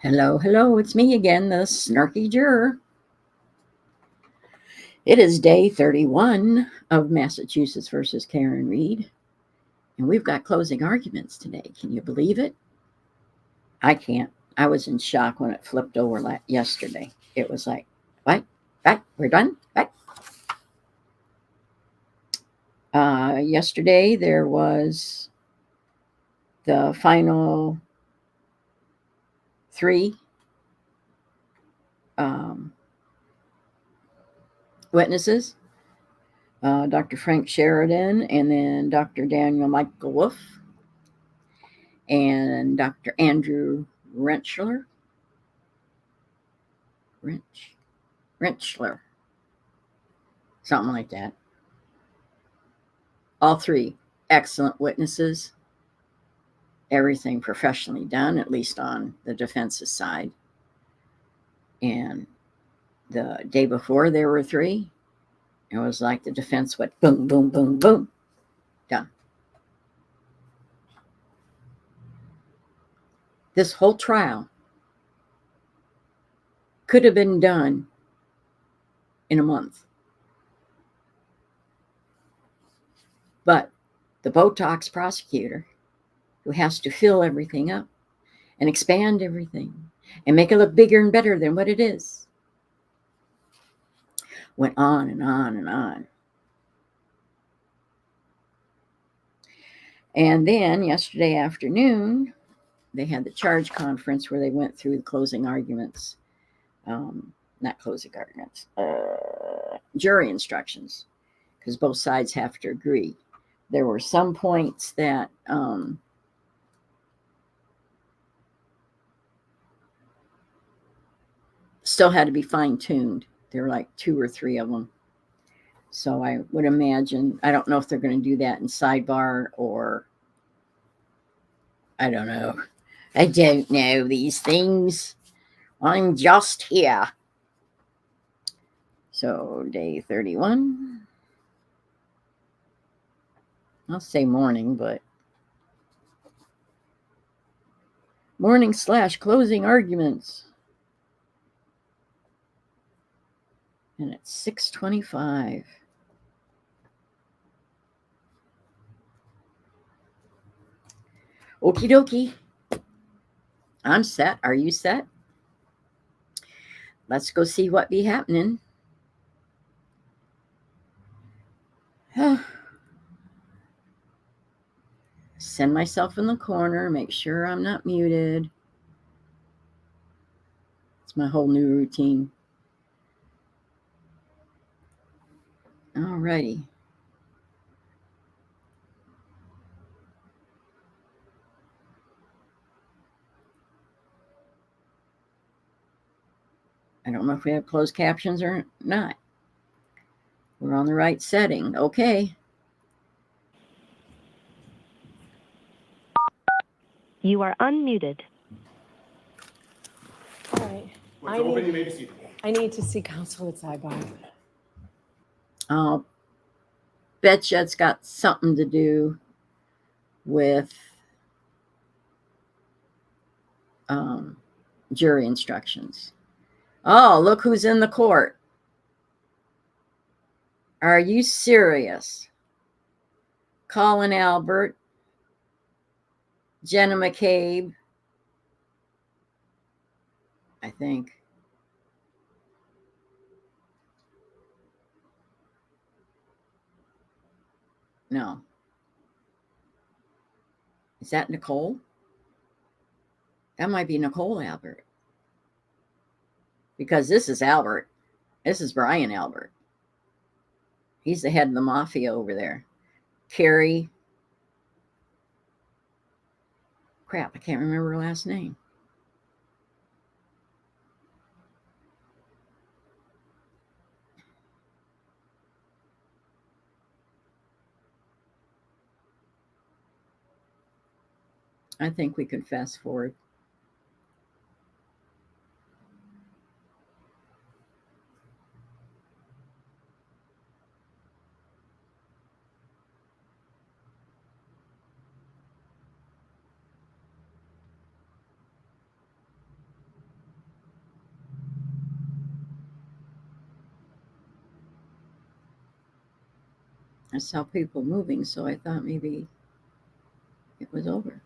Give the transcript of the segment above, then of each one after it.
Hello, hello, it's me again, the snarky juror. It is day 31 of Massachusetts versus Karen Reed, and we've got closing arguments today. Can you believe it? I can't. I was in shock when it flipped over yesterday. It was like, what? What? We're done? What? Yesterday there was the final three um, witnesses. Dr. Frank Sheridan, and then Dr. Daniel Michael Wolf, and Dr. Andrew Rentschler. Rentschler, something like that. All three excellent witnesses, everything professionally done, at least on the defense's side. And the day before there were three. It was like the defense went boom, boom, boom, boom, done. This whole trial could have been done in a month. But the Botox prosecutor, who has to fill everything up and expand everything and make it look bigger and better than what it is, went on and on and on. And then yesterday afternoon, they had the charge conference where they went through the closing arguments. Not closing arguments, jury instructions, because both sides have to agree. There were some points that still had to be fine-tuned. There were like 2 or 3 of them. So I would imagine, I don't know if they're going to do that in sidebar or I don't know. I don't know these things. I'm just here. So day 31. I'll say morning, but morning / closing arguments. And it's 6:25. Okie dokie. I'm set. Are you set? Let's go see what be happening. Send myself in the corner, make sure I'm not muted. It's my whole new routine. Alrighty. I don't know if we have closed captions or not. We're on the right setting. Okay. You are unmuted. All right. I need to see counsel at sidebar. I'll bet you it's got something to do with jury instructions. Oh, look who's in the court. Are you serious? Colin Albert, Jenna McCabe, I think. No. Is that Nicole? That might be Nicole Albert. Because this is Albert. This is Brian Albert. He's the head of the mafia over there. Carrie. Crap, I can't remember her last name. I think we could fast forward. I saw people moving, so I thought maybe it was over.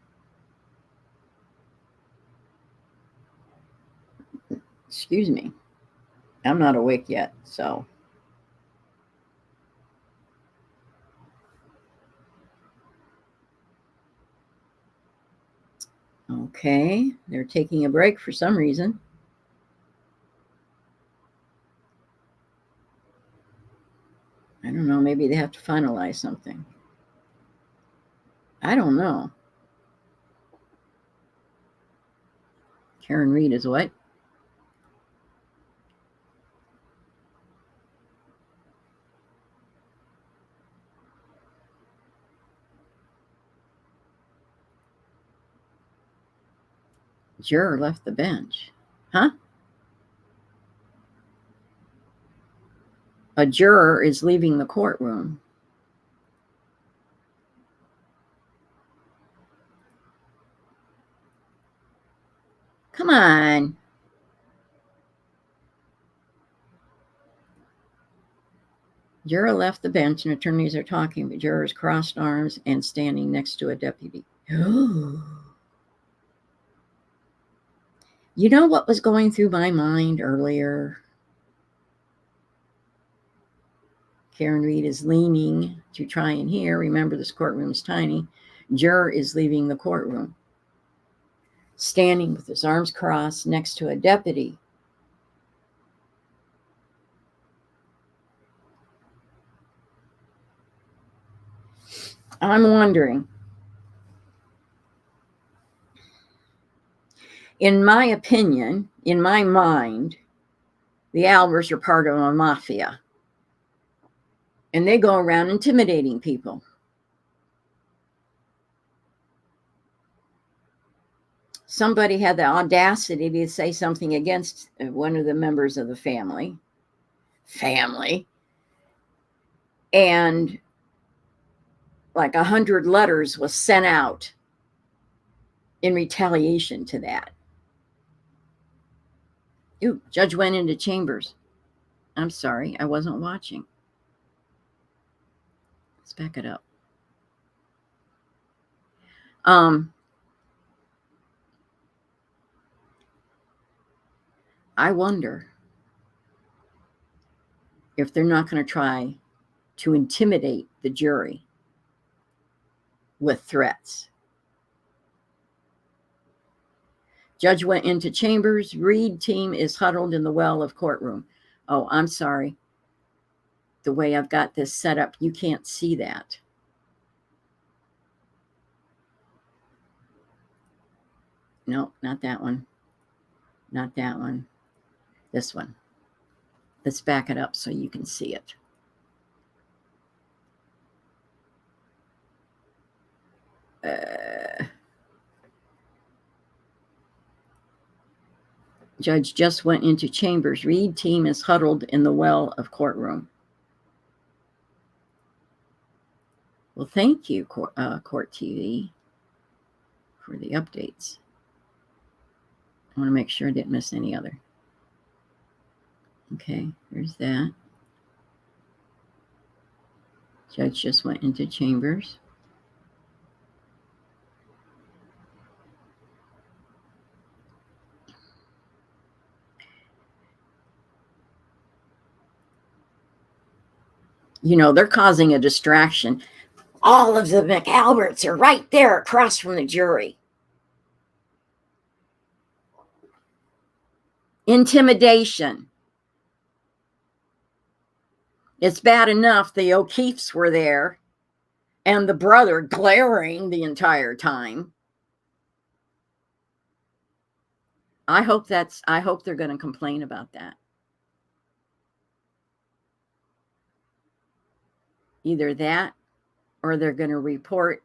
Excuse me. I'm not awake yet, so. Okay, they're taking a break for some reason. I don't know, maybe they have to finalize something. I don't know. Karen Reed is what? Juror left the bench. Huh? A juror is leaving the courtroom. Come on. Juror left the bench and attorneys are talking, but jurors crossed arms and standing next to a deputy. You know what was going through my mind earlier? Karen Reed is leaning to try and hear. Remember, this courtroom is tiny. Juror is leaving the courtroom, standing with his arms crossed next to a deputy. I'm wondering, in my opinion, in my mind, the Albers are part of a mafia. And they go around intimidating people. Somebody had the audacity to say something against one of the members of the family. And like 100 letters was sent out in retaliation to that. Ooh, judge went into chambers. I'm sorry, I wasn't watching. Let's back it up. I wonder if they're not going to try to intimidate the jury with threats. Judge went into chambers. Reed team is huddled in the well of courtroom. Oh, I'm sorry. The way I've got this set up, you can't see that. No, not that one. Not that one. This one. Let's back it up so you can see it. Judge just went into chambers. Reed team is huddled in the well of courtroom. Well, thank you, Court TV, for the updates. I want to make sure I didn't miss any other. Okay, there's that. Judge just went into chambers. You know, they're causing a distraction. All of the McAlberts are right there across from the jury. Intimidation. It's bad enough the O'Keefes were there and the brother glaring the entire time. I hope they're going to complain about that. Either that or they're going to report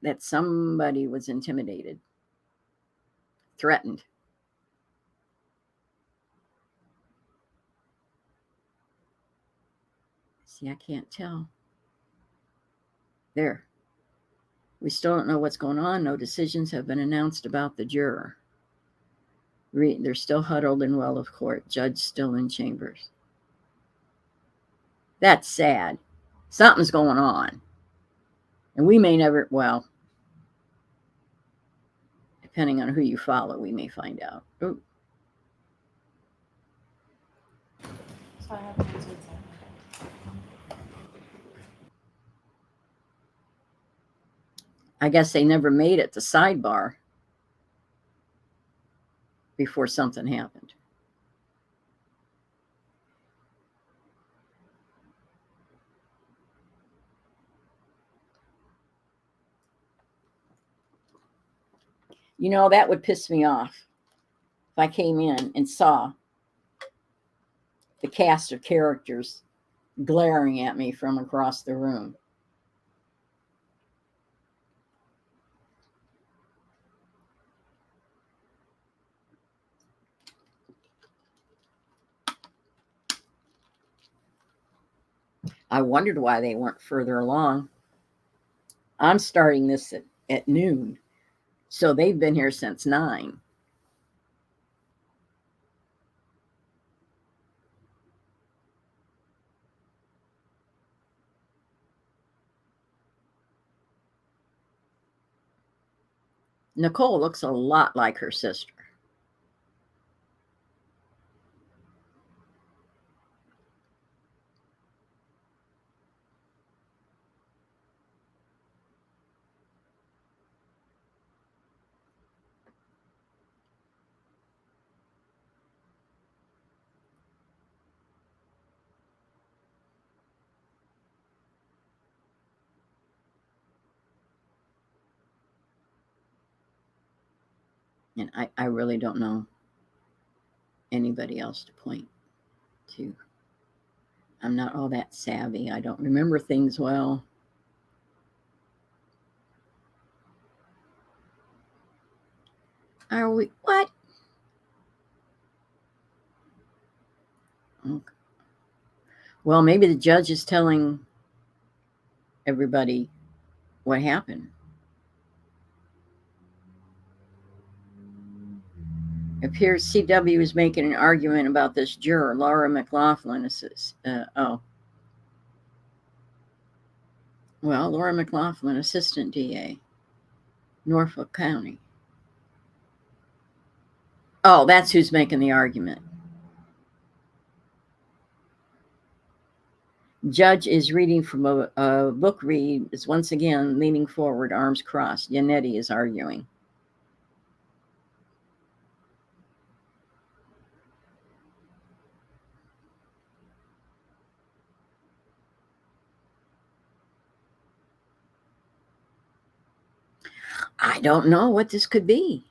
that somebody was intimidated, threatened. See, I can't tell. There. We still don't know what's going on. No decisions have been announced about the juror. They're still huddled in well of court. Judge still in chambers. That's sad. Something's going on. And we may never, well, depending on who you follow, we may find out. Ooh. So I have answered that. I guess they never made it to sidebar before something happened. You know, that would piss me off if I came in and saw the cast of characters glaring at me from across the room. I wondered why they weren't further along. I'm starting this at noon, so they've been here since 9. Nicole looks a lot like her sister. And I really don't know anybody else to point to. I'm not all that savvy. I don't remember things well. Are we? What? Okay. Well, maybe the judge is telling everybody what happened. It appears CW is making an argument about this juror, Laura McLaughlin. Laura McLaughlin, Assistant DA, Norfolk County. Oh, that's who's making the argument. Judge is reading from a book read, is once again leaning forward, arms crossed. Yannetti is arguing. I don't know what this could be.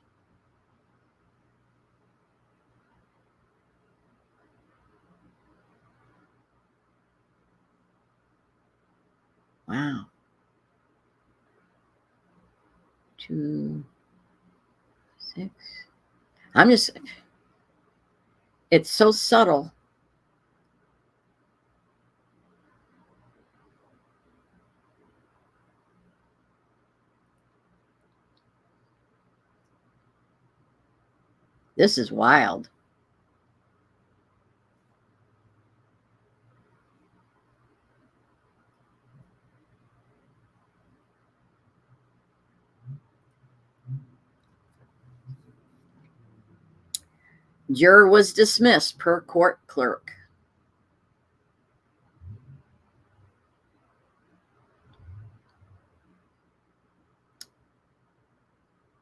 Wow. 2, 6. It's so subtle. This is wild. Juror was dismissed per court clerk.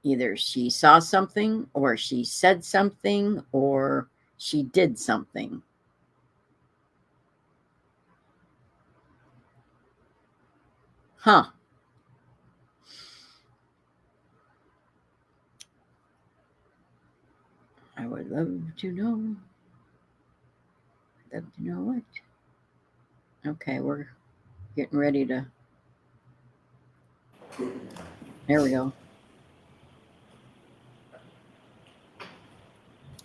Either she saw something, or she said something, or she did something. Huh. I would love to know. Love to know what. Okay, we're getting ready to. There we go.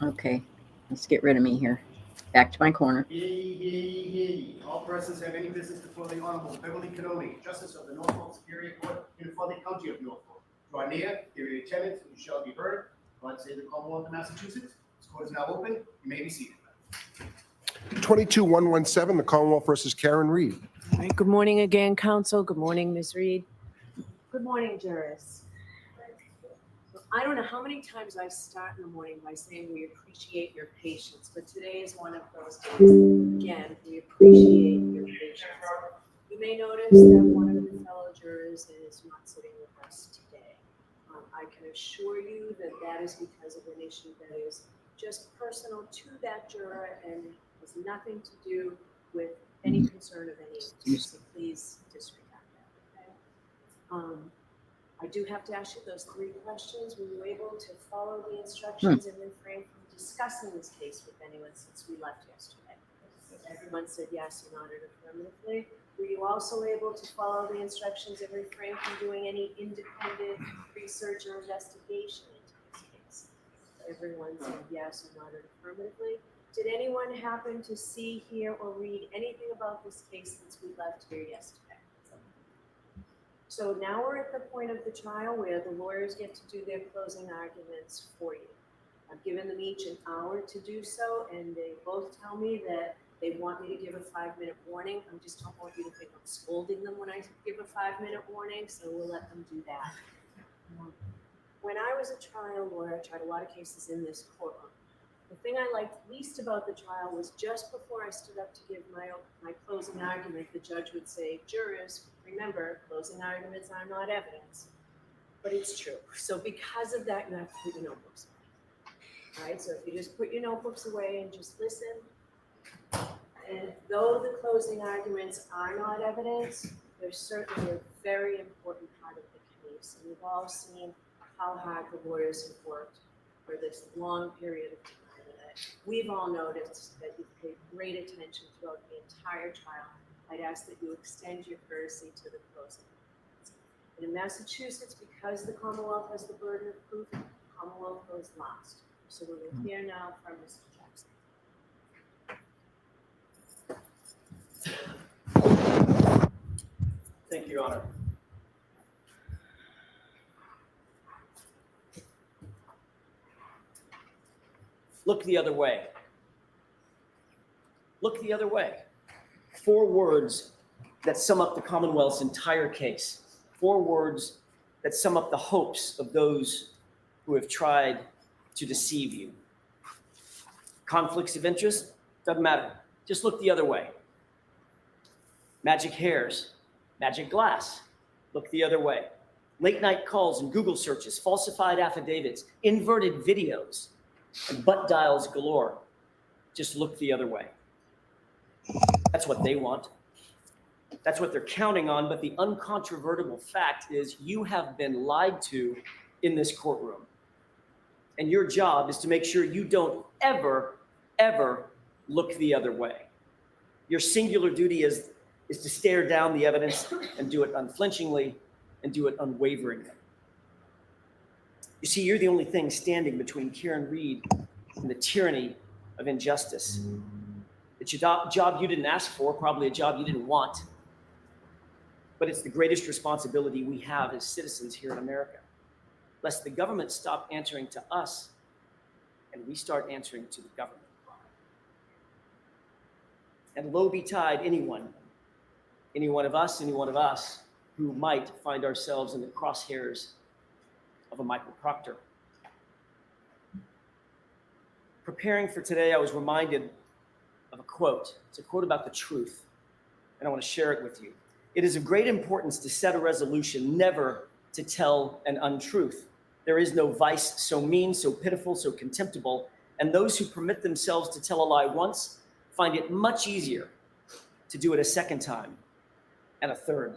Okay, let's get rid of me here. Back to my corner. All persons have any business before the Honorable Beverly Cannoni, Justice of the Norfolk Superior Court in the Fauquier County of Norfolk. Draw near, give your attendance, and you shall be heard. God save the Commonwealth of Massachusetts. This court is now open. You may be seated. 22-117, the Commonwealth versus Karen Reed. right, good morning again, counsel. Good morning, Ms. Reed. Good morning, jurors. I don't know how many times I start in the morning by saying we appreciate your patience, but today is one of those days. Again, we appreciate your patience. You may notice that one of the fellow jurors is not sitting with us today. I can assure you that that is because of an issue that is just personal to that juror and has nothing to do with any concern of any of you. So please disregard that, okay? I do have to ask you those 3 questions. Were you able to follow the instructions and refrain from discussing this case with anyone since we left yesterday? Everyone said yes and nodded affirmatively. Were you also able to follow the instructions and refrain from doing any independent research or investigation into this case? Everyone said yes and nodded affirmatively. Did anyone happen to see, hear, or read anything about this case since we left here yesterday? So now we're at the point of the trial where the lawyers get to do their closing arguments for you. I've given them each an hour to do so, and they both tell me that they want me to give a 5-minute warning. I just don't want you to think I'm scolding them when I give a 5-minute warning, so we'll let them do that. When I was a trial lawyer, I tried a lot of cases in this courtroom. The thing I liked least about the trial was just before I stood up to give my closing argument, the judge would say, jurors, remember, closing arguments are not evidence. But it's true. So because of that, you have to put your notebooks away. All right, so if you just put your notebooks away and just listen, and though the closing arguments are not evidence, they're certainly a very important part of the case. And we've all seen how hard the lawyers have worked for this long period of time. We've all noticed that you've paid great attention throughout the entire trial. I'd ask that you extend your courtesy to the closing. And in Massachusetts, because the Commonwealth has the burden of proof, the Commonwealth goes last. So we will hear now from Mr. Jackson. Thank you, Your Honor. Look the other way. Look the other way. 4 words that sum up the Commonwealth's entire case. 4 words that sum up the hopes of those who have tried to deceive you. Conflicts of interest? Doesn't matter. Just look the other way. Magic hairs, magic glass. Look the other way. Late night calls and Google searches, falsified affidavits, inverted videos, and butt dials galore. Just look the other way. That's what they want. That's what they're counting on, but the uncontrovertible fact is you have been lied to in this courtroom. And your job is to make sure you don't ever, ever look the other way. Your singular duty is to stare down the evidence and do it unflinchingly and do it unwaveringly. You see, you're the only thing standing between Kieran Reed and the tyranny of injustice. It's your job you didn't ask for, probably a job you didn't want. But it's the greatest responsibility we have as citizens here in America. Lest the government stop answering to us and we start answering to the government. And woe betide any one of us who might find ourselves in the crosshairs of a Michael Proctor. Preparing for today, I was reminded of a quote. It's a quote about the truth, and I want to share it with you. It is of great importance to set a resolution never to tell an untruth. There is no vice so mean, so pitiful, so contemptible, and those who permit themselves to tell a lie once find it much easier to do it a second time and a third.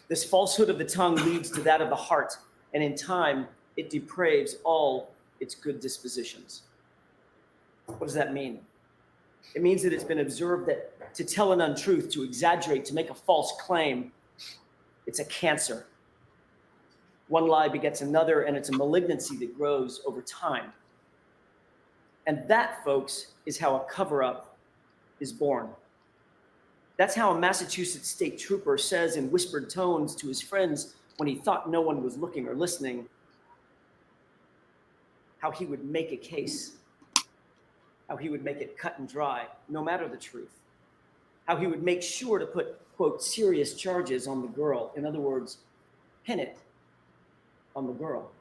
This falsehood of the tongue leads to that of the heart, and in time, it depraves all its good dispositions. What does that mean? It means that it's been observed that to tell an untruth, to exaggerate, to make a false claim, it's a cancer. One lie begets another, and it's a malignancy that grows over time. And that, folks, is how a cover-up is born. That's how a Massachusetts state trooper says in whispered tones to his friends when he thought no one was looking or listening, how he would make a case, how he would make it cut and dry, no matter the truth. how he would make sure to put, quote, serious charges on the girl. In other words, pin it on the girl.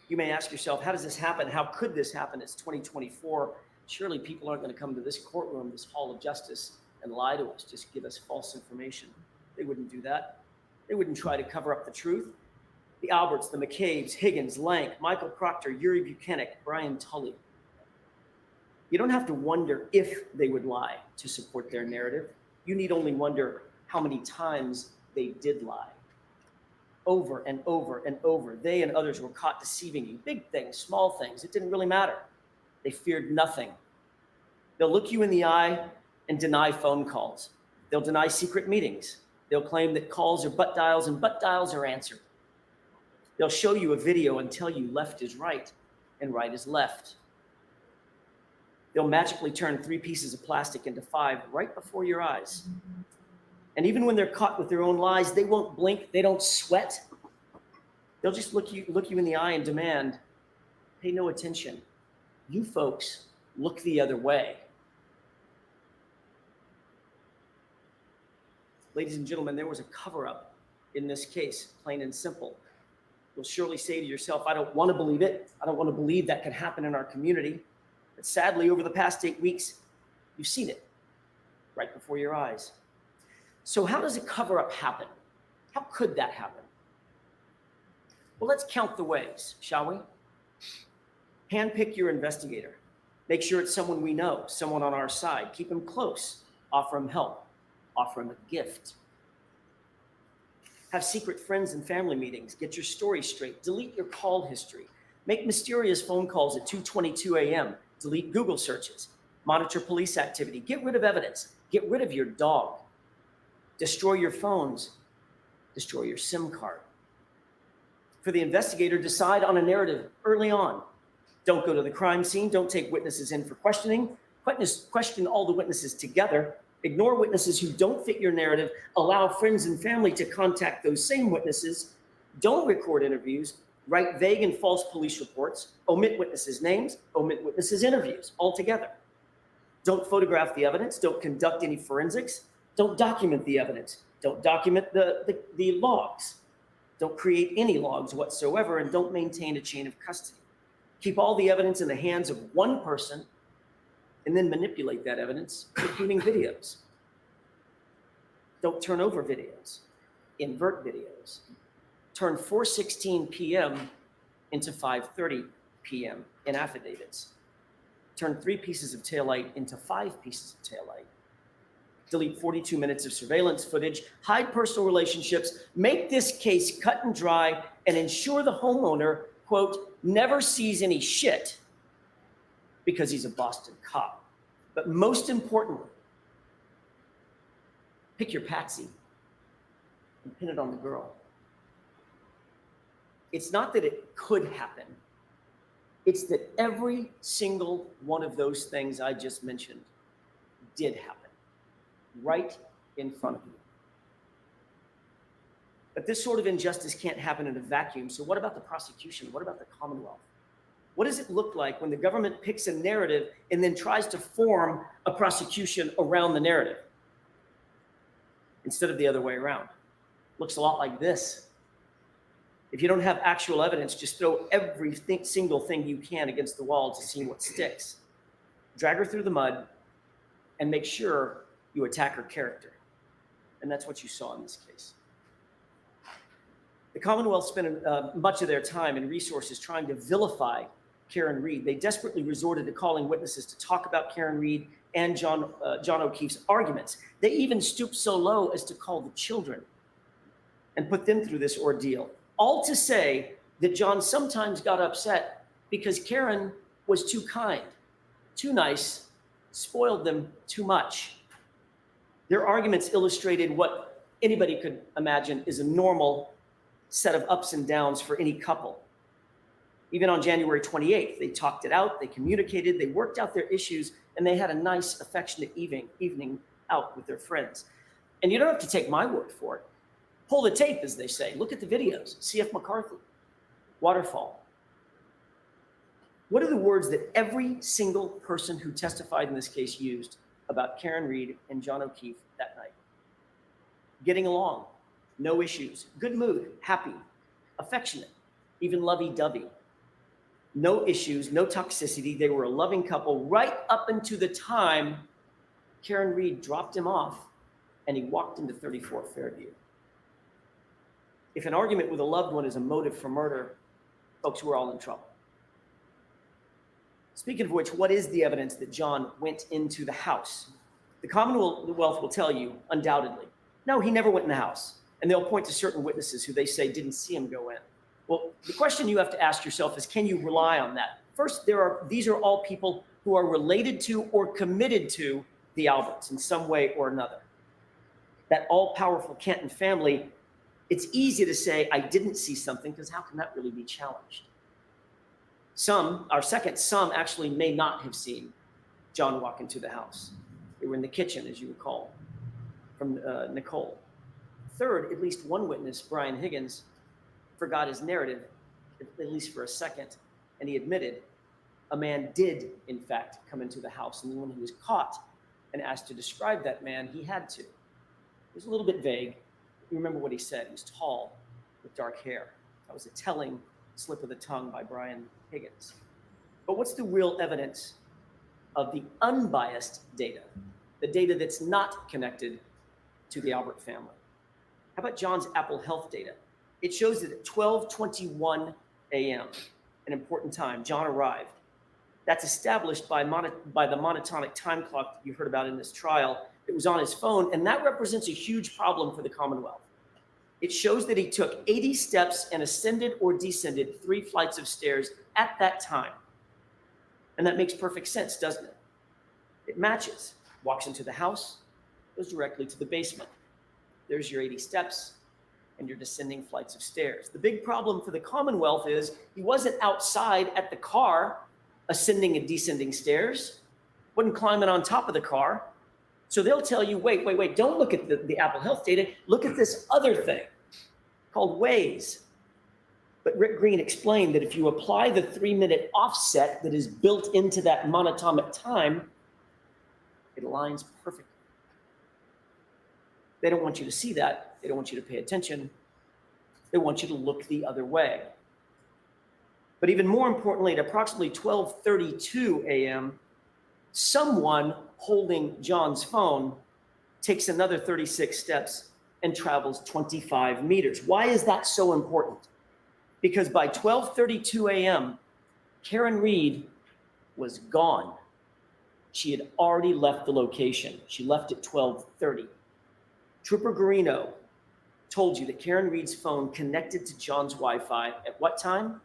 You may ask yourself, how does this happen? How could this happen? It's 2024. Surely people aren't going to come to this courtroom, this hall of justice, and lie to us, just give us false information. They wouldn't do that. They wouldn't try to cover up the truth. The Alberts, the McCabe's, Higgins, Lank, Michael Proctor, Yuri Buchanan, Brian Tully. You don't have to wonder if they would lie to support their narrative. You need only wonder how many times they did lie. Over and over and over, they and others were caught deceiving you. Big things, small things, it didn't really matter. They feared nothing. They'll look you in the eye and deny phone calls. They'll deny secret meetings. They'll claim that calls are butt dials and butt dials are answered. They'll show you a video and tell you left is right and right is left. They'll magically turn 3 pieces of plastic into 5 right before your eyes. And even when they're caught with their own lies, they won't blink, they don't sweat. They'll just look you in the eye and demand, pay no attention. You folks look the other way. Ladies and gentlemen, there was a cover-up in this case, plain and simple. You'll surely say to yourself, I don't want to believe it. I don't want to believe that could happen in our community. But sadly, over the past 8 weeks, you've seen it right before your eyes. So how does a cover-up happen? How could that happen? Well, let's count the ways, shall we? Handpick your investigator. Make sure it's someone we know, someone on our side. Keep him close. Offer him help. Offer him a gift. Have secret friends and family meetings. Get your story straight. Delete your call history. Make mysterious phone calls at 2:22 a.m. Delete Google searches. Monitor police activity. Get rid of evidence. Get rid of your dog. Destroy your phones. Destroy your SIM card. For the investigator, decide on a narrative early on. Don't go to the crime scene. Don't take witnesses in for questioning. Question all the witnesses together. Ignore witnesses who don't fit your narrative. Allow friends and family to contact those same witnesses. Don't record interviews. Write vague and false police reports. Omit witnesses' names. Omit witnesses' interviews altogether. Don't photograph the evidence. Don't conduct any forensics. Don't document the evidence. Don't document the logs. Don't create any logs whatsoever, and don't maintain a chain of custody. Keep all the evidence in the hands of one person and then manipulate that evidence, including videos. Don't turn over videos. Invert videos. Turn 4:16 p.m. into 5:30 p.m. in affidavits. Turn 3 pieces of taillight into 5 pieces of taillight. Delete 42 minutes of surveillance footage, hide personal relationships, make this case cut and dry, and ensure the homeowner, quote, never sees any shit because he's a Boston cop. But most importantly, pick your patsy and pin it on the girl. It's not that it could happen. It's that every single one of those things I just mentioned did happen right in front of you. But this sort of injustice can't happen in a vacuum. So what about the prosecution? What about the Commonwealth? What does it look like when the government picks a narrative and then tries to form a prosecution around the narrative instead of the other way around? Looks a lot like this. If you don't have actual evidence, just throw every single thing you can against the wall to see what sticks. Drag her through the mud and make sure you attack her character. And that's what you saw in this case. The Commonwealth spent much of their time and resources trying to vilify Karen Read. They desperately resorted to calling witnesses to talk about Karen Read and John O'Keefe's arguments. They even stooped so low as to call the children and put them through this ordeal. All to say that John sometimes got upset because Karen was too kind, too nice, spoiled them too much. Their arguments illustrated what anybody could imagine is a normal set of ups and downs for any couple. Even on January 28th, they talked it out, they communicated, they worked out their issues, and they had a nice, affectionate evening out with their friends. And you don't have to take my word for it. Pull the tape, as they say. Look at the videos. C.F. McCarthy, Waterfall. What are the words that every single person who testified in this case used about Karen Reed and John O'Keefe that night? Getting along, no issues, good mood, happy, affectionate, even lovey-dovey. No issues, no toxicity. They were a loving couple right up into the time Karen Reed dropped him off and he walked into 34 Fairview. If an argument with a loved one is a motive for murder, folks, we're all in trouble. Speaking of which, what is the evidence that John went into the house? The Commonwealth will tell you, undoubtedly, no, he never went in the house. And they'll point to certain witnesses who they say didn't see him go in. Well, the question you have to ask yourself is, can you rely on that? First, these are all people who are related to or committed to the Alberts in some way or another. That all-powerful Canton family, it's easy to say, I didn't see something, because how can that really be challenged? Some actually may not have seen John walk into the house. They were in the kitchen, as you recall, from Nicole. Third, at least one witness, Brian Higgins, forgot his narrative, at least for a second, and he admitted a man did, in fact, come into the house. And then when he was caught and asked to describe that man, he had to. It was a little bit vague. You remember what he said. He was tall with dark hair. That was a telling slip of the tongue by Brian Higgins. But what's the real evidence of the unbiased data, the data that's not connected to the Albert family? How about John's Apple Health data? It shows that at 12:21 a.m., an important time, John arrived. That's established by the monotonic time clock that you heard about in this trial. It was on his phone, and that represents a huge problem for the Commonwealth. It shows that he took 80 steps and ascended or descended 3 flights of stairs at that time. And that makes perfect sense, doesn't it? It matches. Walks into the house, goes directly to the basement. There's your 80 steps and your descending flights of stairs. The big problem for the Commonwealth is he wasn't outside at the car ascending and descending stairs, wasn't climbing on top of the car. So they'll tell you, wait, don't look at the Apple Health data, look at this other thing called Waze. But Rick Green explained that if you apply the 3-minute offset that is built into that monotonic time, it aligns perfectly. They don't want you to see that. They don't want you to pay attention. They want you to look the other way. But even more importantly, at approximately 12:32 a.m., someone holding John's phone takes another 36 steps and travels 25 meters. Why is that so important? Because by 12:32 a.m., Karen Reed was gone. She had already left the location. She left at 12:30. Trooper Garino told you that Karen Reed's phone connected to John's Wi-Fi at what time?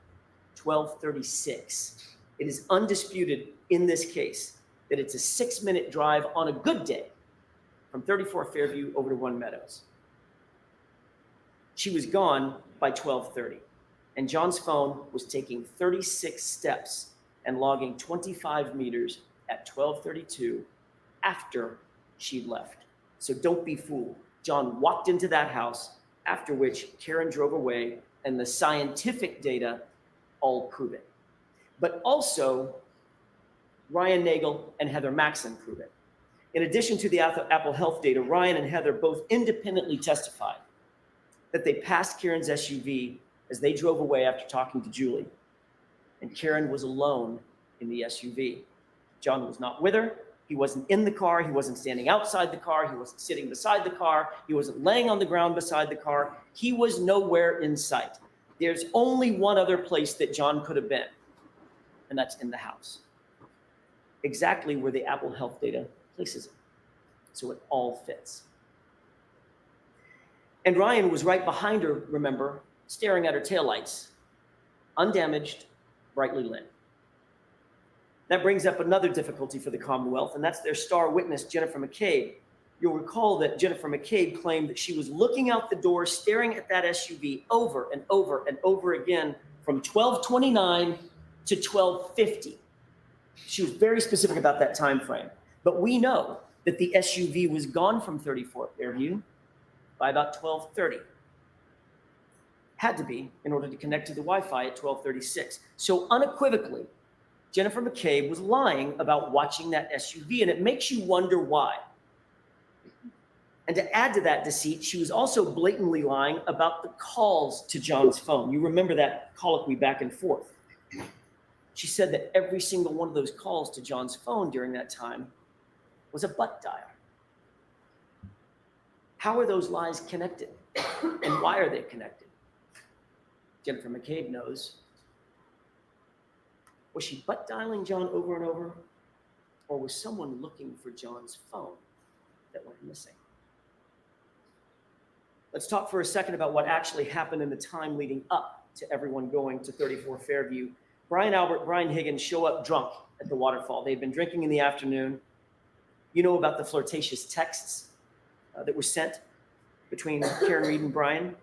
12:36. It is undisputed in this case that it's a 6-minute drive on a good day from 34 Fairview over to One Meadows. She was gone by 12:30, and John's phone was taking 36 steps and logging 25 meters at 12:32 after she'd left. So don't be fooled. John walked into that house, after which Karen drove away, and the scientific data all prove it. But also, Ryan Nagel and Heather Maxson prove it. In addition to the Apple Health data, Ryan and Heather both independently testified that they passed Karen's SUV as they drove away after talking to Julie, and Karen was alone in the SUV. John was not with her. He wasn't in the car. He wasn't standing outside the car. He wasn't sitting beside the car. He wasn't laying on the ground beside the car. He was nowhere in sight. There's only one other place that John could have been, and that's in the house. Exactly where the Apple Health data places him. So it all fits. And Ryan was right behind her, remember, staring at her taillights, undamaged, brightly lit. That brings up another difficulty for the Commonwealth, and that's their star witness, Jennifer McCabe. You'll recall that Jennifer McCabe claimed that she was looking out the door, staring at that SUV over and over and over again from 12:29 to 12:50. She was very specific about that time frame. But we know that the SUV was gone from 34 Fairview by about 12:30. Had to be in order to connect to the Wi-Fi at 12:36. So unequivocally, Jennifer McCabe was lying about watching that SUV, and it makes you wonder why. And to add to that deceit, she was also blatantly lying about the calls to John's phone. You remember that colloquy back and forth. She said that every single one of those calls to John's phone during that time was a butt dial. How are those lies connected? And why are they connected? Jennifer McCabe knows. Was she butt dialing John over and over? Or was someone looking for John's phone that went missing? Let's talk for a second about what actually happened in the time leading up to everyone going to 34 Fairview. Brian Albert, Brian Higgins show up drunk at the waterfall. They'd been drinking in the afternoon. You know about the flirtatious texts that were sent between Karen Reed and Brian.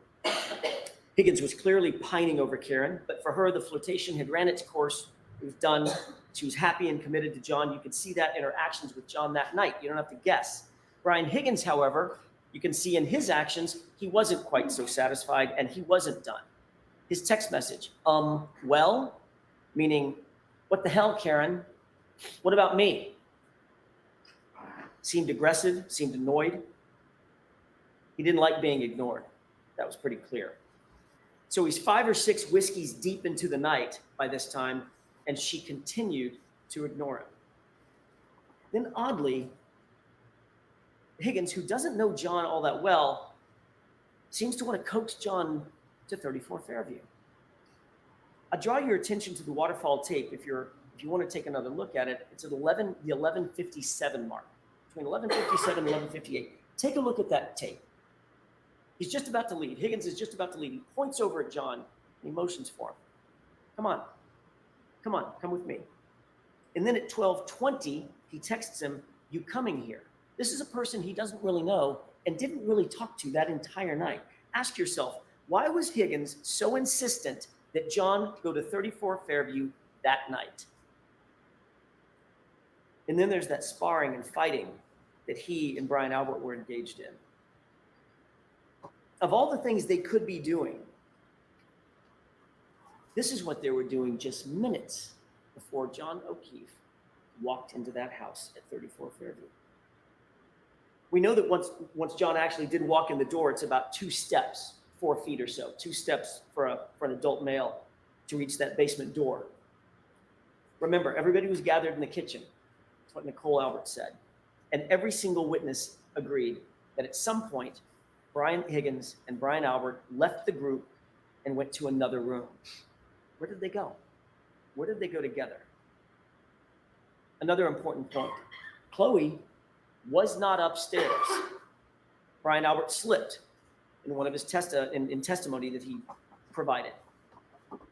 Higgins was clearly pining over Karen, but for her, the flirtation had ran its course. It was done. She was happy and committed to John. You could see that in her actions with John that night. You don't have to guess. Brian Higgins, however, you can see in his actions, he wasn't quite so satisfied and he wasn't done. His text message, well, meaning, what the hell, Karen? What about me? Seemed aggressive, seemed annoyed. He didn't like being ignored. That was pretty clear. So he's 5 or 6 whiskeys deep into the night by this time, and she continued to ignore him. Then oddly, Higgins, who doesn't know John all that well, seems to want to coax John to 34 Fairview. I draw your attention to the waterfall tape if you want to take another look at it. It's at the 11:57 mark, between 11:57 and 11:58. Take a look at that tape. He's just about to leave. Higgins is just about to leave. He points over at John and he motions for him. Come on, come with me. And then at 12:20, he texts him, you coming here? This is a person he doesn't really know and didn't really talk to that entire night. Ask yourself, why was Higgins so insistent that John go to 34 Fairview that night? And then there's that sparring and fighting that he and Brian Albert were engaged in. Of all the things they could be doing, this is what they were doing just minutes before John O'Keefe walked into that house at 34 Fairview. We know that once John actually did walk in the door, it's about 2 steps, 4 feet or so, 2 steps for an adult male to reach that basement door. Remember, everybody was gathered in the kitchen. That's what Nicole Albert said. And every single witness agreed that at some point, Brian Higgins and Brian Albert left the group and went to another room. Where did they go? Where did they go together? Another important point. Chloe was not upstairs. Brian Albert slipped in one of his testimony that he provided.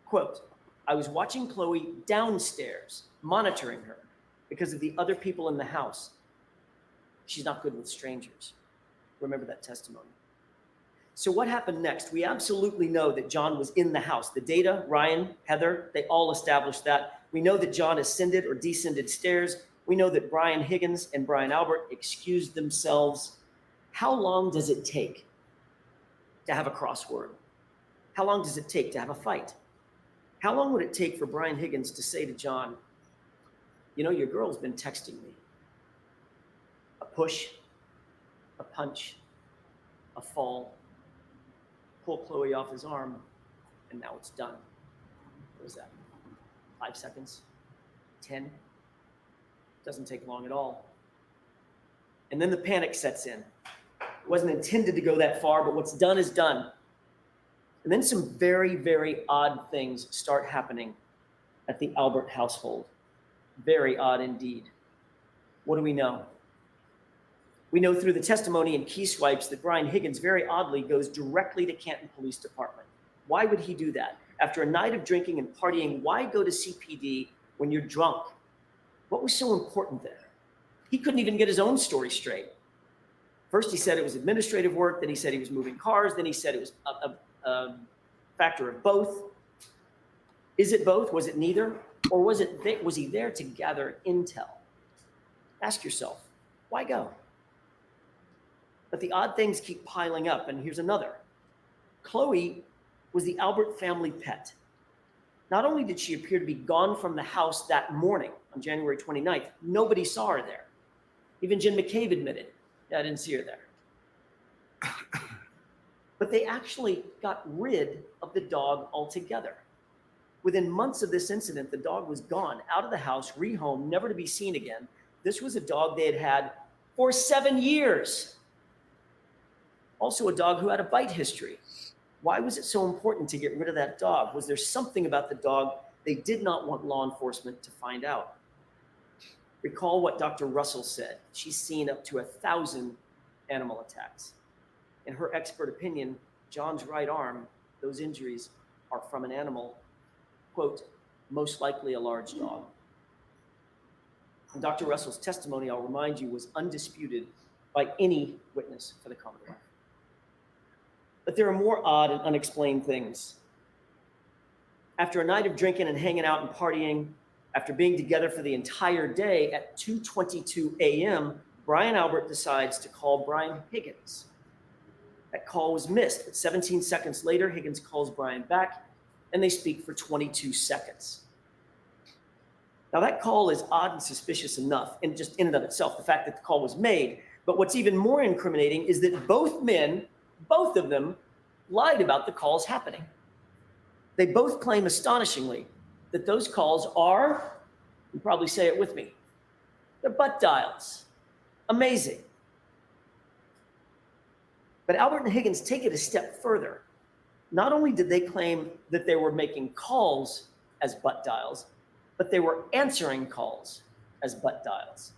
Quote, I was watching Chloe downstairs, monitoring her because of the other people in the house. She's not good with strangers. Remember that testimony. So what happened next? We absolutely know that John was in the house. The data, Ryan, Heather, they all established that. We know that John ascended or descended stairs. We know that Brian Higgins and Brian Albert excused themselves. How long does it take to have a crossword? How long does it take to have a fight? How long would it take for Brian Higgins to say to John, you know, your girl's been texting me. A push, a punch, a fall, pull Chloe off his arm, and now it's done. What was that? 5 seconds? 10? Doesn't take long at all. And then the panic sets in. It wasn't intended to go that far, but what's done is done. And then some very, very odd things start happening at the Albert household. Very odd indeed. What do we know? We know through the testimony and key swipes that Brian Higgins very oddly goes directly to Canton Police Department. Why would he do that? After a night of drinking and partying, why go to CPD when you're drunk? What was so important there? He couldn't even get his own story straight. First, he said it was administrative work. Then he said he was moving cars. Then he said it was a factor of both. Is it both? Was it neither? Or was he there to gather intel? Ask yourself, why go? But the odd things keep piling up, and here's another. Chloe was the Albert family pet. Not only did she appear to be gone from the house that morning on January 29th, nobody saw her there. Even Jen McCabe admitted, yeah, I didn't see her there. But they actually got rid of the dog altogether. Within months of this incident, the dog was gone, out of the house, rehomed, never to be seen again. This was a dog they had had for 7 years. Also a dog who had a bite history. Why was it so important to get rid of that dog? Was there something about the dog they did not want law enforcement to find out? Recall what Dr. Russell said. She's seen up to 1,000 animal attacks. In her expert opinion, John's right arm, those injuries are from an animal, quote, most likely a large dog. And Dr. Russell's testimony, I'll remind you, was undisputed by any witness for the Commonwealth. But there are more odd and unexplained things. After a night of drinking and hanging out and partying, after being together for the entire day, at 2:22 a.m., Brian Albert decides to call Brian Higgins. That call was missed, but 17 seconds later, Higgins calls Brian back, and they speak for 22 seconds. Now, that call is odd and suspicious enough, in and of itself, the fact that the call was made. But what's even more incriminating is that both men, both of them, lied about the calls happening. They both claim astonishingly that those calls are, you probably say it with me, they're butt dials. Amazing. But Albert and Higgins take it a step further. Not only did they claim that they were making calls as butt dials, but they were answering calls as butt dials.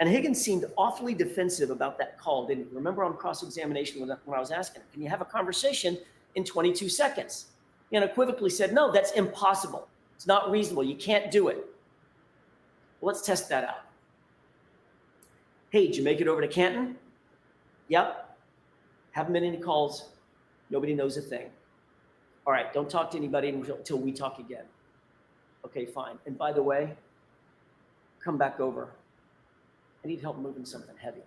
And Higgins seemed awfully defensive about that call, didn't he? Remember on cross-examination when I was asking him, can you have a conversation in 22 seconds? He unequivocally said, no, that's impossible. It's not reasonable. You can't do it. Well, let's test that out. Hey, did you make it over to Canton? Yep. Haven't been any calls. Nobody knows a thing. All right, don't talk to anybody until we talk again. Okay, fine. And by the way, come back over. I need help moving something heavy.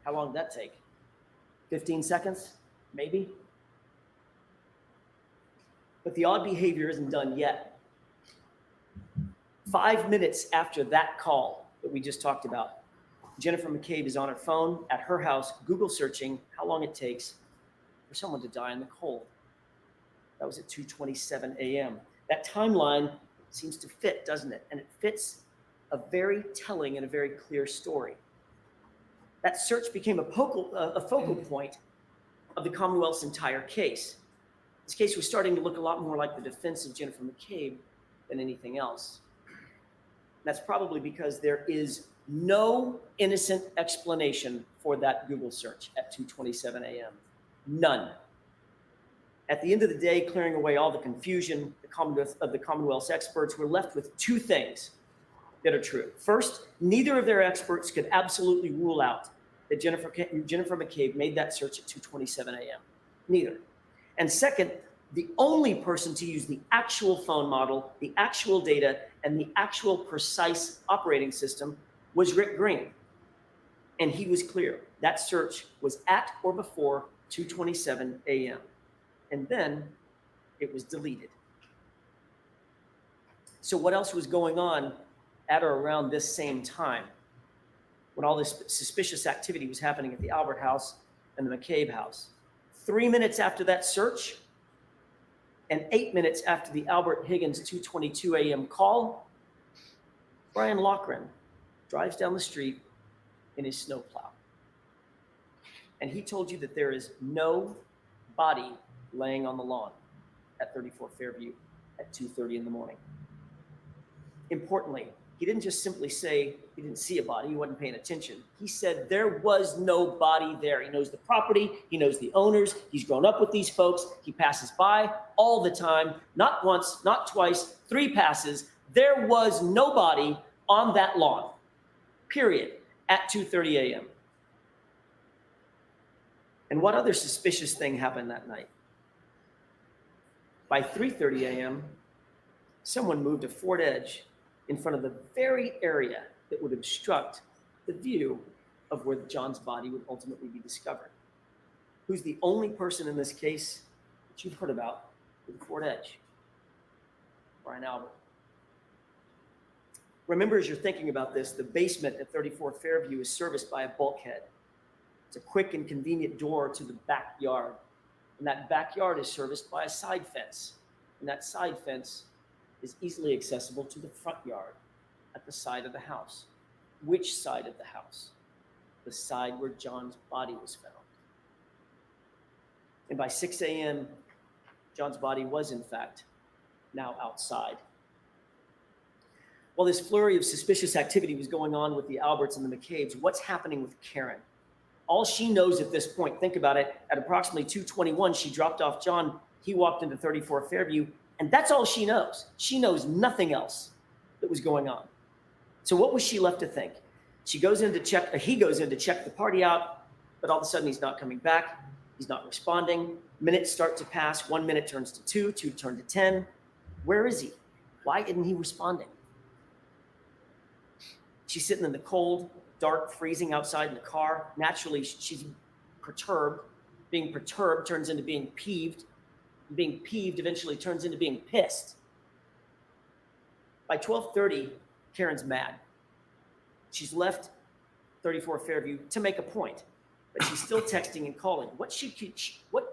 How long did that take? 15 seconds? Maybe? But the odd behavior isn't done yet. 5 minutes after that call that we just talked about, Jennifer McCabe is on her phone at her house, Google searching how long it takes for someone to die in the cold. That was at 2:27 a.m. That timeline seems to fit, doesn't it? And it fits a very telling and a very clear story. That search became a focal point of the Commonwealth's entire case. This case was starting to look a lot more like the defense of Jennifer McCabe than anything else. That's probably because there is no innocent explanation for that Google search at 2:27 a.m. None. At the end of the day, clearing away all the confusion, the Commonwealth's experts were left with two things that are true. First, neither of their experts could absolutely rule out that Jennifer McCabe made that search at 2:27 a.m. Neither. And second, the only person to use the actual phone model, the actual data, and the actual precise operating system was Rick Green. And he was clear. That search was at or before 2:27 a.m. And then it was deleted. So what else was going on at or around this same time when all this suspicious activity was happening at the Albert house and the McCabe house? 3 minutes after that search and 8 minutes after the Albert Higgins 2:22 a.m. call, Brian Loughran drives down the street in his snowplow. And he told you that there is no body laying on the lawn at 34 Fairview at 2:30 in the morning. Importantly, he didn't just simply say he didn't see a body, he wasn't paying attention. He said there was no body there. He knows the property, he knows the owners, he's grown up with these folks, he passes by all the time, not once, not twice, 3 passes. There was no body on that lawn, period, at 2:30 a.m. And what other suspicious thing happened that night? By 3:30 a.m., someone moved a Ford Edge in front of the very area that would obstruct the view of where John's body would ultimately be discovered. Who's the only person in this case that you've heard about with a Ford Edge. Brian Albert. Remember, as you're thinking about this, the basement at 34 Fairview is serviced by a bulkhead. It's a quick and convenient door to the backyard. And that backyard is serviced by a side fence. And that side fence is easily accessible to the front yard at the side of the house. Which side of the house? The side where John's body was found. And by 6 a.m., John's body was, in fact, now outside. While this flurry of suspicious activity was going on with the Alberts and the McCabe's, what's happening with Karen? All she knows at this point, think about it, at approximately 2:21, she dropped off John. He walked into 34 Fairview, and that's all she knows. She knows nothing else that was going on. So what was she left to think? He goes in to check the party out, but all of a sudden he's not coming back. He's not responding. Minutes start to pass. 1 minute turns to 2, 2 turn to 10. Where is he? Why isn't he responding? She's sitting in the cold, dark, freezing outside in the car. Naturally, she's perturbed. Being perturbed turns into being peeved. Being peeved eventually turns into being pissed. By 12:30, Karen's mad. She's left 34 Fairview to make a point, but she's still texting and calling. What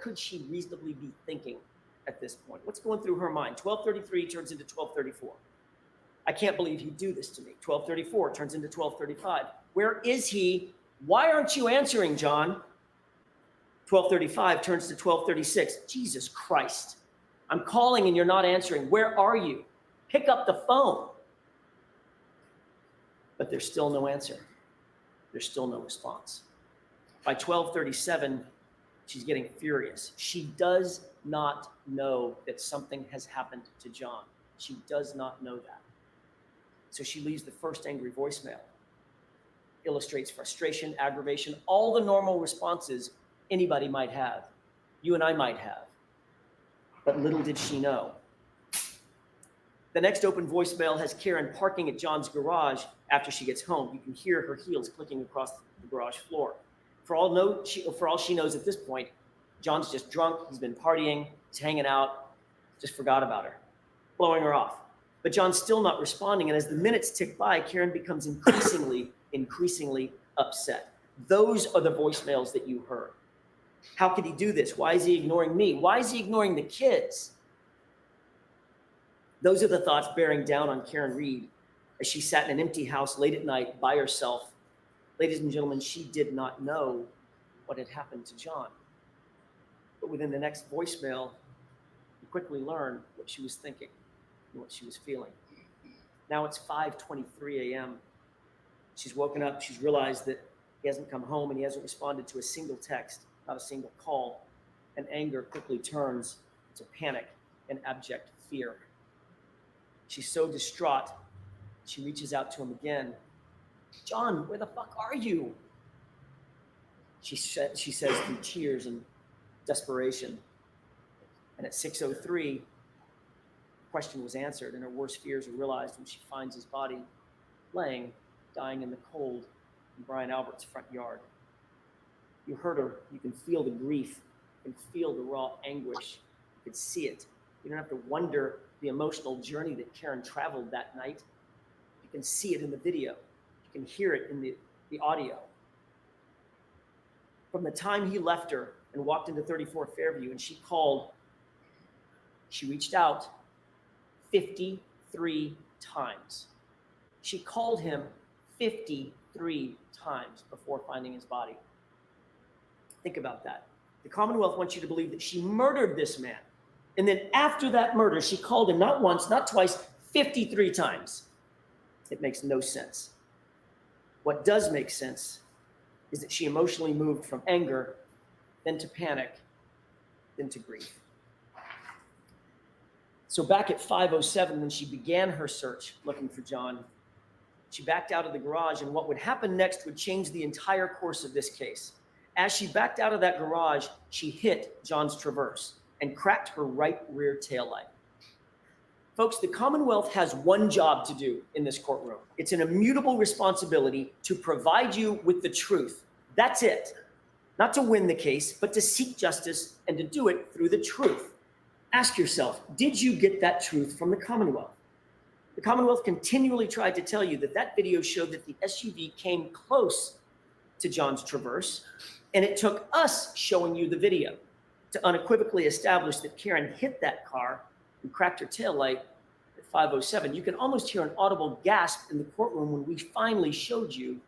could she reasonably be thinking at this point? What's going through her mind? 12:33 turns into 12:34. I can't believe he'd do this to me. 12:34 turns into 12:35. Where is he? Why aren't you answering, John? 12:35 turns to 12:36. Jesus Christ. I'm calling and you're not answering. Where are you? Pick up the phone. But there's still no answer. There's still no response. By 12:37, she's getting furious. She does not know that something has happened to John. She does not know that. So she leaves the first angry voicemail. Illustrates frustration, aggravation, all the normal responses anybody might have, you and I might have. But little did she know. The next open voicemail has Karen parking at John's garage after she gets home. You can hear her heels clicking across the garage floor. For all she knows at this point, John's just drunk, he's been partying, he's hanging out, just forgot about her, blowing her off. But John's still not responding, and as the minutes tick by, Karen becomes increasingly upset. Those are the voicemails that you heard. How could he do this? Why is he ignoring me? Why is he ignoring the kids? Those are the thoughts bearing down on Karen Reed as she sat in an empty house late at night by herself. Ladies and gentlemen, she did not know what had happened to John. But within the next voicemail, you quickly learn what she was thinking and what she was feeling. Now it's 5:23 a.m. She's woken up. She's realized that he hasn't come home and he hasn't responded to a single text, not a single call. And anger quickly turns to panic and abject fear. She's so distraught, she reaches out to him again. John, where the fuck are you? She says through tears and desperation. And at 6:03, the question was answered, and her worst fears are realized when she finds his body laying, dying in the cold in Brian Albert's front yard. You heard her. You can feel the grief. You can feel the raw anguish. You can see it. You don't have to wonder the emotional journey that Karen traveled that night. You can see it in the video. You can hear it in the audio. From the time he left her and walked into 34 Fairview and she called, she reached out 53 times. She called him 53 times before finding his body. Think about that. The Commonwealth wants you to believe that she murdered this man. And then after that murder, she called him not once, not twice, 53 times. It makes no sense. What does make sense is that she emotionally moved from anger, then to panic, then to grief. So back at 5:07, when she began her search looking for John, she backed out of the garage, and what would happen next would change the entire course of this case. As she backed out of that garage, she hit John's Traverse and cracked her right rear taillight. Folks, the Commonwealth has one job to do in this courtroom. It's an immutable responsibility to provide you with the truth. That's it. Not to win the case, but to seek justice and to do it through the truth. Ask yourself, did you get that truth from the Commonwealth? The Commonwealth continually tried to tell you that that video showed that the SUV came close to John's Traverse, and it took us showing you the video to unequivocally establish that Karen hit that car and cracked her taillight at 5:07. You can almost hear an audible gasp in the courtroom when we finally showed you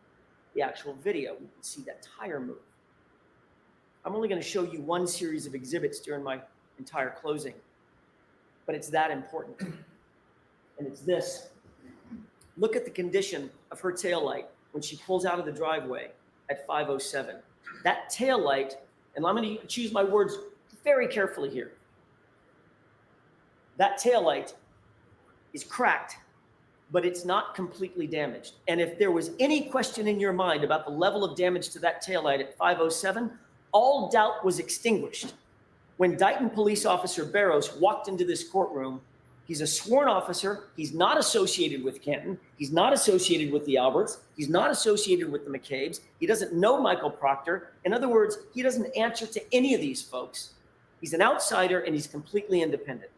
the actual video. You can see that tire move. I'm only going to show you one series of exhibits during my entire closing, but it's that important. And it's this. Look at the condition of her taillight when she pulls out of the driveway at 5:07. That taillight, and I'm going to choose my words very carefully here. That taillight is cracked, but it's not completely damaged. And if there was any question in your mind about the level of damage to that taillight at 5:07, all doubt was extinguished when Dighton Police Officer Barrows walked into this courtroom. He's a sworn officer. He's not associated with Canton. He's not associated with the Alberts. He's not associated with the McCabe's. He doesn't know Michael Proctor. In other words, he doesn't answer to any of these folks. He's an outsider and he's completely independent.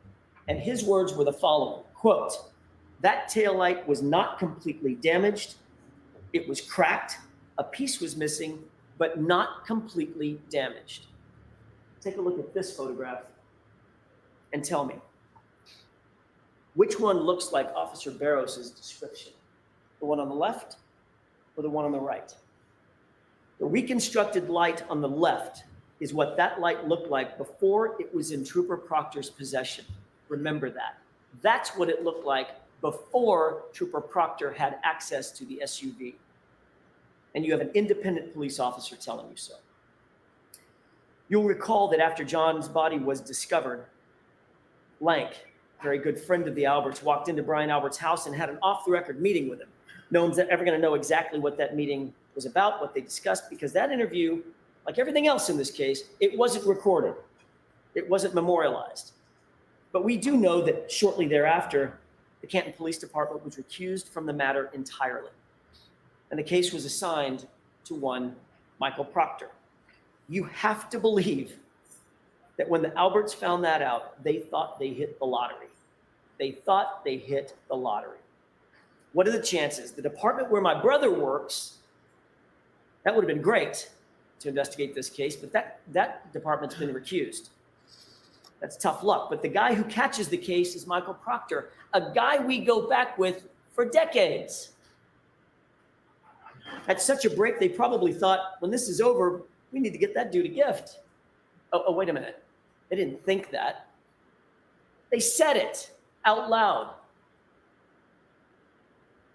And his words were the following, quote, "That taillight was not completely damaged. It was cracked. A piece was missing, but not completely damaged." Take a look at this photograph and tell me, which one looks like Officer Barrows' description? The one on the left or the one on the right? The reconstructed light on the left is what that light looked like before it was in Trooper Proctor's possession. Remember that. That's what it looked like before Trooper Proctor had access to the SUV. And you have an independent police officer telling you so. You'll recall that after John's body was discovered, Lank, a very good friend of the Alberts, walked into Brian Albert's house and had an off-the-record meeting with him. No one's ever going to know exactly what that meeting was about, what they discussed, because that interview, like everything else in this case, it wasn't recorded. It wasn't memorialized. But we do know that shortly thereafter, the Canton Police Department was recused from the matter entirely. And the case was assigned to one Michael Proctor. You have to believe that when the Alberts found that out, they thought they hit the lottery. They thought they hit the lottery. What are the chances? The department where my brother works, that would have been great to investigate this case, but that department's been recused. That's tough luck. But the guy who catches the case is Michael Proctor, a guy we go back with for decades. At such a break, they probably thought, when this is over, we need to get that dude a gift. Oh, wait a minute. They didn't think that. They said it out loud.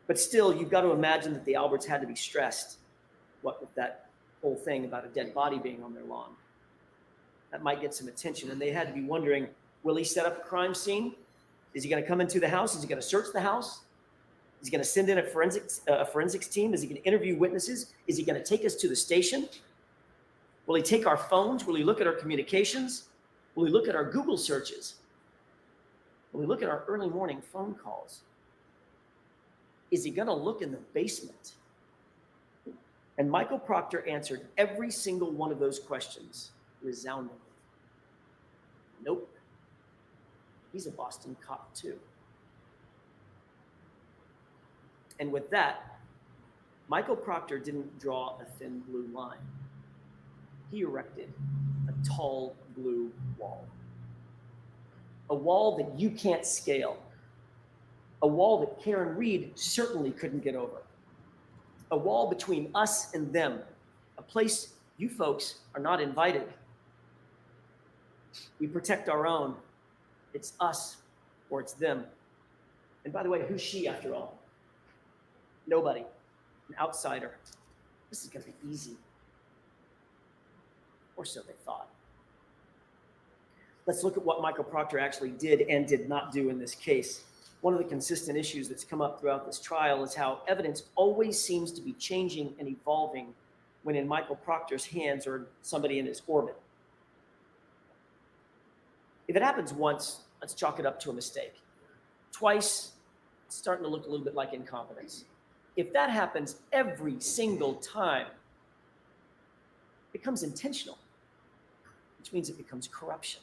But still, you've got to imagine that the Alberts had to be stressed, what with that whole thing about a dead body being on their lawn. That might get some attention. And they had to be wondering, will he set up a crime scene? Is he going to come into the house? Is he going to search the house? Is he going to send in a forensics team? Is he going to interview witnesses? Is he going to take us to the station? Will he take our phones? Will he look at our communications? Will he look at our Google searches? Will he look at our early morning phone calls? Is he going to look in the basement? And Michael Proctor answered every single one of those questions resoundingly. Nope. He's a Boston cop too. And with that, Michael Proctor didn't draw a thin blue line. He erected a tall blue wall. A wall that you can't scale. A wall that Karen Reed certainly couldn't get over. A wall between us and them. A place you folks are not invited. We protect our own. It's us or it's them. And by the way, who's she after all? Nobody. An outsider. This is going to be easy. Or so they thought. Let's look at what Michael Proctor actually did and did not do in this case. One of the consistent issues that's come up throughout this trial is how evidence always seems to be changing and evolving when in Michael Proctor's hands or somebody in his orbit. If it happens once, let's chalk it up to a mistake. Twice, it's starting to look a little bit like incompetence. If that happens every single time, it becomes intentional, which means it becomes corruption.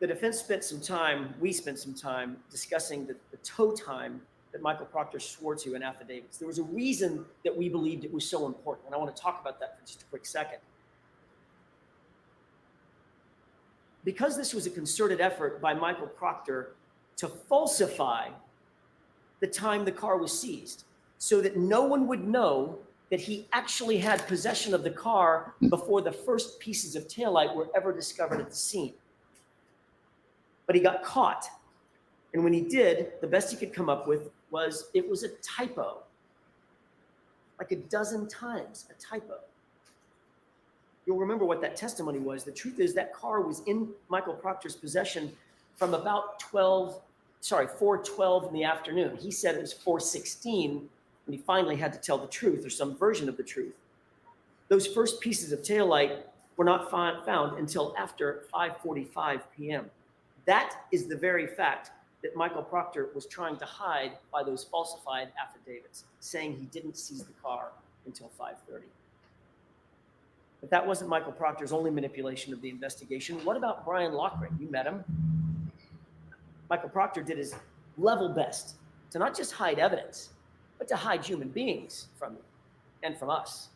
The defense spent some time, we spent some time discussing the tow time that Michael Proctor swore to in affidavits. There was a reason that we believed it was so important, and I want to talk about that for just a quick second. Because this was a concerted effort by Michael Proctor to falsify the time the car was seized so that no one would know that he actually had possession of the car before the first pieces of taillight were ever discovered at the scene. But he got caught. And when he did, the best he could come up with was it was a typo. Like a dozen times, a typo. You'll remember what that testimony was. The truth is that car was in Michael Proctor's possession from about 4:12 in the afternoon. He said it was 4:16 when he finally had to tell the truth or some version of the truth. Those first pieces of taillight were not found until after 5:45 p.m. That is the very fact that Michael Proctor was trying to hide by those falsified affidavits, saying he didn't seize the car until 5:30. But that wasn't Michael Proctor's only manipulation of the investigation. What about Brian Loughran? You met him. Michael Proctor did his level best to not just hide evidence, but to hide human beings from you and from us.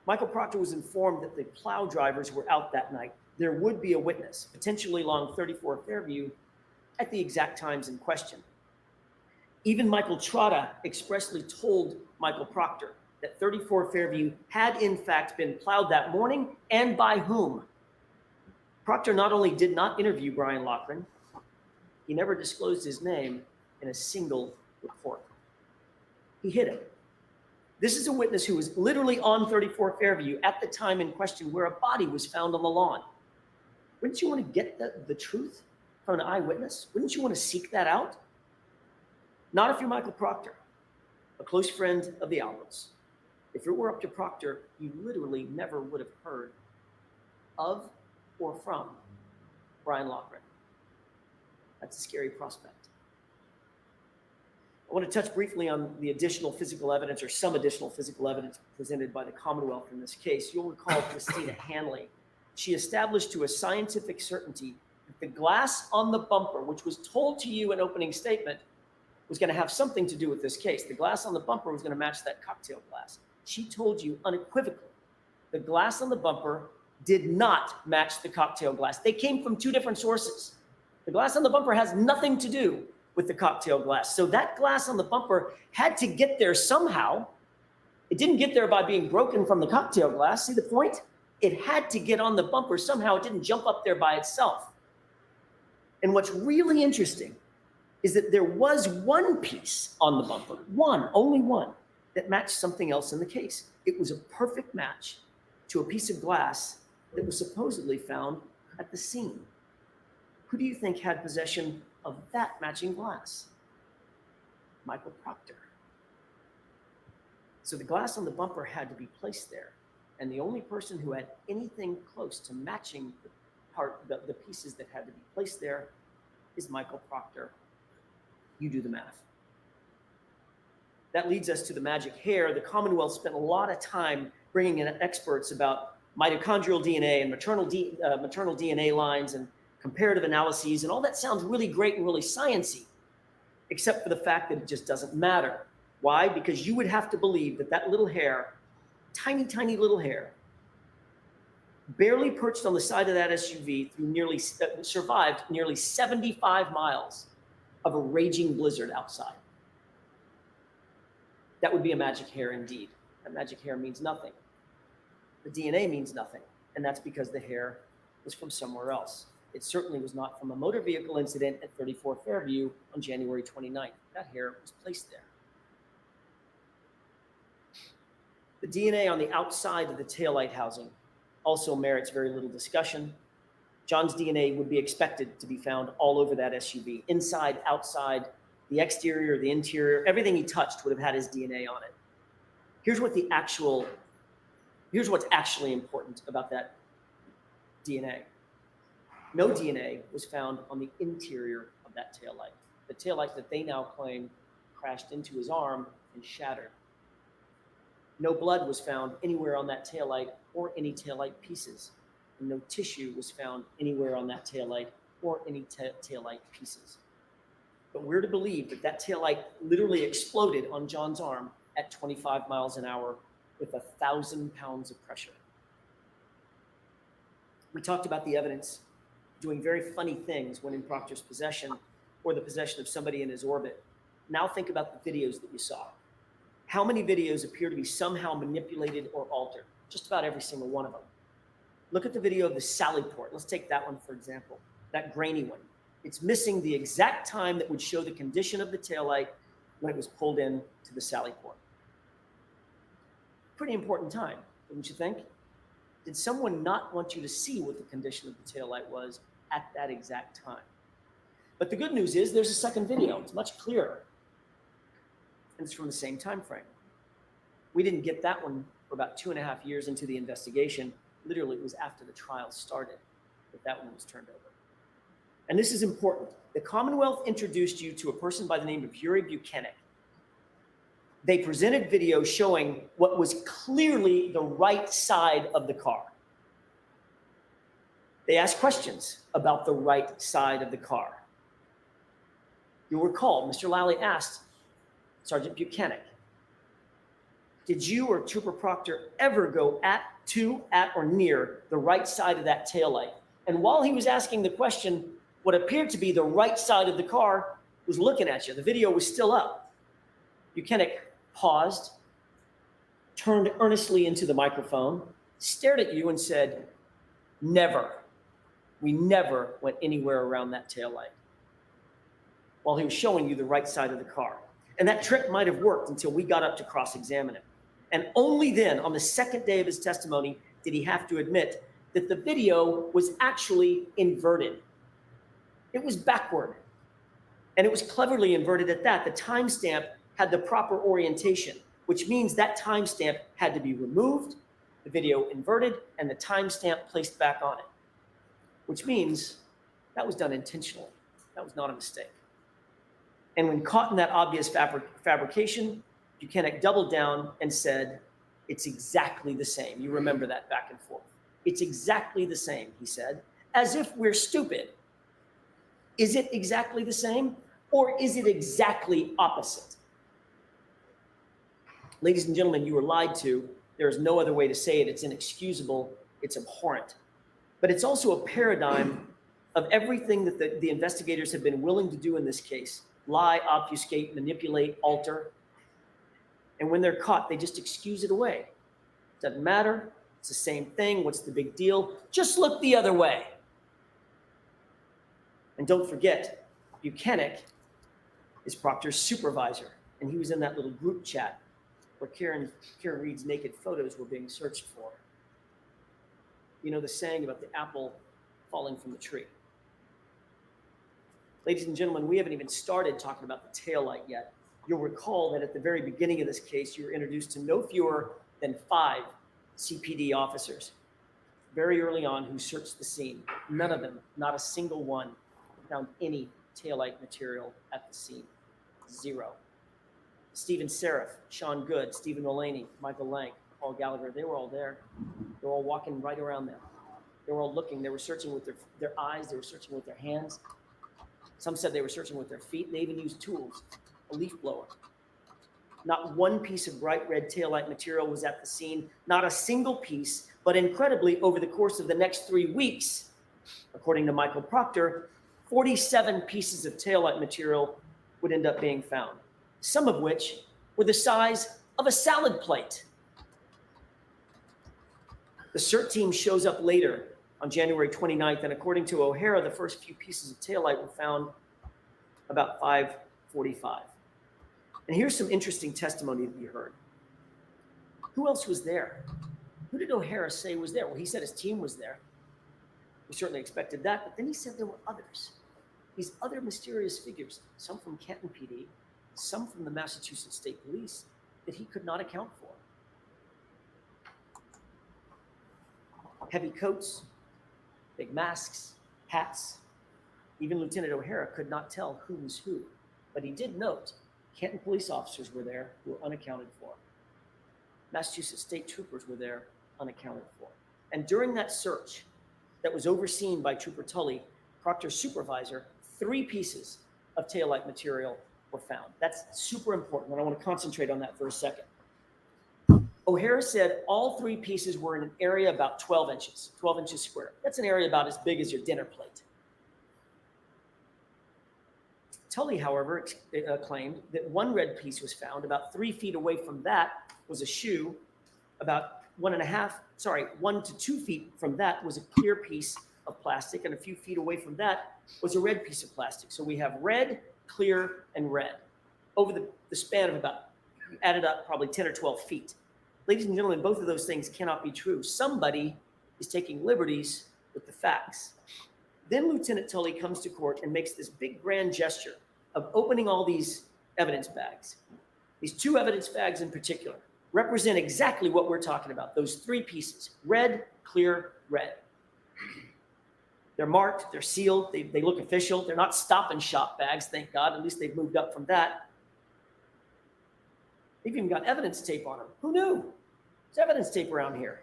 Michael Proctor was informed that the plow drivers were out that night. There would be a witness, potentially along 34 Fairview, at the exact times in question. Even Michael Trotta expressly told Michael Proctor that 34 Fairview had in fact been plowed that morning, and by whom. Proctor not only did not interview Brian Loughran, he never disclosed his name in a single report. He hid him. This is a witness who was literally on 34 Fairview at the time in question where a body was found on the lawn. Wouldn't you want to get the truth from an eyewitness? Wouldn't you want to seek that out? Not if you're Michael Proctor, a close friend of the Alberts. If it were up to Proctor, you literally never would have heard of or from Brian Loughran. That's a scary prospect. I want to touch briefly on the additional physical evidence, or some additional physical evidence presented by the Commonwealth in this case. You'll recall Christina Hanley. She established to a scientific certainty that the glass on the bumper, which was told to you in opening statement, was going to have something to do with this case. The glass on the bumper was going to match that cocktail glass. She told you unequivocally the glass on the bumper did not match the cocktail glass. They came from two different sources. The glass on the bumper has nothing to do with the cocktail glass. So that glass on the bumper had to get there somehow. It didn't get there by being broken from the cocktail glass. See the point? It had to get on the bumper somehow. It didn't jump up there by itself. And what's really interesting is that there was one piece on the bumper, only one, that matched something else in the case. It was a perfect match to a piece of glass that was supposedly found at the scene. Who do you think had possession of that matching glass? Michael Proctor. So the glass on the bumper had to be placed there. And the only person who had anything close to matching the pieces that had to be placed there is Michael Proctor. You do the math. That leads us to the magic hair. The Commonwealth spent a lot of time bringing in experts about mitochondrial DNA and maternal DNA lines and comparative analyses, and all that sounds really great and really sciencey, except for the fact that it just doesn't matter. Why? Because you would have to believe that that little hair, tiny, tiny little hair, barely perched on the side of that SUV survived nearly 75 miles of a raging blizzard outside. That would be a magic hair indeed. That magic hair means nothing. The DNA means nothing, and that's because the hair was from somewhere else. It certainly was not from a motor vehicle incident at 34 Fairview on January 29th. That hair was placed there. The DNA on the outside of the taillight housing also merits very little discussion. John's DNA would be expected to be found all over that SUV, inside, outside, the exterior, the interior, everything he touched would have had his DNA on it. Here's what's actually important about that DNA. No DNA was found on the interior of that taillight. The taillight that they now claim crashed into his arm and shattered. No blood was found anywhere on that taillight or any taillight pieces. and no tissue was found anywhere on that taillight or any taillight pieces. But we're to believe that that taillight literally exploded on John's arm at 25 miles an hour with 1,000 pounds of pressure. We talked about the evidence doing very funny things when in Proctor's possession or the possession of somebody in his orbit. Now think about the videos that you saw. How many videos appear to be somehow manipulated or altered? Just about every single one of them. Look at the video of the Sally port. Let's take that one, for example, that grainy one. It's missing the exact time that would show the condition of the taillight when it was pulled in to the Sally port. Pretty important time, wouldn't you think? Did someone not want you to see what the condition of the taillight was at that exact time? But the good news is there's a second video. It's much clearer. And it's from the same time frame. We didn't get that one for about 2.5 years into the investigation. Literally, it was after the trial started that that one was turned over. And this is important. The Commonwealth introduced you to a person by the name of Yuri Buchanan. They presented video showing what was clearly the right side of the car. They asked questions about the right side of the car. You'll recall, Mr. Lally asked Sergeant Buchanan, did you or Trooper Proctor ever go at, or near the right side of that taillight? And while he was asking the question, what appeared to be the right side of the car was looking at you. The video was still up. Buchanan paused, turned earnestly into the microphone, stared at you and said, never. We never went anywhere around that taillight. While he was showing you the right side of the car. And that trick might have worked until we got up to cross-examine him. And only then, on the second day of his testimony, did he have to admit that the video was actually inverted. It was backward. And it was cleverly inverted at that. The timestamp had the proper orientation, which means that timestamp had to be removed, the video inverted, and the timestamp placed back on it. Which means that was done intentionally. That was not a mistake. And when caught in that obvious fabrication, Buchanan doubled down and said, it's exactly the same. You remember that back and forth. It's exactly the same, he said, as if we're stupid. Is it exactly the same, or is it exactly opposite? Ladies and gentlemen, you were lied to. There is no other way to say it. It's inexcusable. It's abhorrent. But it's also a paradigm of everything that the investigators have been willing to do in this case. Lie, obfuscate, manipulate, alter. And when they're caught, they just excuse it away. Doesn't matter. It's the same thing. What's the big deal? Just look the other way. And don't forget, Buchanan is Proctor's supervisor. And he was in that little group chat where Karen Reed's naked photos were being searched for. You know the saying about the apple falling from the tree. Ladies and gentlemen, we haven't even started talking about the taillight yet. You'll recall that at the very beginning of this case, you were introduced to no fewer than 5 CPD officers very early on who searched the scene. None of them, not a single one, found any taillight material at the scene. 0. Stephen Seraph, Sean Good, Stephen Mulaney, Michael Lang, Paul Gallagher, they were all there. They were all walking right around them. They were all looking. They were searching with their eyes. They were searching with their hands. Some said they were searching with their feet. They even used tools, a leaf blower. Not one piece of bright red taillight material was at the scene, not a single piece, but incredibly, over the course of the next 3 weeks, according to Michael Proctor, 47 pieces of taillight material would end up being found, some of which were the size of a salad plate. The CERT team shows up later on January 29th, and according to O'Hara, the first few pieces of taillight were found about 5:45. And here's some interesting testimony that you heard. Who else was there? Who did O'Hara say was there? Well, he said his team was there. We certainly expected that, but then he said there were others. These other mysterious figures, some from Canton PD, some from the Massachusetts State Police, that he could not account for. Heavy coats, big masks, hats. Even Lieutenant O'Hara could not tell who was who, but he did note Canton police officers were there who were unaccounted for. Massachusetts state troopers were there unaccounted for. And during that search, that was overseen by Trooper Tully, Proctor's supervisor, 3 pieces of taillight material were found. That's super important, and I want to concentrate on that for a second. O'Hara said all 3 pieces were in an area about 12 inches square. That's an area about as big as your dinner plate. Tully, however, claimed that 1 red piece was found about 3 feet away from that was a shoe. About 1 to 2 feet from that was a clear piece of plastic, and a few feet away from that was a red piece of plastic. So we have red, clear, and red over the span of about, added up, probably 10 or 12 feet. Ladies and gentlemen, both of those things cannot be true. Somebody is taking liberties with the facts. Then Lieutenant Tully comes to court and makes this big grand gesture of opening all these evidence bags. These 2 evidence bags in particular represent exactly what we're talking about, those 3 pieces, red, clear, red. They're marked, they're sealed, they look official. They're not Stop and Shop bags, thank God. At least they've moved up from that. They've even got evidence tape on them. Who knew? There's evidence tape around here.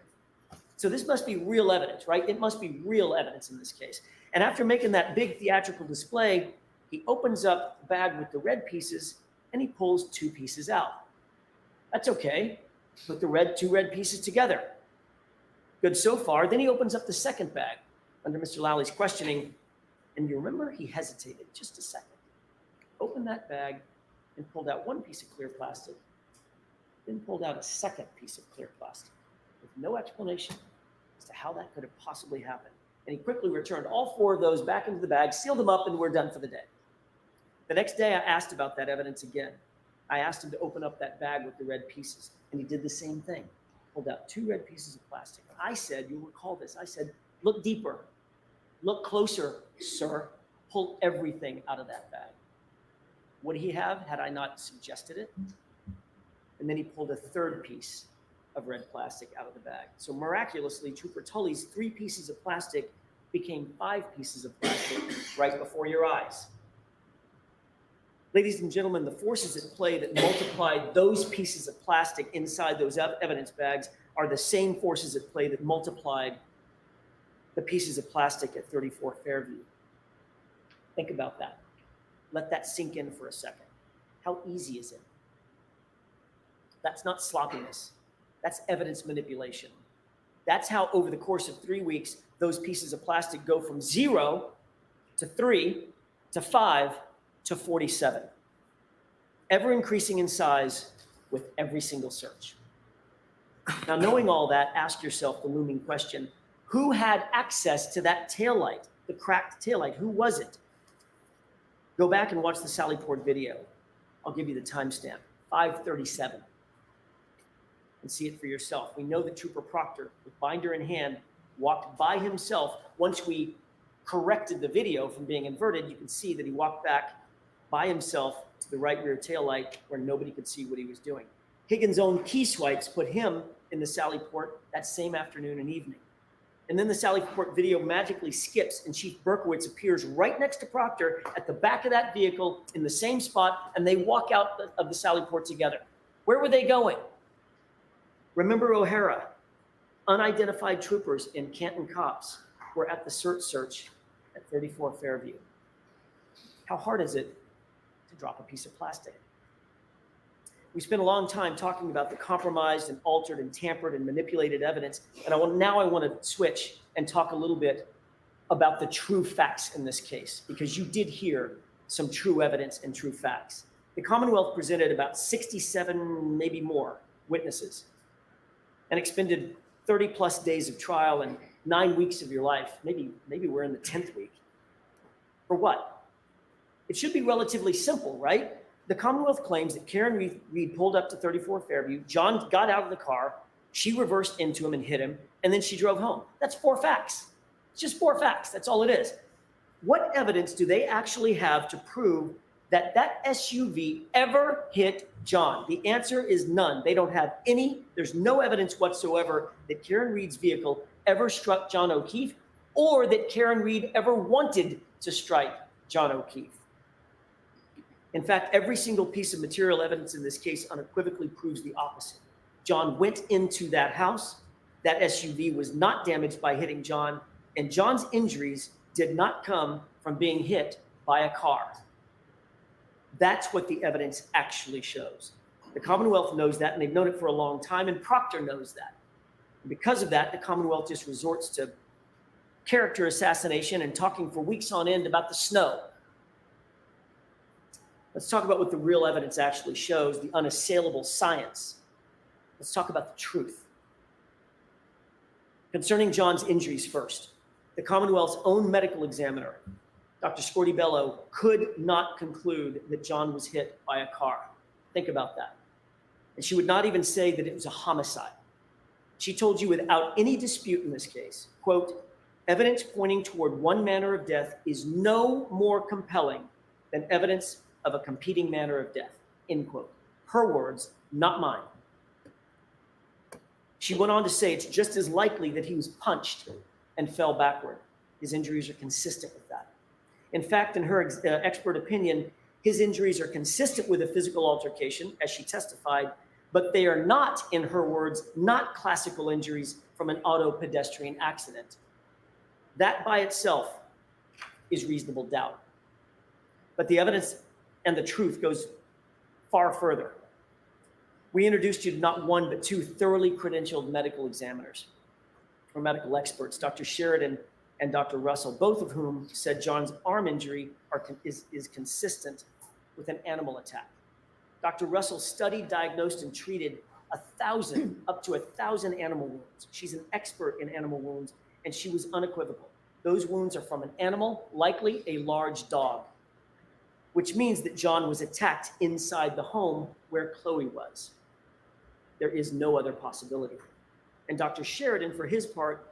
So this must be real evidence, right? It must be real evidence in this case. And after making that big theatrical display, he opens up the bag with the red pieces and he pulls 2 pieces out. That's okay. Put the 2 red pieces together. Good so far. Then he opens up the second bag under Mr. Lally questioning. And you remember he hesitated just a second. Opened that bag and pulled out 1 piece of clear plastic. Then pulled out a second piece of clear plastic with no explanation as to how that could have possibly happened. And he quickly returned all 4 of those back into the bag, sealed them up, and we're done for the day. The next day, I asked about that evidence again. I asked him to open up that bag with the red pieces, and he did the same thing. Pulled out 2 red pieces of plastic. I said, you'll recall this, I said, look deeper, look closer, sir. Pull everything out of that bag. Would he have had I not suggested it? And then he pulled a 3rd piece of red plastic out of the bag. So miraculously, Trooper Tully's 3 pieces of plastic became 5 pieces of plastic right before your eyes. Ladies and gentlemen, the forces at play that multiplied those pieces of plastic inside those evidence bags are the same forces at play that multiplied the pieces of plastic at 34 Fairview. Think about that. Let that sink in for a second. How easy is it? That's not sloppiness. That's evidence manipulation. That's how over the course of 3 weeks, those pieces of plastic go from 0 to 3 to 5 to 47, ever increasing in size with every single search. Now, knowing all that, ask yourself the looming question, who had access to that taillight, the cracked taillight? Who was it? Go back and watch the Sally Port video. I'll give you the timestamp, 5:37, and see it for yourself. We know that Trooper Proctor, with binder in hand, walked by himself. Once we corrected the video from being inverted, you can see that he walked back by himself to the right rear taillight where nobody could see what he was doing. Higgins' own key swipes put him in the Sally Port that same afternoon and evening. And then the Sally Port video magically skips and Chief Berkowitz appears right next to Proctor at the back of that vehicle in the same spot, and they walk out of the Sally Port together. Where were they going? Remember O'Hara? Unidentified troopers in Canton cops were at the search at 34 Fairview. How hard is it to drop a piece of plastic? We spent a long time talking about the compromised and altered and tampered and manipulated evidence, and I want to switch and talk a little bit about the true facts in this case, because you did hear some true evidence and true facts. The Commonwealth presented about 67, maybe more, witnesses and expended 30 plus days of trial and 9 weeks of your life. Maybe we're in the 10th week. For what? It should be relatively simple, right? The Commonwealth claims that Karen Reed pulled up to 34 Fairview, John got out of the car, she reversed into him and hit him, and then she drove home. That's 4 facts. It's just 4 facts. That's all it is. What evidence do they actually have to prove that that SUV ever hit John? The answer is none. They don't have any. There's no evidence whatsoever that Karen Reed's vehicle ever struck John O'Keefe or that Karen Reed ever wanted to strike John O'Keefe. In fact, every single piece of material evidence in this case unequivocally proves the opposite. John went into that house. That SUV was not damaged by hitting John. And John's injuries did not come from being hit by a car. That's what the evidence actually shows. The Commonwealth knows that, and they've known it for a long time, and Proctor knows that. And because of that, the Commonwealth just resorts to character assassination and talking for weeks on end about the snow. Let's talk about what the real evidence actually shows, the unassailable science. Let's talk about the truth. Concerning John's injuries first, the Commonwealth's own medical examiner, Dr. Scortibello, could not conclude that John was hit by a car. Think about that. And she would not even say that it was a homicide. She told you without any dispute in this case, quote, evidence pointing toward one manner of death is no more compelling than evidence of a competing manner of death, end quote. Her words, not mine. She went on to say it's just as likely that he was punched and fell backward. His injuries are consistent with that. In fact, in her expert opinion, his injuries are consistent with a physical altercation, as she testified, but they are not, in her words, not classical injuries from an auto pedestrian accident. That by itself is reasonable doubt. But the evidence and the truth goes far further. We introduced you to not one, but two thoroughly credentialed medical examiners or medical experts, Dr. Sheridan and Dr. Russell, both of whom said John's arm injury is consistent with an animal attack. Dr. Russell studied, diagnosed, and treated 1,000, up to 1,000 animal wounds. She's an expert in animal wounds, and she was unequivocal. Those wounds are from an animal, likely a large dog, which means that John was attacked inside the home where Chloe was. There is no other possibility. And Dr. Sheridan, for his part,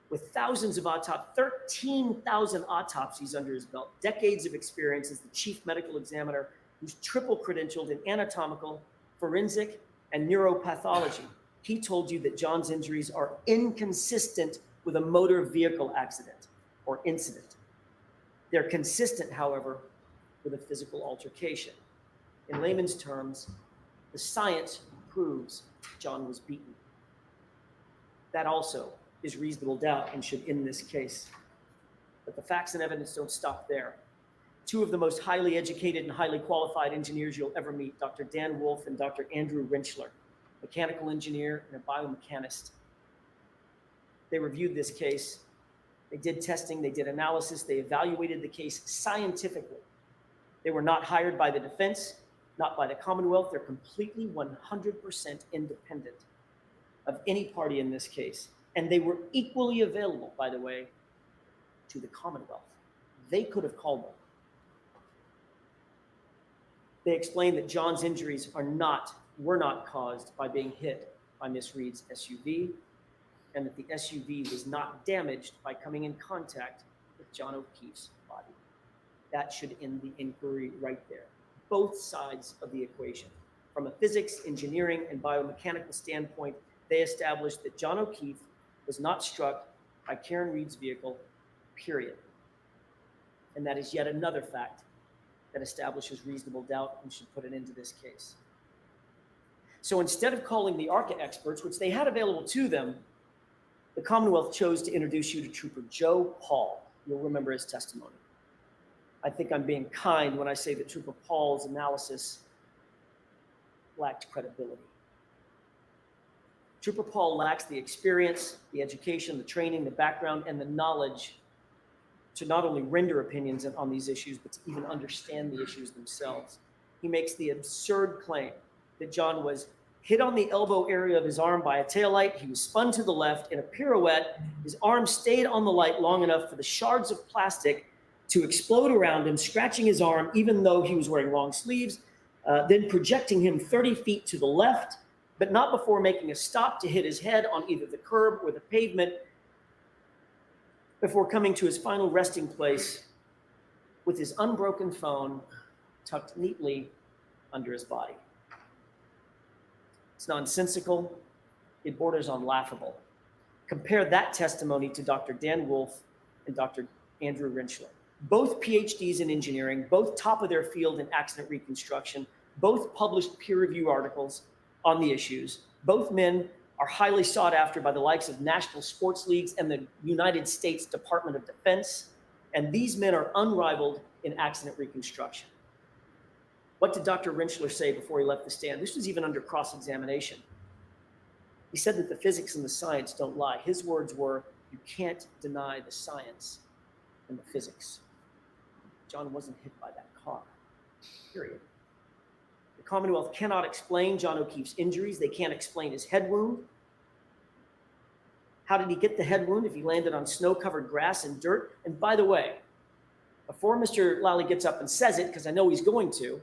with thousands of 13,000 autopsies under his belt, decades of experience as the chief medical examiner, who's triple credentialed in anatomical, forensic, and neuropathology. He told you that John's injuries are inconsistent with a motor vehicle accident or incident. They're consistent, however, with a physical altercation. In layman's terms, the science proves John was beaten. That also is reasonable doubt and should end this case. But the facts and evidence don't stop there. Two of the most highly educated and highly qualified engineers you'll ever meet, Dr. Dan Wolf and Dr. Andrew Rentschler, mechanical engineer and a biomechanist. They reviewed this case. They did testing, they did analysis, they evaluated the case scientifically. They were not hired by the defense, not by the Commonwealth. They're completely 100% independent of any party in this case. And they were equally available, by the way, to the Commonwealth. They could have called them. They explained that John's injuries were not caused by being hit by Miss Reed's SUV, and that the SUV was not damaged by coming in contact with John O'Keefe's body. That should end the inquiry right there. Both sides of the equation. From a physics, engineering, and biomechanical standpoint, they established that John O'Keefe was not struck by Karen Reed's vehicle, period. And that is yet another fact that establishes reasonable doubt and should put an end to this case. So instead of calling the ARCA experts, which they had available to them, the Commonwealth chose to introduce you to Trooper Joe Paul. You'll remember his testimony. I think I'm being kind when I say that Trooper Paul's analysis lacked credibility. Trooper Paul lacks the experience, the education, the training, the background, and the knowledge to not only render opinions on these issues, but to even understand the issues themselves. He makes the absurd claim that John was hit on the elbow area of his arm by a taillight. He was spun to the left in a pirouette. His arm stayed on the light long enough for the shards of plastic to explode around him, scratching his arm, even though he was wearing long sleeves, then projecting him 30 feet to the left, but not before making a stop to hit his head on either the curb or the pavement before coming to his final resting place with his unbroken phone tucked neatly under his body. It's nonsensical. It borders on laughable. Compare that testimony to Dr. Dan Wolf and Dr. Andrew Rentschler. Both PhDs in engineering, both top of their field in accident reconstruction, both published peer review articles on the issues. Both men are highly sought after by the likes of national sports leagues and the United States Department of Defense. And these men are unrivaled in accident reconstruction. What did Dr. Rinchler say before he left the stand? This was even under cross-examination. He said that the physics and the science don't lie. His words were, "You can't deny the science and the physics." John wasn't hit by that car, period. The Commonwealth cannot explain John O'Keefe's injuries. They can't explain his head wound. How did he get the head wound if he landed on snow-covered grass and dirt? And by the way, before Mr. Lally gets up and says it, because I know he's going to,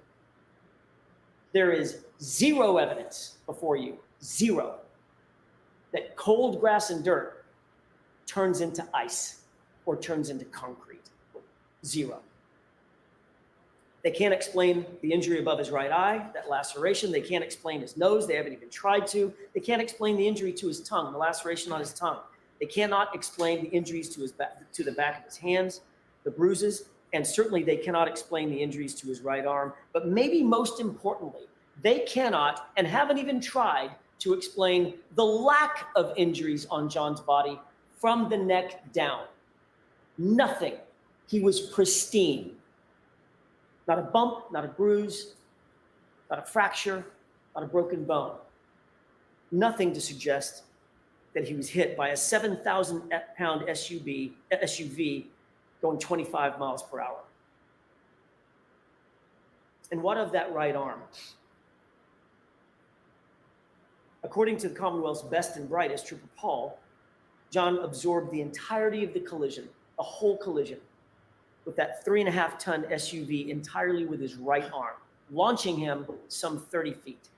there is zero evidence before you, zero, that cold grass and dirt turns into ice or turns into concrete. Zero. They can't explain the injury above his right eye, that laceration. They can't explain his nose. They haven't even tried to. They can't explain the injury to his tongue, the laceration on his tongue. They cannot explain the injuries to his back, to the back of his hands, the bruises, and certainly they cannot explain the injuries to his right arm. But maybe most importantly, they cannot and haven't even tried to explain the lack of injuries on John's body from the neck down. Nothing. He was pristine. Not a bump, not a bruise, not a fracture, not a broken bone. Nothing to suggest that he was hit by a 7,000-pound SUV going 25 miles per hour. And what of that right arm? According to the Commonwealth's best and brightest, Trooper Paul, John absorbed the entirety of the collision, a whole collision, with that 3.5-ton SUV entirely with his right arm, launching him some 30 feet.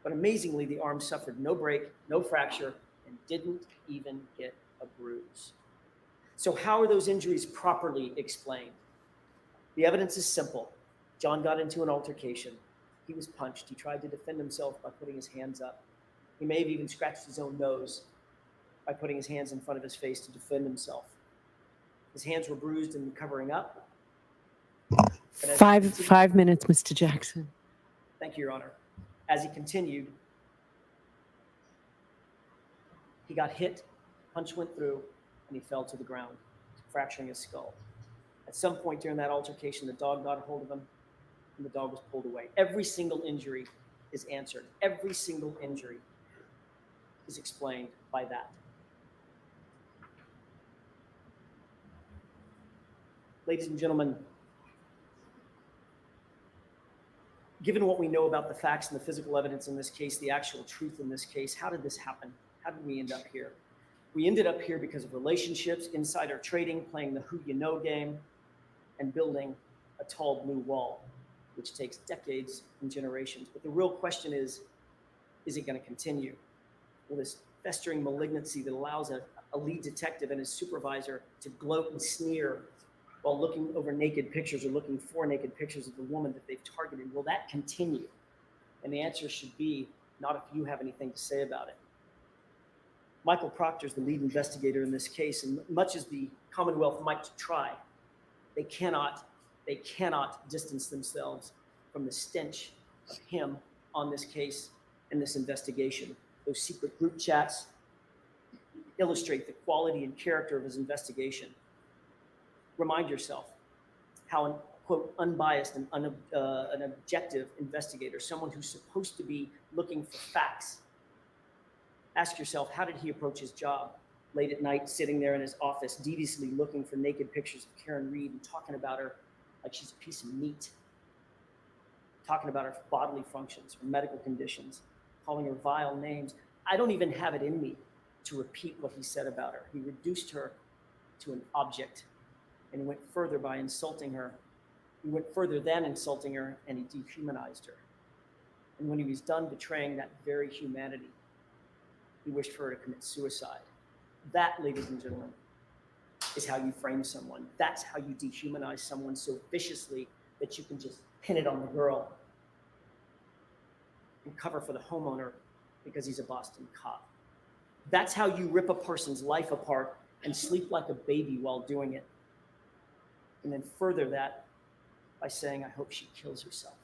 But amazingly, the arm suffered no break, no fracture, and didn't even get a bruise. So how are those injuries properly explained? The evidence is simple. John got into an altercation. He was punched. He tried to defend himself by putting his hands up. He may have even scratched his own nose by putting his hands in front of his face to defend himself. His hands were bruised and covering up. Five minutes, Mr. Jackson. Thank you, Your Honor. As he continued, he got hit, punch went through, and he fell to the ground, fracturing his skull. At some point during that altercation, the dog got a hold of him, and the dog was pulled away. Every single injury is answered. Every single injury is explained by that. Ladies and gentlemen, given what we know about the facts and the physical evidence in this case, the actual truth in this case, how did this happen? How did we end up here? We ended up here because of relationships, insider trading, playing the who you know game, and building a tall blue wall, which takes decades and generations. But the real question is it going to continue? Will this festering malignancy that allows a lead detective and his supervisor to gloat and sneer while looking over naked pictures or looking for naked pictures of the woman that they've targeted, will that continue? And the answer should be, not if you have anything to say about it. Michael Proctor is the lead investigator in this case, and much as the Commonwealth might try, they cannot distance themselves from the stench of him on this case and this investigation. Those secret group chats illustrate the quality and character of his investigation. Remind yourself how an, quote, unbiased and an objective investigator, someone who's supposed to be looking for facts. Ask yourself, how did he approach his job? Late at night, sitting there in his office, deviously looking for naked pictures of Karen Reed and talking about her like she's a piece of meat. Talking about her bodily functions, her medical conditions, calling her vile names. I don't even have it in me to repeat what he said about her. He reduced her to an object, and he went further by insulting her. He went further than insulting her, and he dehumanized her. And when he was done betraying that very humanity, he wished for her to commit suicide. That, ladies and gentlemen, is how you frame someone. That's how you dehumanize someone so viciously that you can just pin it on the girl and cover for the homeowner because he's a Boston cop. That's how you rip a person's life apart and sleep like a baby while doing it. And then further that by saying, I hope she kills herself.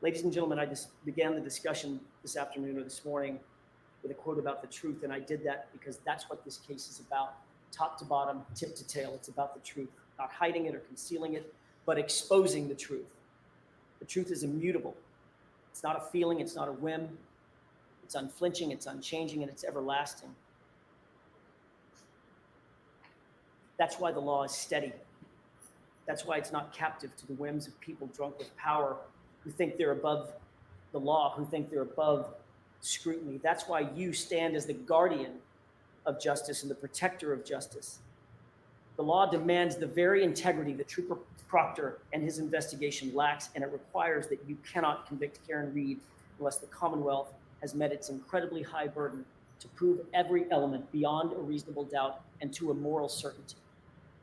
Ladies and gentlemen, I just began the discussion this afternoon or this morning with a quote about the truth, and I did that because that's what this case is about. Top to bottom, tip to tail, it's about the truth, not hiding it or concealing it, but exposing the truth. The truth is immutable. It's not a feeling, it's not a whim. It's unflinching, it's unchanging, and it's everlasting. That's why the law is steady. That's why it's not captive to the whims of people drunk with power who think they're above the law, who think they're above scrutiny. That's why you stand as the guardian of justice and the protector of justice. The law demands the very integrity that Trooper Proctor and his investigation lacks, and it requires that you cannot convict Karen Read unless the Commonwealth has met its incredibly high burden to prove every element beyond a reasonable doubt and to a moral certainty.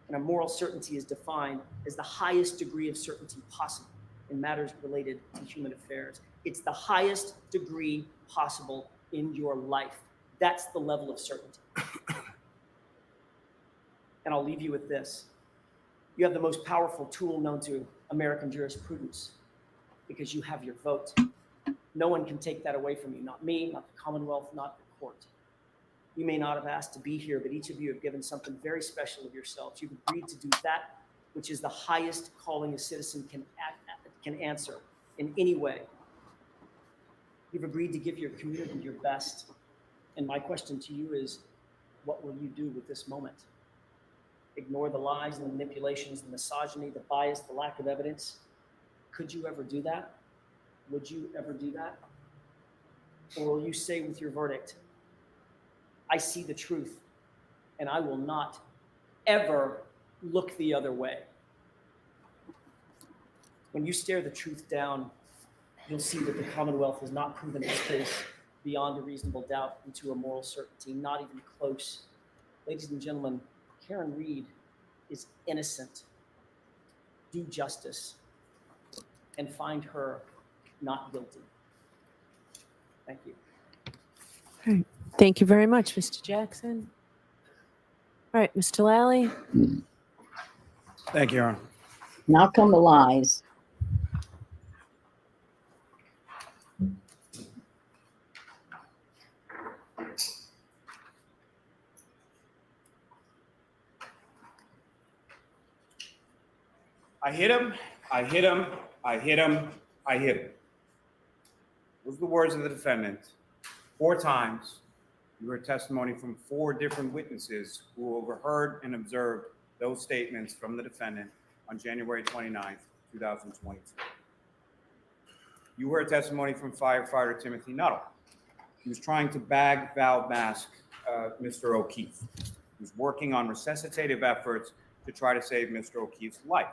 And a moral certainty is defined as the highest degree of certainty possible in matters related to human affairs. It's the highest degree possible in your life. That's the level of certainty. And I'll leave you with this. You have the most powerful tool known to American jurisprudence because you have your vote. No one can take that away from you, not me, not the Commonwealth, not the court. You may not have asked to be here, but each of you have given something very special of yourselves. You've agreed to do that, which is the highest calling a citizen can answer in any way. You've agreed to give your community your best. And my question to you is, what will you do with this moment? Ignore the lies and the manipulations, the misogyny, the bias, the lack of evidence? Could you ever do that? Would you ever do that? Or will you say with your verdict, I see the truth and I will not ever look the other way? When you stare the truth down, you'll see that the Commonwealth has not proven its case beyond a reasonable doubt into a moral certainty, not even close. Ladies and gentlemen, Karen Read is innocent. Do justice and find her not guilty. Thank you. All right. Thank you very much, Mr. Jackson. All right, Mr. Lally. Thank you, Your Honor. Now come the lies. I hit him, I hit him, I hit him, I hit him. Those are the words of the defendant. 4 times. You heard testimony from 4 different witnesses who overheard and observed those statements from the defendant on January 29th, 2022. You heard testimony from firefighter Timothy Nuttall. He was trying to bag valve mask Mr. O'Keefe. He was working on resuscitative efforts to try to save Mr. O'Keefe's life.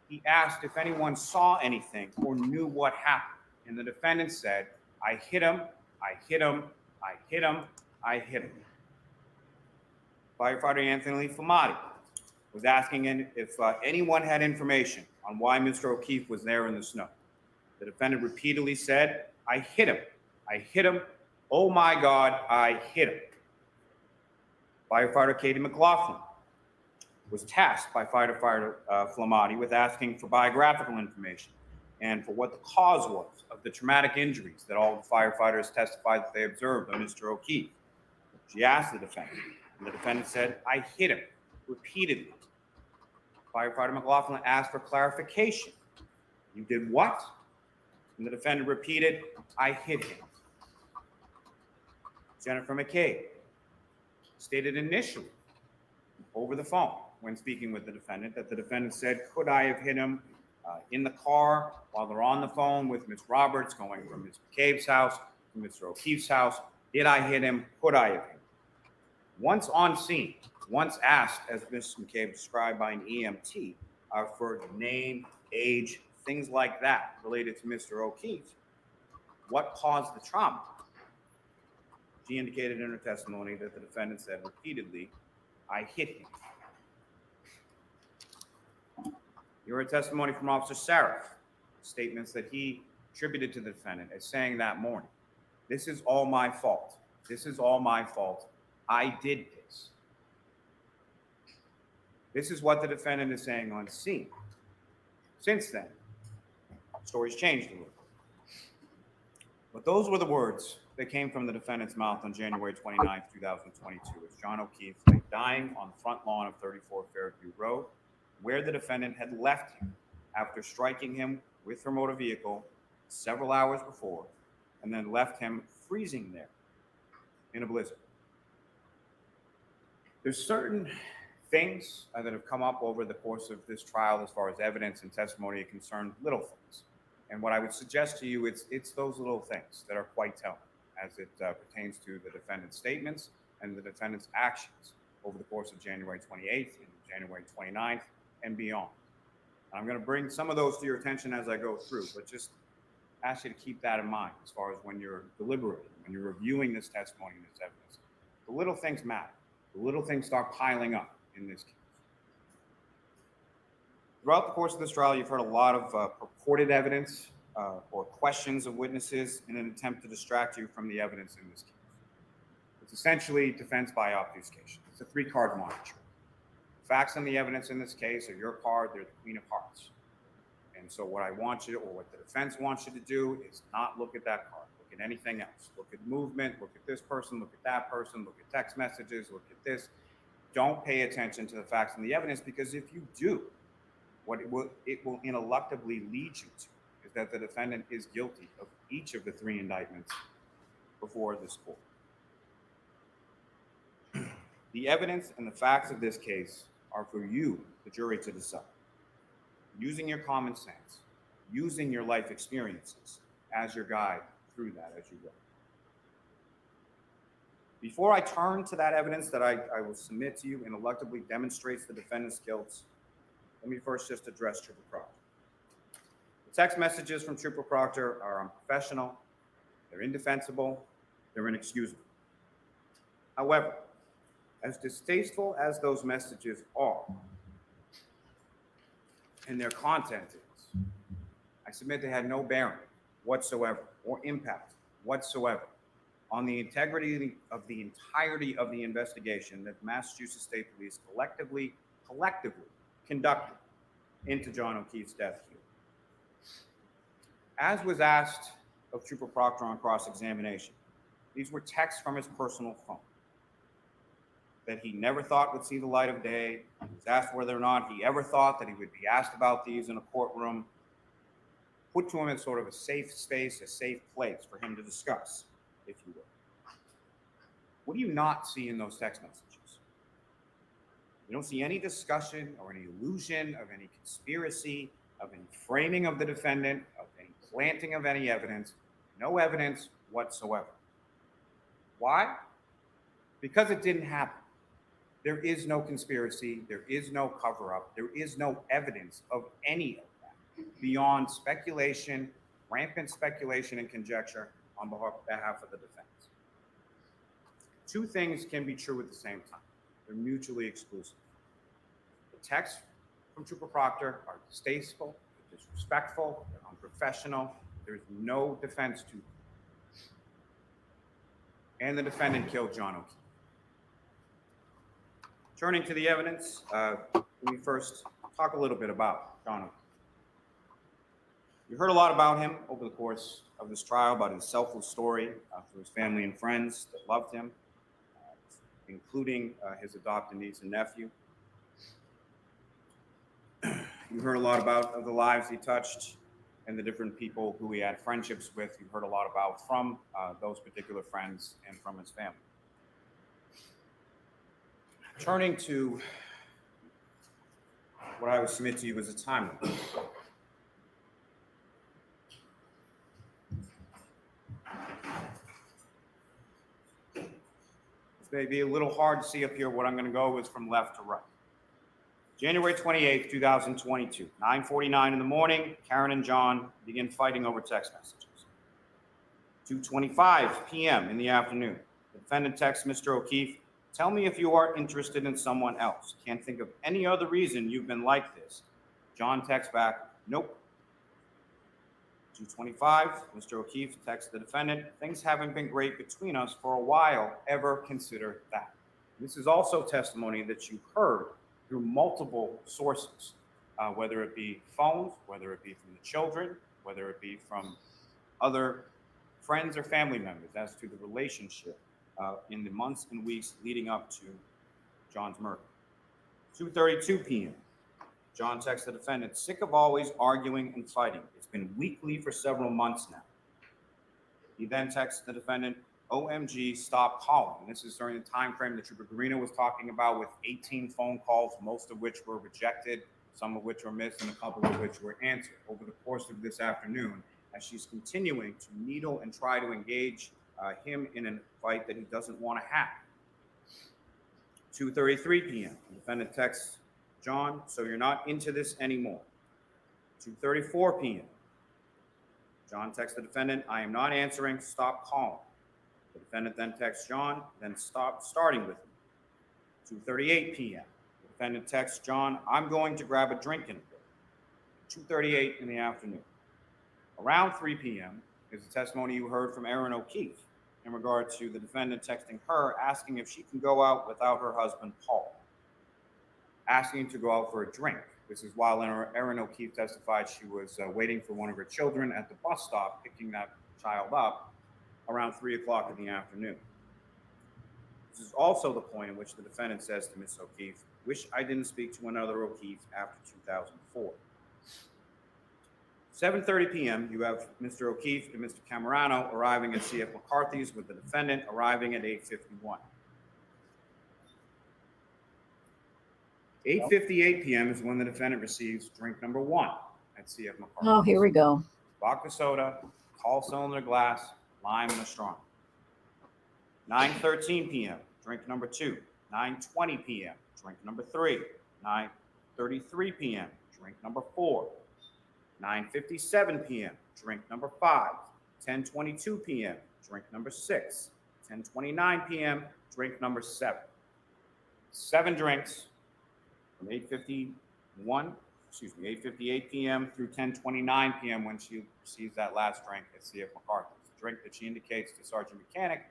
He asked if anyone saw anything or knew what happened. And the defendant said, I hit him, I hit him, I hit him, I hit him. Firefighter Anthony Flamati was asking if anyone had information on why Mr. O'Keefe was there in the snow. The defendant repeatedly said, I hit him, I hit him, oh my God, I hit him. Firefighter Katie McLaughlin was tasked by Firefighter Flamati with asking for biographical information and for what the cause was of the traumatic injuries that all the firefighters testified that they observed on Mr. O'Keefe. She asked the defendant, and the defendant said, I hit him, repeatedly. Firefighter McLaughlin asked for clarification. You did what? And the defendant repeated, I hit him. Jennifer McCabe stated initially over the phone when speaking with the defendant that the defendant said, could I have hit him in the car while they're on the phone with Ms. Roberts going from Ms. McCabe's house to Mr. O'Keefe's house? Did I hit him? Could I have hit him? Once on scene, once asked, as Ms. McCabe described by an EMT, for name, age, things like that related to Mr. O'Keefe, what caused the trauma? She indicated in her testimony that the defendant said repeatedly, I hit him. You heard testimony from Officer Sarif, statements that he attributed to the defendant as saying that morning, this is all my fault. This is all my fault. I did this. This is what the defendant is saying on scene. Since then, stories changed a little. But those were the words that came from the defendant's mouth on January 29th, 2022, as John O'Keefe lay dying on the front lawn of 34 Fairview Road, where the defendant had left him after striking him with her motor vehicle several hours before, and then left him freezing there in a blizzard. There's certain things that have come up over the course of this trial as far as evidence and testimony are concerned, little things. And what I would suggest to you, it's those little things that are quite telling as it pertains to the defendant's statements and the defendant's actions over the course of January 28th and January 29th and beyond. I'm going to bring some of those to your attention as I go through, but just ask you to keep that in mind as far as when you're deliberating, when you're reviewing this testimony and this evidence. The little things matter. The little things start piling up in this case. Throughout the course of this trial, you've heard a lot of purported evidence or questions of witnesses in an attempt to distract you from the evidence in this case. It's essentially defense by obfuscation. It's a three-card monitor. The facts and the evidence in this case are your card, they're the Queen of Hearts. And so what I want you to, or what the defense wants you to do is not look at that card, look at anything else. Look at movement, look at this person, look at that person, look at text messages, look at this. Don't pay attention to the facts and the evidence, because if you do, what it will ineluctably lead you to is that the defendant is guilty of each of the three indictments before this court. The evidence and the facts of this case are for you, the jury, to decide. Using your common sense, using your life experiences as your guide through that as you go. Before I turn to that evidence that I will submit to you and ineluctably demonstrates the defendant's guilt, let me first just address Trooper Proctor. The text messages from Trooper Proctor are unprofessional, they're indefensible, they're inexcusable. However, as distasteful as those messages are, and their content is, I submit they had no bearing whatsoever or impact whatsoever on the integrity of the entirety of the investigation that Massachusetts State Police collectively conducted into John O'Keefe's death here. As was asked of Trooper Proctor on cross-examination, these were texts from his personal phone that he never thought would see the light of day. He was asked whether or not he ever thought that he would be asked about these in a courtroom, put to him in sort of a safe space, a safe place for him to discuss, if you will. What do you not see in those text messages? You don't see any discussion or any illusion of any conspiracy, of any framing of the defendant, of any planting of any evidence, no evidence whatsoever. Why? Because it didn't happen. There is no conspiracy, there is no cover-up, there is no evidence of any of that beyond speculation, rampant speculation and conjecture on behalf of the defense. Two things can be true at the same time. They're mutually exclusive. The texts from Trooper Proctor are distasteful, they're disrespectful, they're unprofessional, there's no defense to them. And the defendant killed John O'Keefe. Turning to the evidence, let me first talk a little bit about John O'Keefe. You heard a lot about him over the course of this trial, about his selfless story through his family and friends that loved him, including his adopted niece and nephew. You heard a lot about the lives he touched and the different people who he had friendships with. You heard a lot about from those particular friends and from his family. Turning to what I would submit to you as a timeline. This may be a little hard to see up here. What I'm going to go is from left to right. January 28th, 2022, 9:49 in the morning, Karen and John begin fighting over text messages. 2:25 p.m. in the afternoon, the defendant texts Mr. O'Keefe, "Tell me if you are interested in someone else. Can't think of any other reason you've been like this." John texts back, "Nope." 2:25, Mr. O'Keefe texts the defendant, "Things haven't been great between us for a while. Ever consider that?" This is also testimony that you heard through multiple sources, whether it be phones, whether it be from the children, whether it be from other friends or family members as to the relationship in the months and weeks leading up to John's murder. 2:32 p.m. John texts the defendant, sick of always arguing and fighting. It's been weekly for several months now. He then texts the defendant, OMG, stop calling. This is during the time frame that Trooper Garino was talking about, with 18 phone calls, most of which were rejected, some of which were missed, and a couple of which were answered over the course of this afternoon, as she's continuing to needle and try to engage him in a fight that he doesn't want to have. 2:33 p.m. The defendant texts John, so you're not into this anymore. 2:34 p.m. John texts the defendant, I am not answering, stop calling. The defendant then texts John, then stop starting with me. 2:38 p.m. The defendant texts John, I'm going to grab a drink in a bit. 2:38 in the afternoon. Around 3 p.m. is the testimony you heard from Erin O'Keefe in regard to the defendant texting her, asking if she can go out without her husband, Paul, asking to go out for a drink. This is while Erin O'Keefe testified she was waiting for one of her children at the bus stop, picking that child up around 3 o'clock in the afternoon. This is also the point in which the defendant says to Ms. O'Keefe, wish I didn't speak to another O'Keefe after 2004. 7:30 p.m., you have Mr. O'Keefe and Mr. Camerano arriving at C.F. McCarthy's, with the defendant arriving at 8:51. 8:58 p.m. is when the defendant receives drink number 1 at C.F. McCarthy's. Oh, here we go. Vodka soda, tall cylinder glass, lime, and a straw. 9:13 p.m., drink number 2. 9:20 p.m., drink number 3. 9:33 p.m., drink number 4. 9:57 p.m., drink number 5. 10:22 p.m., drink number 6. 10:29 p.m., drink number 7. 7 drinks from 8:58 p.m. through 10:29 p.m. when she receives that last drink at C.F. McCarthy's. A drink that she indicates to Sergeant Mechanic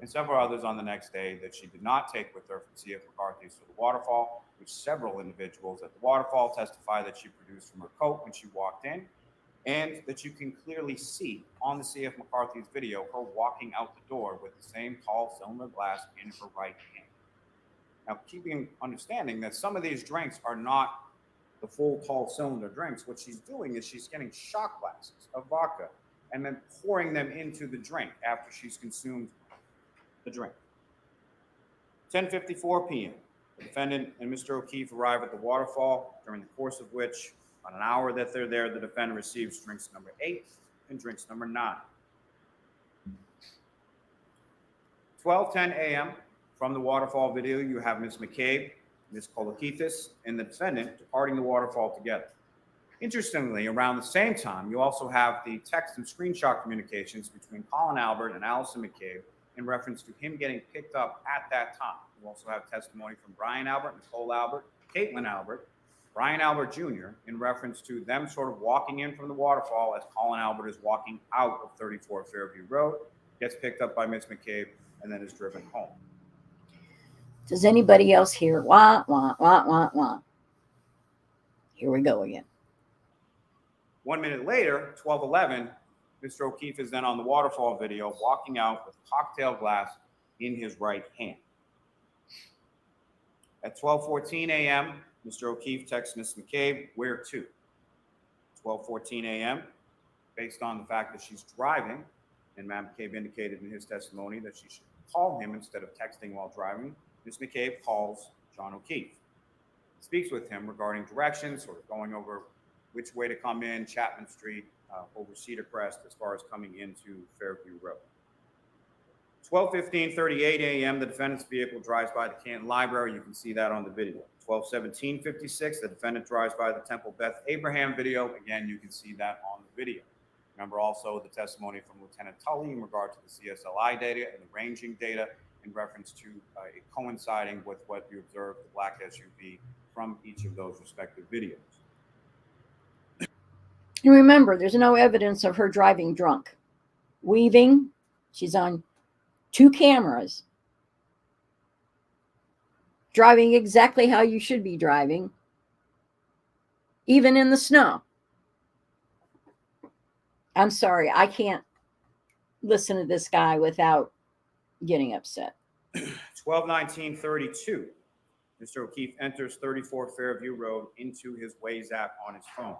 and several others on the next day that she did not take with her from C.F. McCarthy's to the waterfall, which several individuals at the waterfall testify that she produced from her coat when she walked in, and that you can clearly see on the C.F. McCarthy's video her walking out the door with the same tall cylinder glass in her right hand. Now, understanding that some of these drinks are not the full tall cylinder drinks, what she's doing is she's getting shot glasses of vodka and then pouring them into the drink after she's consumed the drink. 10:54 p.m. The defendant and Mr. O'Keefe arrive at the waterfall, during the course of which, about an hour that they're there, the defendant receives drinks number 8 and drinks number 9. 12:10 a.m. From the waterfall video, you have Ms. McCabe, Ms. Kolakithis, and the defendant departing the waterfall together. Interestingly, around the same time, you also have the text and screenshot communications between Colin Albert and Allison McCabe in reference to him getting picked up at that time. You also have testimony from Brian Albert, Nicole Albert, Caitlin Albert, Brian Albert Jr. in reference to them sort of walking in from the waterfall as Colin Albert is walking out of 34 Fairview Road, gets picked up by Ms. McCabe, and then is driven home. Does anybody else hear wah, wah, wah, wah, wah? Here we go again. 1 minute later, 12:11, Mr. O'Keefe is then on the waterfall video walking out with cocktail glass in his right hand. At 12:14 a.m., Mr. O'Keefe texts Ms. McCabe, where to? 12:14 a.m., based on the fact that she's driving, and Matt McCabe indicated in his testimony that she should call him instead of texting while driving, Ms. McCabe calls John O'Keefe, speaks with him regarding directions, sort of going over which way to come in, Chapman Street, over Cedar Crest, as far as coming into Fairview Road. 12:38 a.m., the defendant's vehicle drives by the Canton Library. You can see that on the video. 12:56, the defendant drives by the Temple Beth Abraham video. Again, you can see that on the video. Remember also the testimony from Lieutenant Tully in regard to the CSLI data and the ranging data in reference to it coinciding with what you observed, the black SUV, from each of those respective videos. And remember, there's no evidence of her driving drunk. Weaving, she's on 2 cameras, driving exactly how you should be driving, even in the snow. I'm sorry, I can't listen to this guy without getting upset. 12:19:32. Mr. O'Keefe enters 34 Fairview Road into his Waze app on his phone.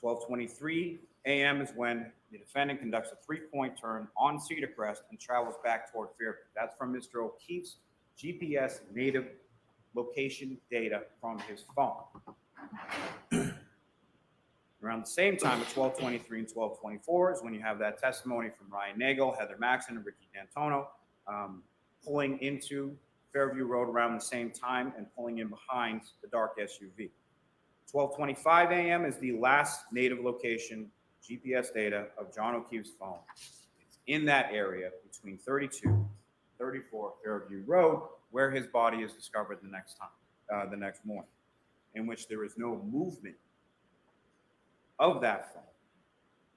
12:23 a.m. is when the defendant conducts a three-point turn on Cedar Crest and travels back toward Fairview. That's from Mr. O'Keefe's GPS native location data from his phone. Around the same time at 12:23 and 12:24 is when you have that testimony from Ryan Nagel, Heather Maxon, and Ricky D'Antonio pulling into Fairview Road around the same time and pulling in behind the dark SUV. 12:25 a.m. is the last native location GPS data of John O'Keefe's phone. It's in that area between 32 and 34 Fairview Road, where his body is discovered the next morning, in which there is no movement of that phone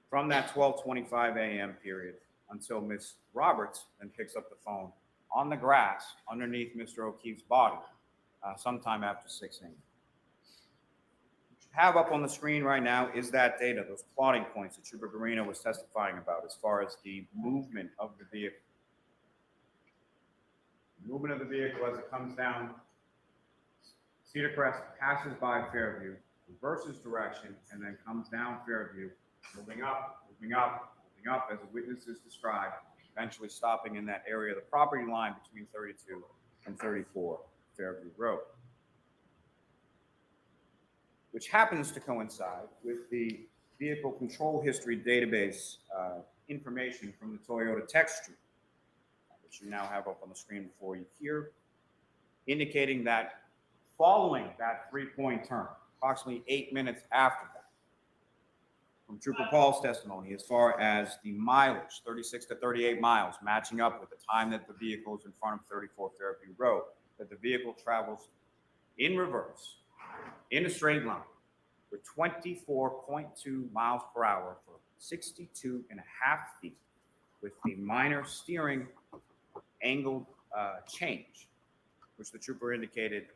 from that 12:25 a.m. period until Miss Roberts then picks up the phone on the grass underneath Mr. O'Keefe's body sometime after 6 a.m. What you have up on the screen right now is that data, those plotting points that Trooper Garino was testifying about as far as the movement of the vehicle. The movement of the vehicle as it comes down Cedar Crest, passes by Fairview, reverses direction, and then comes down Fairview, moving up, moving up, moving up as the witnesses described, eventually stopping in that area of the property line between 32 and 34 Fairview Road, which happens to coincide with the vehicle control history database information from the Toyota text stream, which you now have up on the screen before you here, indicating that following that three-point turn, approximately 8 minutes after that, from Trooper Paul's testimony, as far as the mileage, 36 to 38 miles, matching up with the time that the vehicle is in front of 34 Fairview Road, that the vehicle travels in reverse, in a straight line, for 24.2 miles per hour for 62 and a half feet, with the minor steering angle change, which the trooper indicated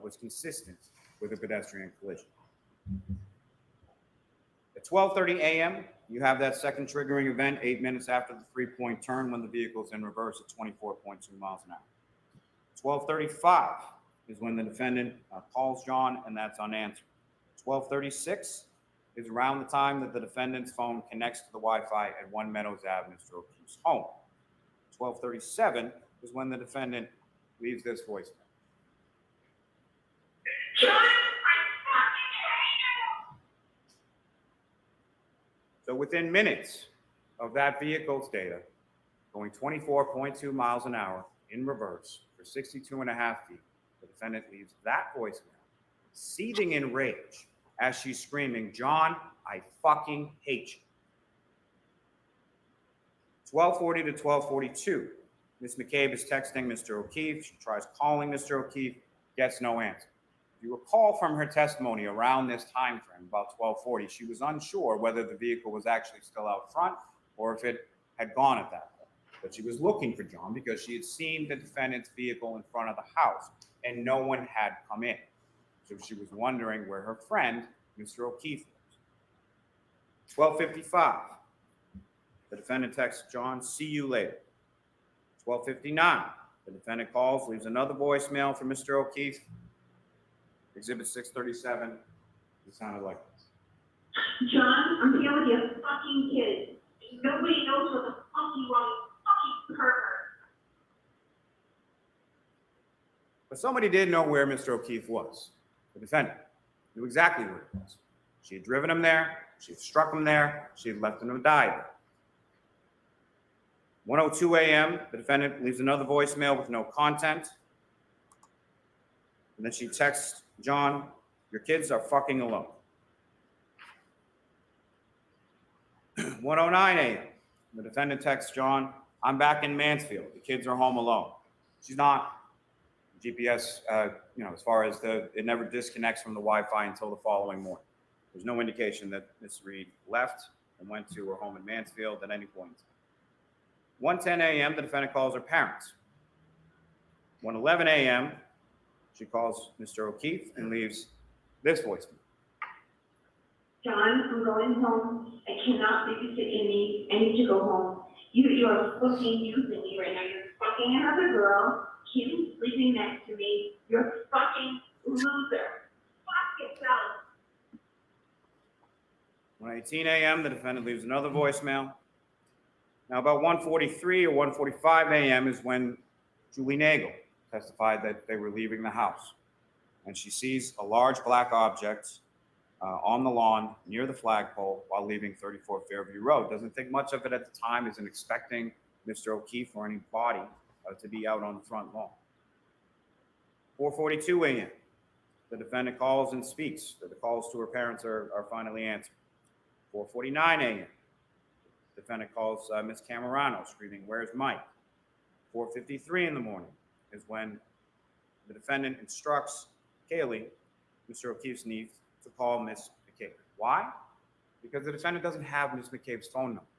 was consistent with a pedestrian collision. At 12:30 a.m., you have that second triggering event 8 minutes after the three-point turn when the vehicle is in reverse at 24.2 miles an hour. 12:35 is when the defendant calls John, and that's unanswered. 12:36 is around the time that the defendant's phone connects to the Wi-Fi at One Meadows Ave, Mr. O'Keefe's home. 12:37 is when the defendant leaves this voicemail. So within minutes of that vehicle's data, going 24.2 miles an hour in reverse for 62 and a half feet, the defendant leaves that voicemail, seething in rage as she's screaming, "John, I fucking hate you." 12:40 to 12:42, Ms. McCabe is texting Mr. O'Keefe. She tries calling Mr. O'Keefe, gets no answer. If you recall from her testimony around this time frame, about 12:40, she was unsure whether the vehicle was actually still out front or if it had gone at that point. But she was looking for John because she had seen the defendant's vehicle in front of the house and no one had come in. So she was wondering where her friend, Mr. O'Keefe, was. 12:55, the defendant texts John, "See you later." 12:59, the defendant calls, leaves another voicemail for Mr. O'Keefe. Exhibit 637, it sounded like this. "John, I'm here with your fucking kids. Nobody knows what the fuck you are, you fucking pervert." But somebody did know where Mr. O'Keefe was. The defendant knew exactly where he was. She had driven him there, she had struck him there, she had left him to die there. 1:02 a.m., the defendant leaves another voicemail with no content. And then she texts John, "Your kids are fucking alone." 1:09 a.m., the defendant texts John, "I'm back in Mansfield. The kids are home alone." She's not. GPS, as far as it never disconnects from the Wi-Fi until the following morning. There's no indication that Ms. Reed left and went to her home in Mansfield at any point. 1:10 a.m., the defendant calls her parents. 1:11 a.m., she calls Mr. O'Keefe and leaves this voicemail. John, I'm going home. I cannot babysit Amy. I need to go home. You are fucking using me right now. You're fucking another girl. Kim's sleeping next to me. You're a fucking loser. Fuck yourself. 1:18 a.m., the defendant leaves another voicemail. Now, about 1:43 or 1:45 a.m. is when Julie Nagel testified that they were leaving the house. And she sees a large black object on the lawn near the flagpole while leaving 34 Fairview Road. Doesn't think much of it at the time, isn't expecting Mr. O'Keefe or any body to be out on the front lawn. 4:42 a.m., the defendant calls and speaks. The calls to her parents are finally answered. 4:49 a.m., the defendant calls Ms. Camerano, screaming, "Where's Mike?" 4:53 in the morning is when the defendant instructs Kaylee, Mr. O'Keefe's niece, to call Ms. McCabe. Why? Because the defendant doesn't have Ms. McCabe's phone number.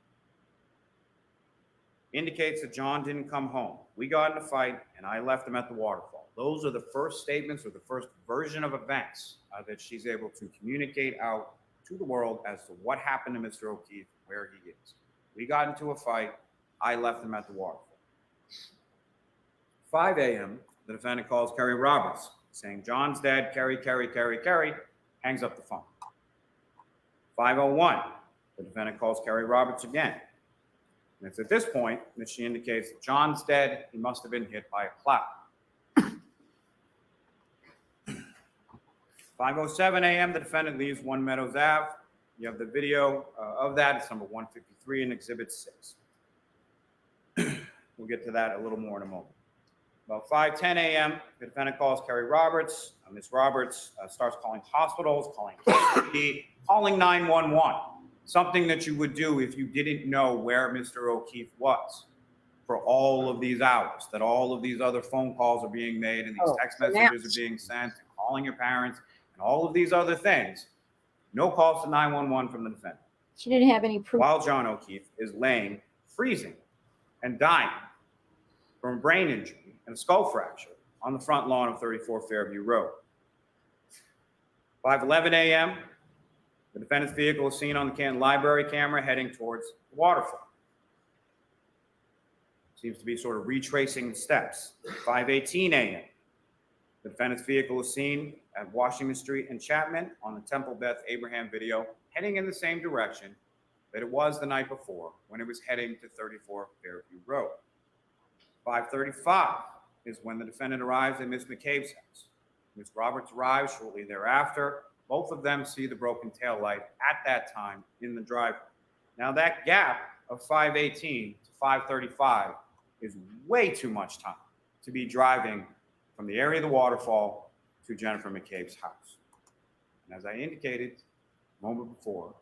Indicates that John didn't come home. We got in a fight and I left him at the waterfall. Those are the first statements or the first version of events that she's able to communicate out to the world as to what happened to Mr. O'Keefe, where he is. We got into a fight. I left him at the waterfall. 5 a.m., the defendant calls Kerry Roberts, saying, "John's dead, Kerry, hangs up the phone. 5:01, the defendant calls Kerry Roberts again. And it's at this point that she indicates that John's dead, he must have been hit by a cloud. 5:07 a.m., the defendant leaves One Meadows Ave. You have the video of that. It's number 153 in Exhibit 6. We'll get to that a little more in a moment. About 5:10 a.m., the defendant calls Kerry Roberts. Ms. Roberts starts calling hospitals, calling KCP, calling 911, something that you would do if you didn't know where Mr. O'Keefe was for all of these hours, that all of these other phone calls are being made and these text messages are being sent, and calling your parents, and all of these other things. No calls to 911 from the defendant. She didn't have any proof. While John O'Keefe is laying, freezing, and dying from a brain injury and a skull fracture on the front lawn of 34 Fairview Road. 5:11 a.m., the defendant's vehicle is seen on the Canton Library camera heading towards the waterfall. Seems to be sort of retracing the steps. 5:18 a.m., the defendant's vehicle is seen at Washington Street and Chapman on the Temple Beth Abraham video, heading in the same direction that it was the night before when it was heading to 34 Fairview Road. 5:35 is when the defendant arrives at Ms. McCabe's house. Ms. Roberts arrives shortly thereafter. Both of them see the broken taillight at that time in the driveway. Now that gap of 5:18 to 5:35 is way too much time to be driving from the area of the waterfall to Jennifer McCabe's house. And as I indicated a moment before,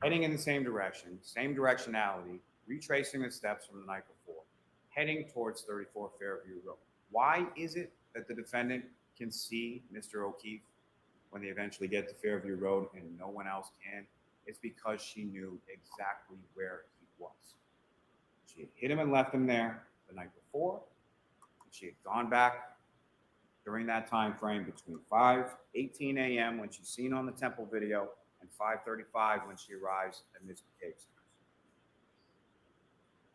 heading in the same direction, same directionality, retracing the steps from the night before, heading towards 34 Fairview Road. Why is it that the defendant can see Mr. O'Keefe when they eventually get to Fairview Road and no one else can? It's because she knew exactly where he was. She had hit him and left him there the night before. And she had gone back during that time frame between 5:18 a.m. when she's seen on the Temple video and 5:35 when she arrives at Ms. McCabe's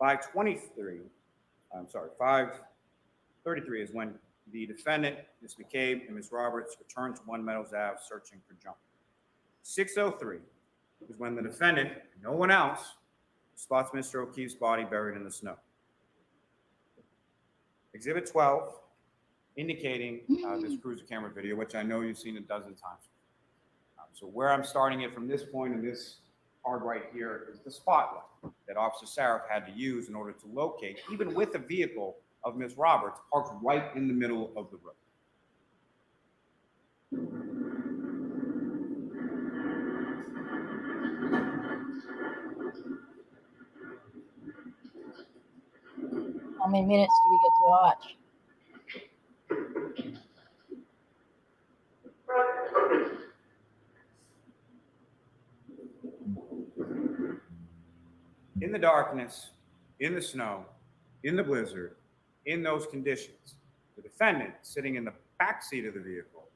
house. 5:33 is when the defendant, Ms. McCabe, and Ms. Roberts return to One Meadows Ave searching for John. 6:03 is when the defendant, and no one else, spots Mr. O'Keefe's body buried in the snow. Exhibit 12, indicating this cruiser camera video, which I know you've seen a dozen times. So where I'm starting it from this point in this card right here is the spotlight that Officer Saraf had to use in order to locate, even with the vehicle of Ms. Roberts parked right in the middle of the road. How many minutes do we get to watch? In the darkness, in the snow, in the blizzard, in those conditions, the defendant sitting in the back seat of the vehicle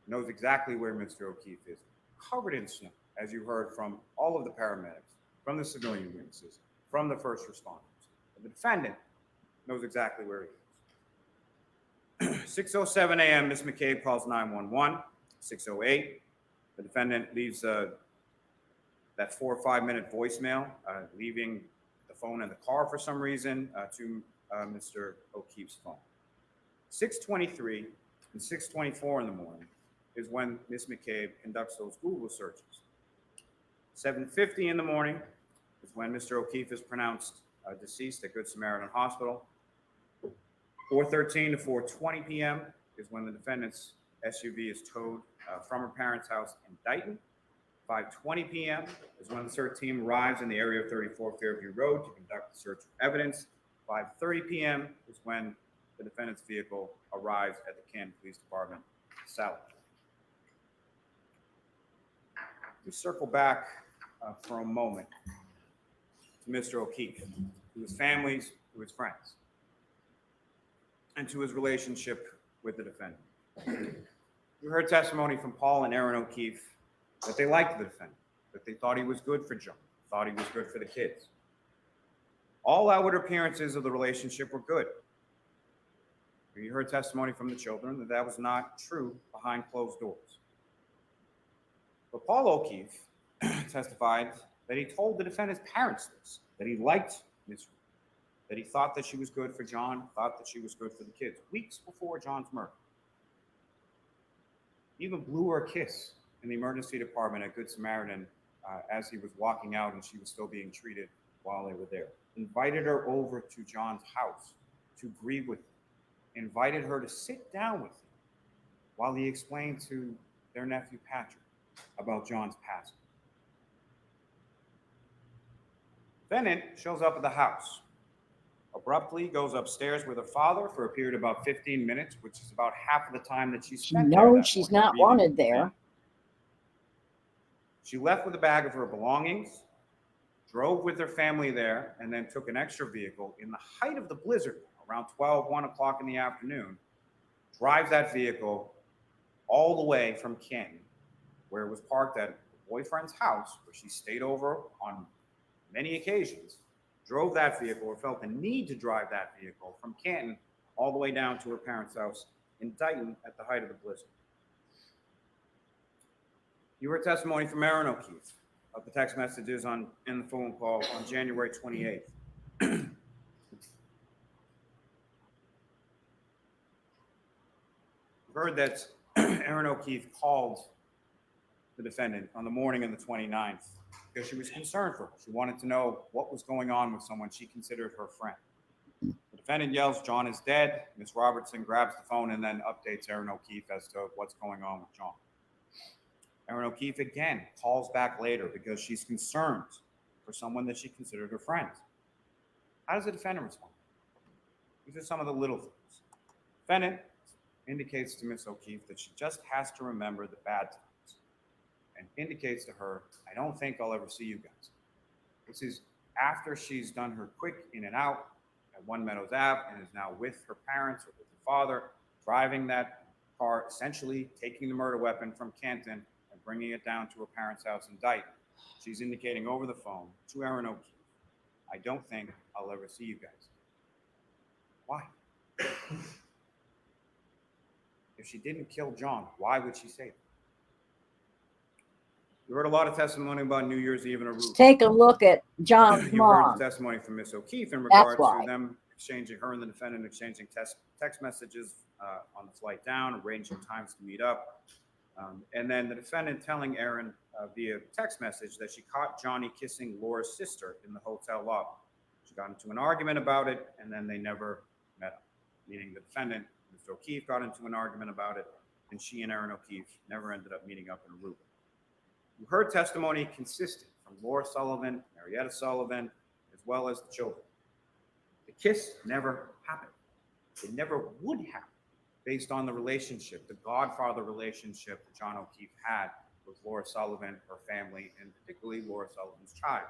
knows exactly where Mr. O'Keefe is. covered in snow, as you heard from all of the paramedics, from the civilian witnesses, from the first responders. The defendant knows exactly where he is. 6:07 a.m., Ms. McCabe calls 911. 6:08, the defendant leaves that 4 or 5 minute voicemail, leaving the phone in the car for some reason to Mr. O'Keefe's phone. 6:23 and 6:24 in the morning is when Ms. McCabe conducts those Google searches. 7:50 in the morning is when Mr. O'Keefe is pronounced deceased at Good Samaritan Hospital. 4:13 to 4:20 p.m. is when the defendant's SUV is towed from her parents' house in Dighton. 5:20 p.m. is when the search team arrives in the area of 34 Fairview Road to conduct the search of evidence. 5:30 p.m. is when the defendant's vehicle arrives at the Canton Police Department south. To circle back for a moment to Mr. O'Keefe, to his families, to his friends, and to his relationship with the defendant. You heard testimony from Paul and Aaron O'Keefe that they liked the defendant, that they thought he was good for John, thought he was good for the kids. All outward appearances of the relationship were good. You heard testimony from the children that that was not true behind closed doors. But Paul O'Keefe testified that he told the defendant's parents this, that he liked Ms. Reed, that he thought that she was good for John, thought that she was good for the kids, weeks before John's murder. He even blew her a kiss in the emergency department at Good Samaritan as he was walking out and she was still being treated while they were there. Invited her over to John's house to grieve with him. Invited her to sit down with him while he explained to their nephew Patrick about John's passing. Defendant shows up at the house, abruptly goes upstairs with her father for a period of about 15 minutes, which is about half of the time that she She spent there. knows that she's morning, not meeting wanted with there. defendant. She left with a bag of her belongings, drove with her family there, and then took an extra vehicle in the height of the blizzard, around 1 o'clock in the afternoon, drives that vehicle all the way from Canton, where it was parked at her boyfriend's house, where she stayed over on many occasions, drove that vehicle or felt the need to drive that vehicle from Canton all the way down to her parents' house in Dighton at the height of the blizzard. You heard testimony from Aaron O'Keefe of the text messages in the phone call on January 28th. Heard that Aaron O'Keefe called the defendant on the morning of the 29th because she was concerned for her. She wanted to know what was going on with someone she considered her friend. The defendant yells, "John is dead." Ms. Robertson grabs the phone and then updates Aaron O'Keefe as to what's going on with John. Aaron O'Keefe again calls back later because she's concerned for someone that she considered her friend. How does the defendant respond? These are some of the little things. Defendant indicates to Ms. O'Keefe that she just has to remember the bad times and indicates to her, "I don't think I'll ever see you guys." This is after she's done her quick in and out at One Meadows Ave and is now with her parents or with her father, driving that car, essentially taking the murder weapon from Canton and bringing it down to her parents' house in Dighton. She's indicating over the phone to Aaron O'Keefe, "I don't think I'll ever see you guys." Why? If she didn't kill John, why would she say that? You heard a lot of testimony about New Year's Eve and Aruba. Take a look at John's You heard mom. the testimony from Miss O'Keefe in That's regards why. to them exchanging, her and the defendant exchanging text messages on the flight down, arranging times to meet up. And then the defendant telling Aaron via text message that she caught Johnny kissing Laura's sister in the hotel lobby. She got into an argument about it, and then they never met up. Meaning the defendant, Mr. O'Keefe, got into an argument about it, and she and Aaron O'Keefe never ended up meeting up in Aruba. You heard testimony consistent from Laura Sullivan, Marietta Sullivan, as well as the children. The kiss never happened. It never would happen based on the relationship, the godfather relationship that John O'Keefe had with Laura Sullivan, her family, and particularly Laura Sullivan's child.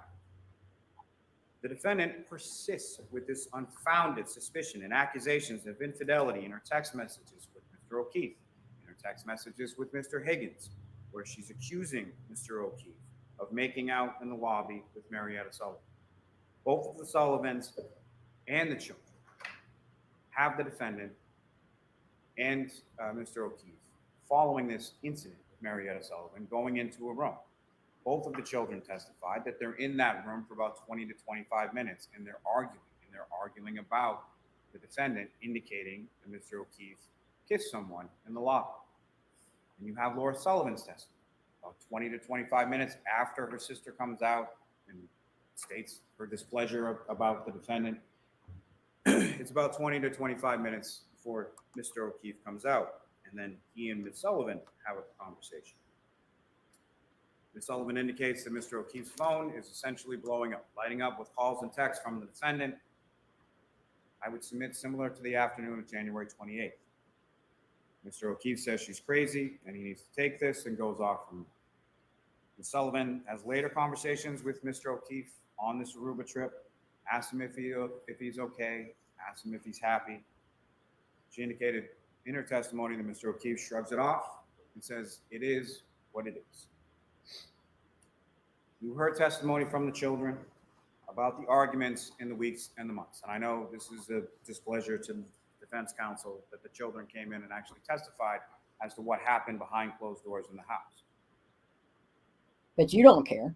The defendant persists with this unfounded suspicion and accusations of infidelity in her text messages with Mr. O'Keefe, in her text messages with Mr. Higgins, where she's accusing Mr. O'Keefe of making out in the lobby with Marietta Sullivan. Both of the Sullivans and the children have the defendant and Mr. O'Keefe following this incident with Marietta Sullivan going into a room. Both of the children testified that they're in that room for about 20 to 25 minutes and they're arguing about the defendant indicating that Mr. O'Keefe kissed someone in the lobby. And you have Laura Sullivan's testimony about 20 to 25 minutes after her sister comes out and states her displeasure about the defendant. It's about 20 to 25 minutes before Mr. O'Keefe comes out, and then he and Ms. Sullivan have a conversation. Ms. Sullivan indicates that Mr. O'Keefe's phone is essentially blowing up, lighting up with calls and texts from the defendant. I would submit similar to the afternoon of January 28th. Mr. O'Keefe says she's crazy and he needs to take this and goes off from her. Ms. Sullivan has later conversations with Mr. O'Keefe on this Aruba trip, asks him if he's okay, asks him if he's happy. She indicated in her testimony that Mr. O'Keefe shrugs it off and says it is what it is. You heard testimony from the children about the arguments in the weeks and the months. And I know this is a displeasure to the defense counsel that the children came in and actually testified as to what happened behind closed doors in the house. But you don't care.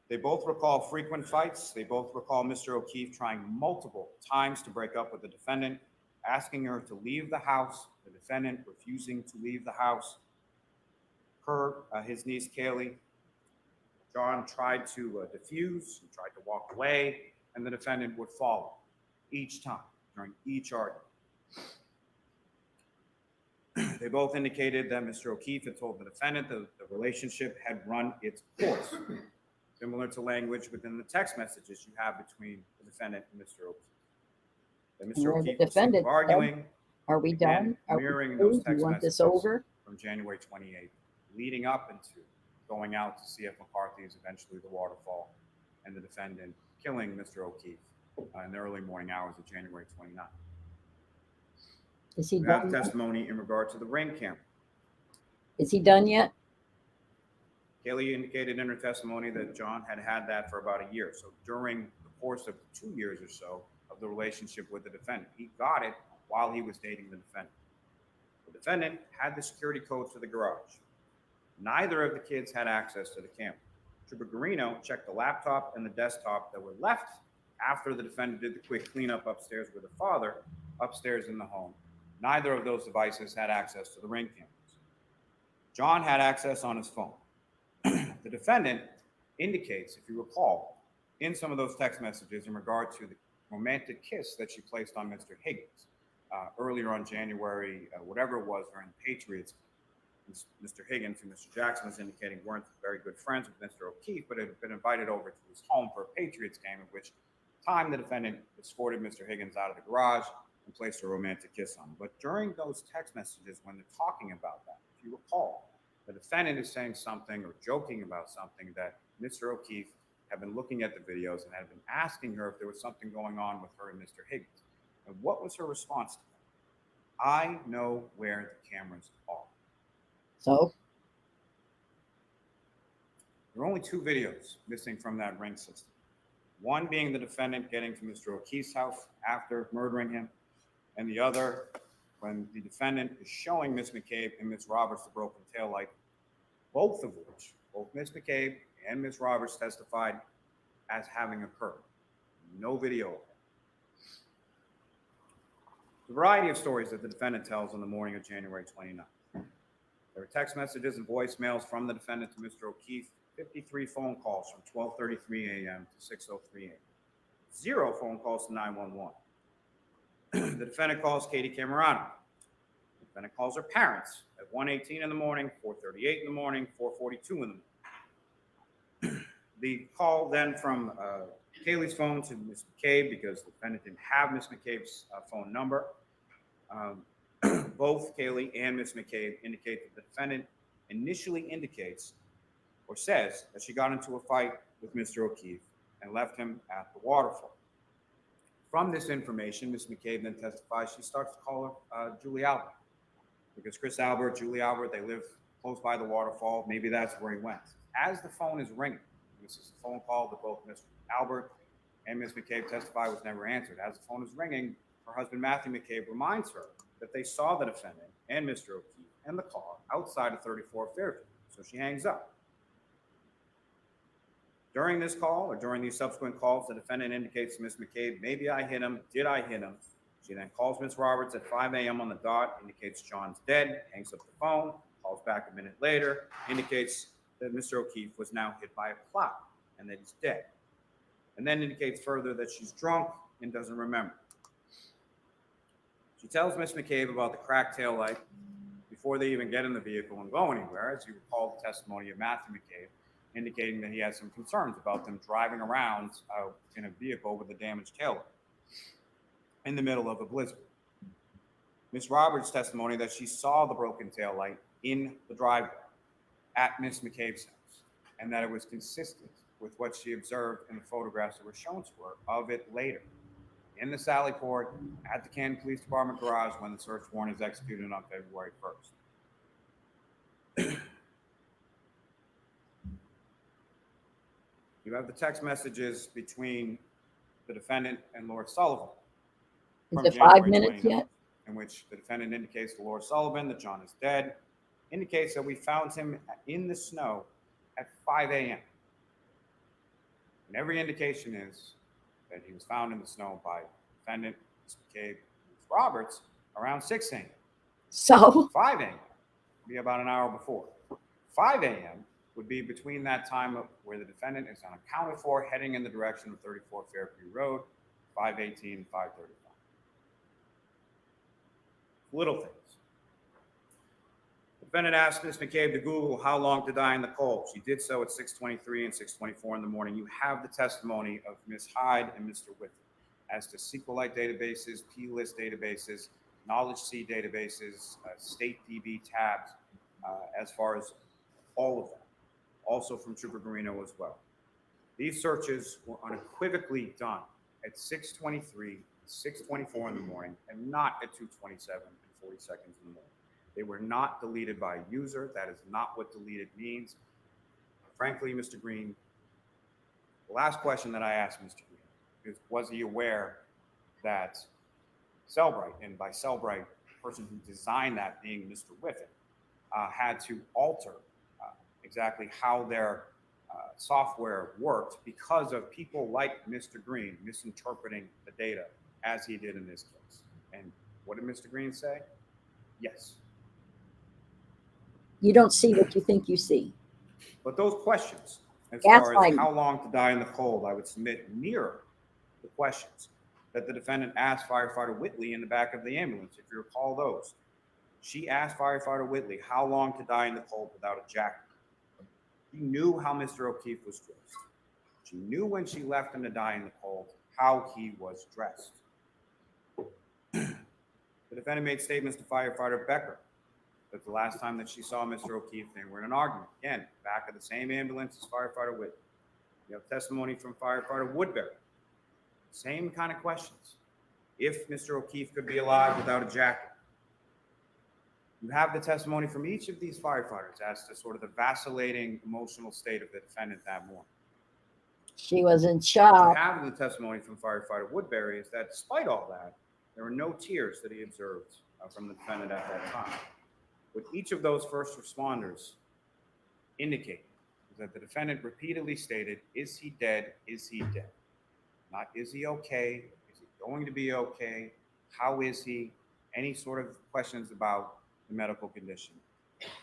They both recall frequent fights. They both recall Mr. O'Keefe trying multiple times to break up with the defendant, asking her to leave the house, the defendant refusing to leave the house. His niece, Kaylee, John tried to diffuse, he tried to walk away, and the defendant would follow each time during each argument. They both indicated that Mr. O'Keefe had told the defendant that the relationship had run its course, similar to language within the text messages you have between the defendant and Mr. O'Keefe. That Mr. Where the O'Keefe was defendant arguing, Are we again, done? Are we mirroring through? those Do you text want this messages over? from January 28th, leading up into going out to see if McCarthy is eventually the waterfall, and the defendant killing Mr. O'Keefe in the early morning hours of January 29th. Is he We have done? testimony in regard to the ring camera. Is he done yet? Kaylee indicated in her testimony that John had had that for about a year. So during the course of 2 years or so of the relationship with the defendant, he got it while he was dating the defendant. The defendant had the security code to the garage. Neither of the kids had access to the camera. Trooper Garino checked the laptop and the desktop that were left after the defendant did the quick cleanup upstairs with the father, upstairs in the home. Neither of those devices had access to the ring cameras. John had access on his phone. The defendant indicates, if you recall, in some of those text messages in regard to the romantic kiss that she placed on Mr. Higgins earlier on January, whatever it was, during the Patriots. Mr. Higgins and Mr. Jackson was indicating weren't very good friends with Mr. O'Keefe, but had been invited over to his home for a Patriots game, at which time the defendant escorted Mr. Higgins out of the garage and placed a romantic kiss on him. But during those text messages, when they're talking about that, if you recall, the defendant is saying something or joking about something that Mr. O'Keefe had been looking at the videos and had been asking her if there was something going on with her and Mr. Higgins. And what was her response to that? I know where the cameras are. So There are only 2 videos missing from that ring system. One being the defendant getting to Mr. O'Keefe's house after murdering him, and the other when the defendant is showing Ms. McCabe and Ms. Roberts the broken taillight, both of which, both Ms. McCabe and Ms. Roberts testified as having occurred. No video of it. The variety of stories that the defendant tells on the morning of January 29th. There were text messages and voicemails from the defendant to Mr. O'Keefe, 53 phone calls from 12:33 a.m. to 6:03 a.m. 0 phone calls to 911. The defendant calls Katie Camerano. The defendant calls her parents at 1:18 in the morning, 4:38 in the morning, 4:42 in the morning. The call then from Kaylee's phone to Ms. McCabe, because the defendant didn't have Ms. McCabe's phone number. Both Kaylee and Ms. McCabe indicate that the defendant initially indicates or says that she got into a fight with Mr. O'Keefe and left him at the waterfall. From this information, Ms. McCabe then testifies she starts to call her Julie Albert, because Chris Albert, Julie Albert, they live close by the waterfall. Maybe that's where he went. As the phone is ringing, this is a phone call that both Mr. Albert and Ms. McCabe testify was never answered. As the phone is ringing, her husband Matthew McCabe reminds her that they saw the defendant and Mr. O'Keefe and the car outside of 34 Fairview. So she hangs up. During this call, or during these subsequent calls, the defendant indicates to Ms. McCabe, maybe I hit him, did I hit him? She then calls Ms. Roberts at 5 a.m. on the dot, indicates John's dead, hangs up the phone, calls back a minute later, indicates that Mr. O'Keefe was now hit by a plow and that he's dead. And then indicates further that she's drunk and doesn't remember. She tells Ms. McCabe about the cracked tail light before they even get in the vehicle and go anywhere, as you recall the testimony of Matthew McCabe, indicating that he had some concerns about them driving around in a vehicle with a damaged tail light in the middle of a blizzard. Ms. Roberts' testimony that she saw the broken tail light in the driveway at Ms. McCabe's house, and that it was consistent with what she observed in the photographs that were shown to her of it later in the Sally Port at the Canton Police Department garage when the search warrant is executed on February 1st. You have the text messages between the defendant and Lord Sullivan. Is from it 5 January minutes 29th, yet? in which the defendant indicates to Lord Sullivan that John is dead, indicates that we found him in the snow at 5 a.m. And every indication is that he was found in the snow by defendant, Ms. McCabe, Ms. Roberts, around 6 a.m. So 5 a.m. would be about an hour before. 5 a.m. would be between that time where the defendant is unaccounted for, heading in the direction of 34 Fairview Road, 5:18 and 5:35. Little things. The defendant asked Ms. McCabe to Google how long to die in the cold. She did so at 6:23 and 6:24 in the morning. You have the testimony of Ms. Hyde and Mr. Whitford as to SQLite databases, P-list databases, Knowledge C databases, state DB tabs, as far as all of them. Also from Trooper Garino as well. These searches were unequivocally done at 6:23, 6:24 in the morning, and not at 2:27 and 40 seconds in the morning. They were not deleted by a user. That is not what deleted means. Frankly, Mr. Green, the last question that I asked Mr. Green is, was he aware that Cellbrite, and by Cellbrite, the person who designed that being Mr. Whiffen, had to alter exactly how their software worked because of people like Mr. Green misinterpreting the data as he did in this case. And what did Mr. Green say? Yes. you don't see what you think you see. But those questions, as far as Gaslighting. how long to die in the cold, I would submit mirror the questions that the defendant asked firefighter Whitley in the back of the ambulance, if you recall those. She asked firefighter Whitley how long to die in the cold without a jacket. She knew how Mr. O'Keefe was dressed. She knew when she left him to die in the cold how he was dressed. The defendant made statements to firefighter Becker that the last time that she saw Mr. O'Keefe, they were in an argument. Again, back of the same ambulance as firefighter Whitley. You have testimony from firefighter Woodbury. Same kind of questions. If Mr. O'Keefe could be alive without a jacket. You have the testimony from each of these firefighters as to sort of the vacillating emotional state of the defendant that morning. She was in What shock. you have in the testimony from firefighter Woodbury is that despite all that, there were no tears that he observed from the defendant at that time. What each of those first responders indicate is that the defendant repeatedly stated, is he dead? Is he dead? Not, is he okay? Is he going to be okay? How is he? Any sort of questions about the medical condition.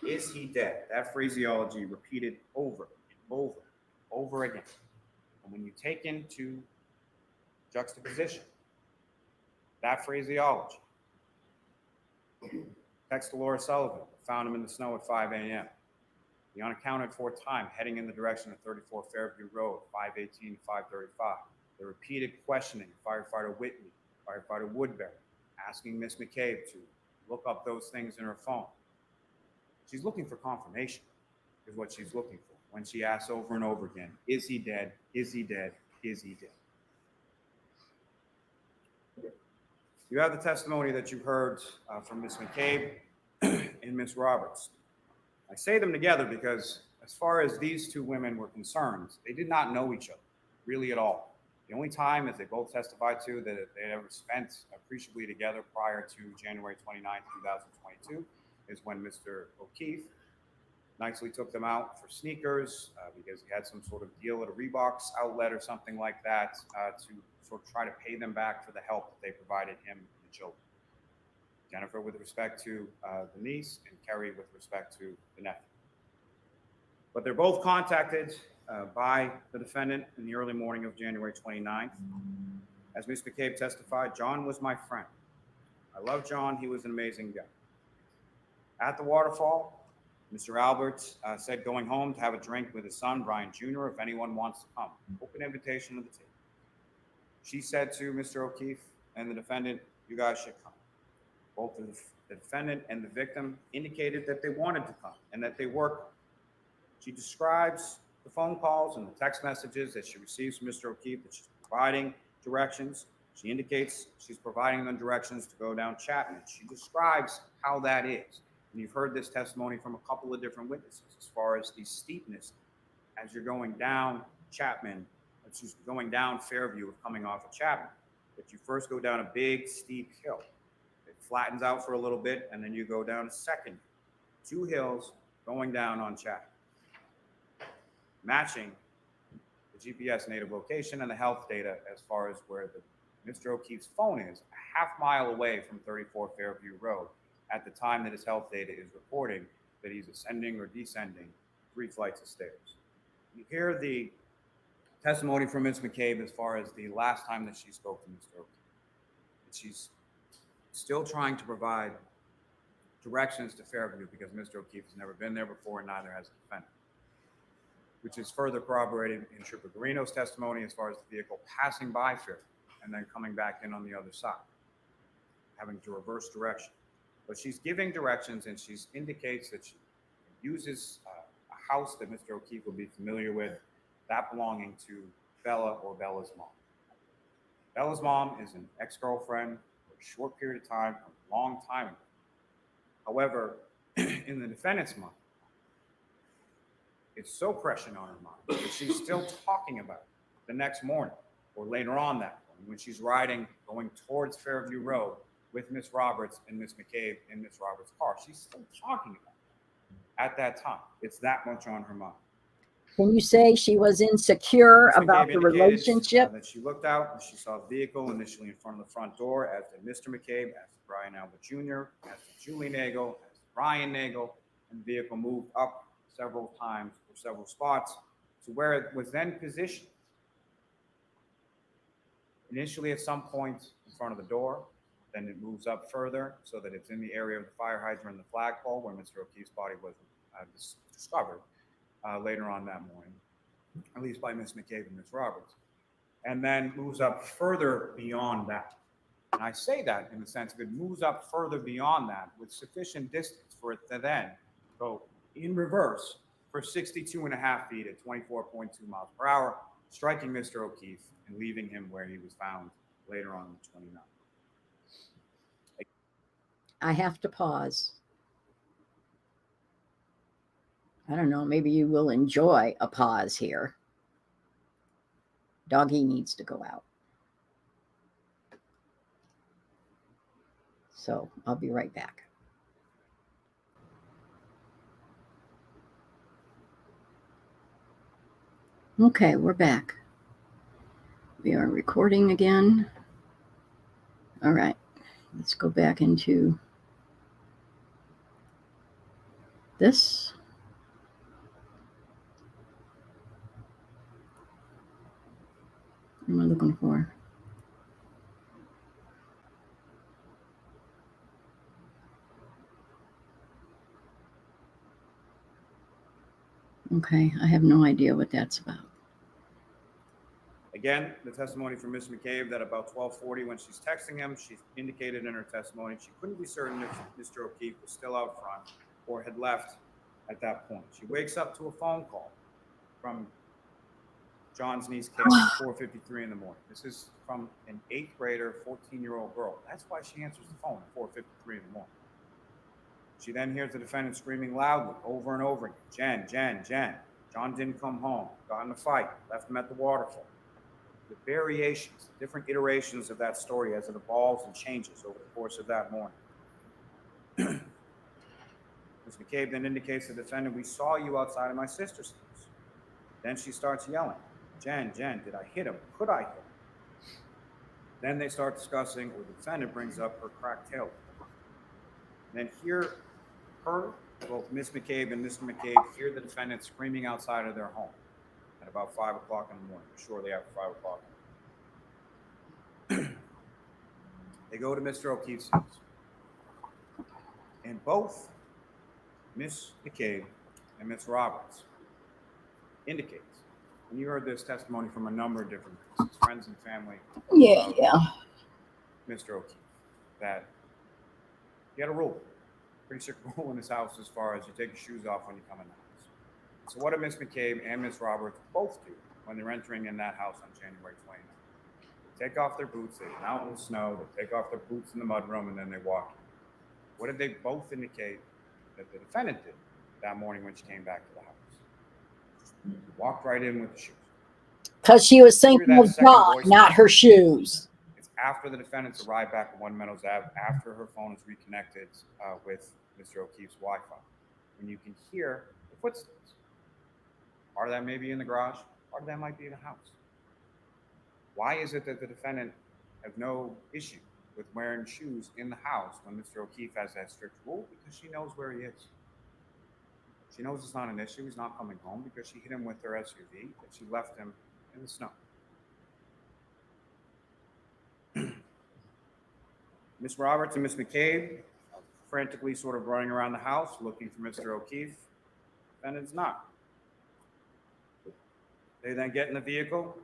Is he dead? That phraseology repeated over and over again. And when you take into juxtaposition that phraseology, text to Laura Sullivan, found him in the snow at 5 a.m. The unaccounted for time heading in the direction of 34 Fairview Road, 5:18 to 5:35. The repeated questioning of firefighter Whitley, firefighter Woodbury, asking Ms. McCabe to look up those things in her phone. She's looking for confirmation, is what she's looking for when she asks over and over again, is he dead? Is he dead? Is he dead? You have the testimony that you heard from Ms. McCabe and Ms. Roberts. I say them together because as far as these two women were concerned, they did not know each other really at all. The only time, as they both testified to, that they had ever spent appreciably together prior to January 29, 2022 is when Mr. O'Keefe nicely took them out for sneakers because he had some sort of deal at a Reeboks outlet or something like that to sort of try to pay them back for the help that they provided him and the children. Jennifer with respect to the niece, and Kerry with respect to the nephew. But they're both contacted by the defendant in the early morning of January 29th. As Ms. McCabe testified, John was my friend. I love John. He was an amazing guy. At the waterfall, Mr. Albert said going home to have a drink with his son, Brian Jr., if anyone wants to come. Open invitation to the table. She said to Mr. O'Keefe and the defendant, you guys should come. Both the defendant and the victim indicated that they wanted to come and that they were. She describes the phone calls and the text messages that she receives from Mr. O'Keefe that she's providing directions. She indicates she's providing them directions to go down Chapman. She describes how that is. And you've heard this testimony from a couple of different witnesses as far as the steepness as you're going down Chapman, as you're going down Fairview of coming off of Chapman. That you first go down a big steep hill. It flattens out for a little bit, and then you go down a second, 2 hills going down on Chapman. Matching the GPS native location and the health data as far as where Mr. O'Keefe's phone is, a half mile away from 34 Fairview Road at the time that his health data is reporting that he's ascending or descending 3 flights of stairs. You hear the testimony from Ms. McCabe as far as the last time that she spoke to Mr. O'Keefe. She's still trying to provide directions to Fairview because Mr. O'Keefe has never been there before and neither has the defendant, which is further corroborated in Trooper Garino's testimony as far as the vehicle passing by Fairview and then coming back in on the other side, having to reverse direction. But she's giving directions and she indicates that she uses a house that Mr. O'Keefe will be familiar with, that belonging to Bella or Bella's mom. Bella's mom is an ex-girlfriend for a short period of time, a long time ago. However, in the defendant's mind, it's so prescient on her mind that she's still talking about it the next morning or later on that morning when she's riding, going towards Fairview Road with Miss Roberts and Miss McCabe in Miss Roberts' car. She's still talking about it at that time. It's that much on her mind. Can you say she was insecure Ms. about McCabe the indicated, relationship? that she looked out and she saw the vehicle initially in front of the front door, as did Mr. McCabe, as did Brian Albert Jr., as did Julie Nagel, as did Brian Nagel, and the vehicle moved up several times or several spots to where it was then positioned. Initially at some point in front of the door, then it moves up further so that it's in the area of the fire hydrant and the flagpole where Mr. O'Keefe's body was discovered later on that morning, at least by Ms. McCabe and Ms. Roberts, and then moves up further beyond that. And I say that in the sense of it moves up further beyond that with sufficient distance for it to then go in reverse for 62.5 feet at 24.2 miles per hour, striking Mr. O'Keefe and leaving him where he was found later on the 29th. I have to pause. I don't know, maybe you will enjoy a pause here. Doggy needs to go out. So I'll be right back. Okay, we're back. We are recording again. All right, let's go back into this. What am I looking for? Okay, I have no idea what that's about. Again, the testimony from Ms. McCabe that about 12:40 when she's texting him, she indicated in her testimony she couldn't be certain if Mr. O'Keefe was still out front or had left at that point. She wakes up to a phone call from John's niece, Kate, at 4:53 in the morning. This is from an 8th grader, 14-year-old girl. That's why she answers the phone at 4:53 in the morning. She then hears the defendant screaming loudly over and over again, Jen, Jen, Jen. John didn't come home, got in a fight, left him at the waterfall. The variations, different iterations of that story as it evolves and changes over the course of that morning. Ms. McCabe then indicates to the defendant, we saw you outside of my sister's house. Then she starts yelling, Jen, Jen, did I hit him? Could I hit him? Then they start discussing, or the defendant brings up her cracked tail. Then both Ms. McCabe and Mr. McCabe hear the defendant screaming outside of their home at about 5 o'clock in the morning, shortly after 5 o'clock. They go to Mr. O'Keefe's house. And both Ms. McCabe and Ms. Roberts indicates, and you heard this testimony from a number of different friends and family. Yeah. Mr. O'Keefe, that he had a rule, pretty strict rule in his house as far as you take your shoes off when you come in the house. So what did Ms. McCabe and Ms. Roberts both do when they're entering in that house on January 29th? They take off their boots, they get out in the snow, they take off their boots in the mudroom, and then they walk in. What did they both indicate that the defendant did that morning when she came back to the house? Walked right in with the shoes. Because she was thinking of John, not her shoes. It's after the defendants arrived back at One Meadows Ave, after her phone is reconnected with Mr. O'Keefe's Wi-Fi, when you can hear the footsteps. Part of that may be in the garage, part of that might be in the house. Why is it that the defendant has no issue with wearing shoes in the house when Mr. O'Keefe has that strict rule? Because she knows where he is. She knows it's not an issue. He's not coming home because she hit him with her SUV and she left him in the snow. Ms. Roberts and Ms. McCabe frantically sort of running around the house looking for Mr. O'Keefe. Defendant's not. They then get in the vehicle.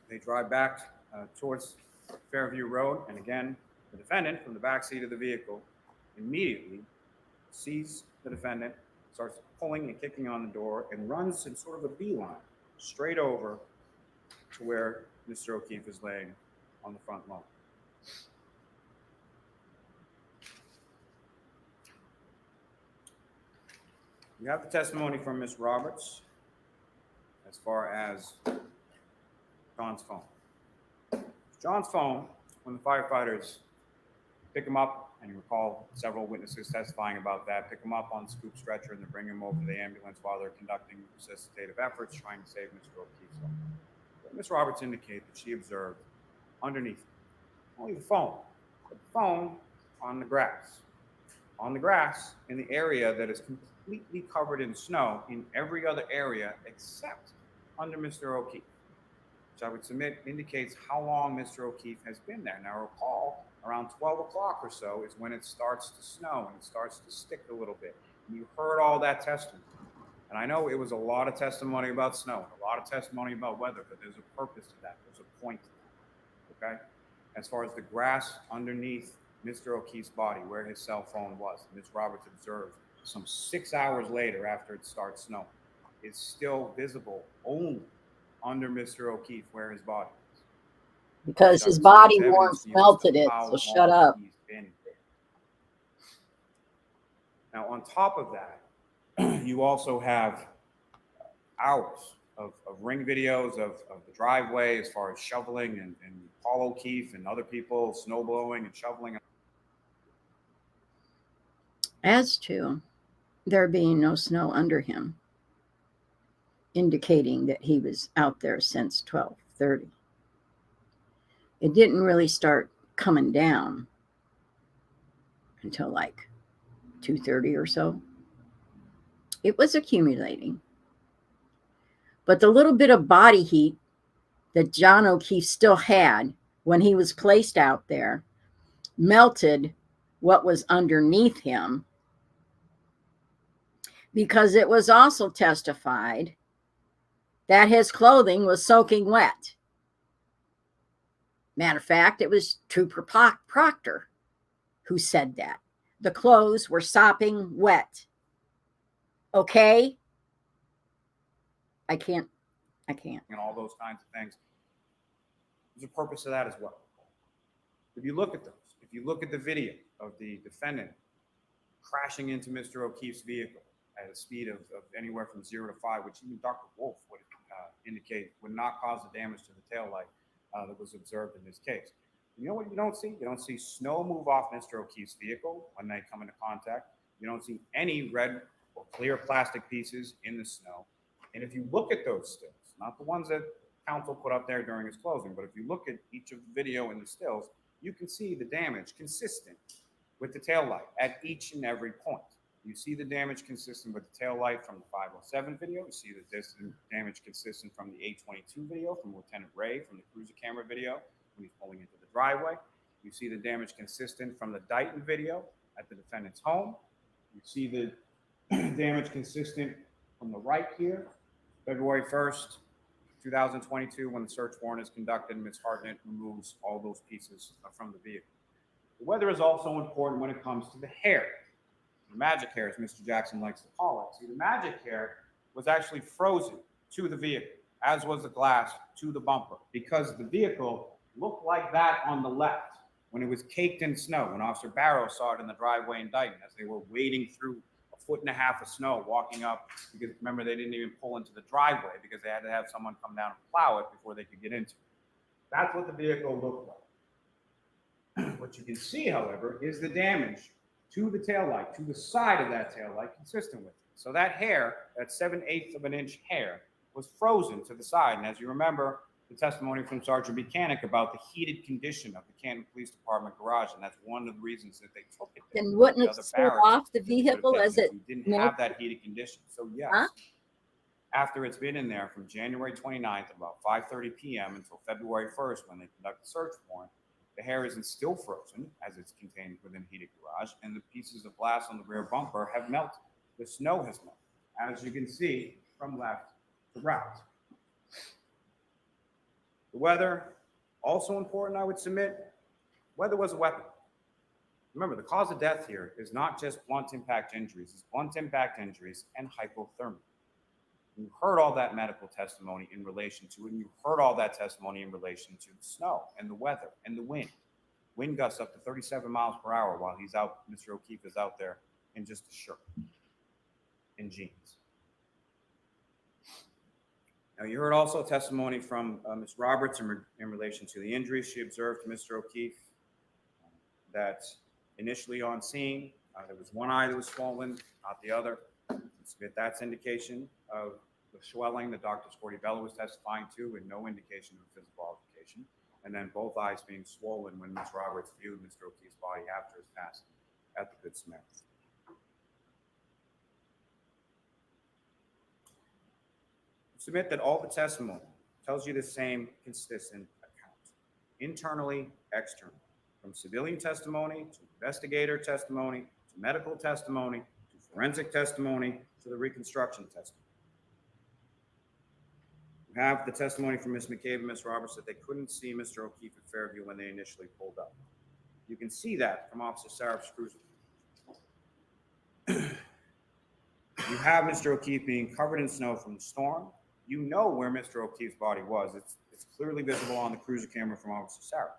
They drive back towards Fairview Road. And again, the defendant from the back seat of the vehicle immediately sees the defendant, starts pulling and kicking on the door, and runs in sort of a beeline straight over to where Mr. O'Keefe is laying on the front lawn. We have the testimony from Ms. Roberts as far as John's phone. John's phone, when the firefighters pick him up, and you recall several witnesses testifying about that, pick him up on the scoop stretcher and then bring him over to the ambulance while they're conducting resuscitative efforts trying to save Mr. O'Keefe's life. But Ms. Roberts indicated that she observed underneath only the phone on the grass. On the grass in the area that is completely covered in snow in every other area except under Mr. O'Keefe, which I would submit indicates how long Mr. O'Keefe has been there. Now recall, around 12 o'clock or so is when it starts to snow and it starts to stick a little bit. And you heard all that testimony. And I know it was a lot of testimony about snow, a lot of testimony about weather, but there's a purpose to that. There's a point to that, okay? As far as the grass underneath Mr. O'Keefe's body, where his cell phone was, Ms. Roberts observed some 6 hours later after it starts snowing, it's still visible only under Mr. O'Keefe where his body is. Because his body warmth melted it, so shut up. Now, on top of that, you also have hours of ring videos of the driveway as far as shoveling and Paul O'Keefe and other people snow blowing and shoveling. As to there being no snow under him, indicating that he was out there since 12:30. It didn't really start coming down until like 2:30 or so. It was accumulating. But the little bit of body heat that John O'Keefe still had when he was placed out there melted what was underneath him, because it was also testified that his clothing was soaking wet. Matter of fact, it was Trooper Proctor who said that. The clothes were sopping wet. Okay? I can't. And all those kinds of things. There's a purpose to that as well. If you look at those, if you look at the video of the defendant crashing into Mr. O'Keefe's vehicle at a speed of anywhere from 0 to 5, which even Dr. Wolf would indicate would not cause the damage to the taillight that was observed in this case. You know what you don't see? You don't see snow move off Mr. O'Keefe's vehicle when they come into contact. You don't see any red or clear plastic pieces in the snow. And if you look at those stills, not the ones that counsel put up there during his closing, but if you look at each of the video and the stills, you can see the damage consistent with the taillight at each and every point. You see the damage consistent with the taillight from the 507 video. You see the damage consistent from the 822 video from Lieutenant Ray from the cruiser camera video when he's pulling into the driveway. You see the damage consistent from the Dighton video at the defendant's home. You see the damage consistent from the right here, February 1st, 2022, when the search warrant is conducted and Ms. Hartnett removes all those pieces from the vehicle. The weather is also important when it comes to the hair. The magic hair, as Mr. Jackson likes to call it. See, the magic hair was actually frozen to the vehicle, as was the glass to the bumper, because the vehicle looked like that on the left when it was caked in snow, when Officer Barrow saw it in the driveway in Dighton as they were wading through 1.5 feet of snow, walking up, because remember, they didn't even pull into the driveway because they had to have someone come down and plow it before they could get into it. That's what the vehicle looked like. What you can see, however, is the damage to the taillight, to the side of that taillight, consistent with it. So that hair, that 7/8 of an inch hair, was frozen to the side. And as you remember, the testimony from Sergeant Buchanan about the heated condition of the Canton Police Department garage, and that's one of the reasons that they took it there. Then wouldn't The it other slow barracks off the that they could have vehicle kept as it, it we didn't melted? have that heated condition. So yes, Huh? after it's been in there from January 29th, about 5:30 p.m. until February 1st, when they conduct the search warrant, the hair isn't still frozen as it's contained within a heated garage, and the pieces of glass on the rear bumper have melted. The snow has melted, as you can see from left to right. The weather, also important, I would submit, weather was a weapon. Remember, the cause of death here is not just blunt impact injuries, it's blunt impact injuries and hypothermia. You heard all that medical testimony in relation to it, and you heard all that testimony in relation to the snow and the weather and the wind. Wind gusts up to 37 miles per hour while he's out, Mr. O'Keefe is out there in just a shirt and jeans. Now, you heard also testimony from Ms. Roberts in relation to the injuries she observed to Mr. O'Keefe, that initially on scene, there was one eye that was swollen, not the other. That's indication of the swelling that Dr. Scortibella was testifying to, and no indication of physical altercation. And then both eyes being swollen when Ms. Roberts viewed Mr. O'Keefe's body after his passing at the Good Samaritan. Submit that all the testimony tells you the same consistent account, internally, externally, from civilian testimony to investigator testimony to medical testimony to forensic testimony to the reconstruction testimony. You have the testimony from Ms. McCabe and Ms. Roberts that they couldn't see Mr. O'Keefe at Fairview when they initially pulled up. You can see that from Officer Saraf's cruiser. You have Mr. O'Keefe being covered in snow from the storm. You know where Mr. O'Keefe's body was. It's clearly visible on the cruiser camera from Officer Saraf.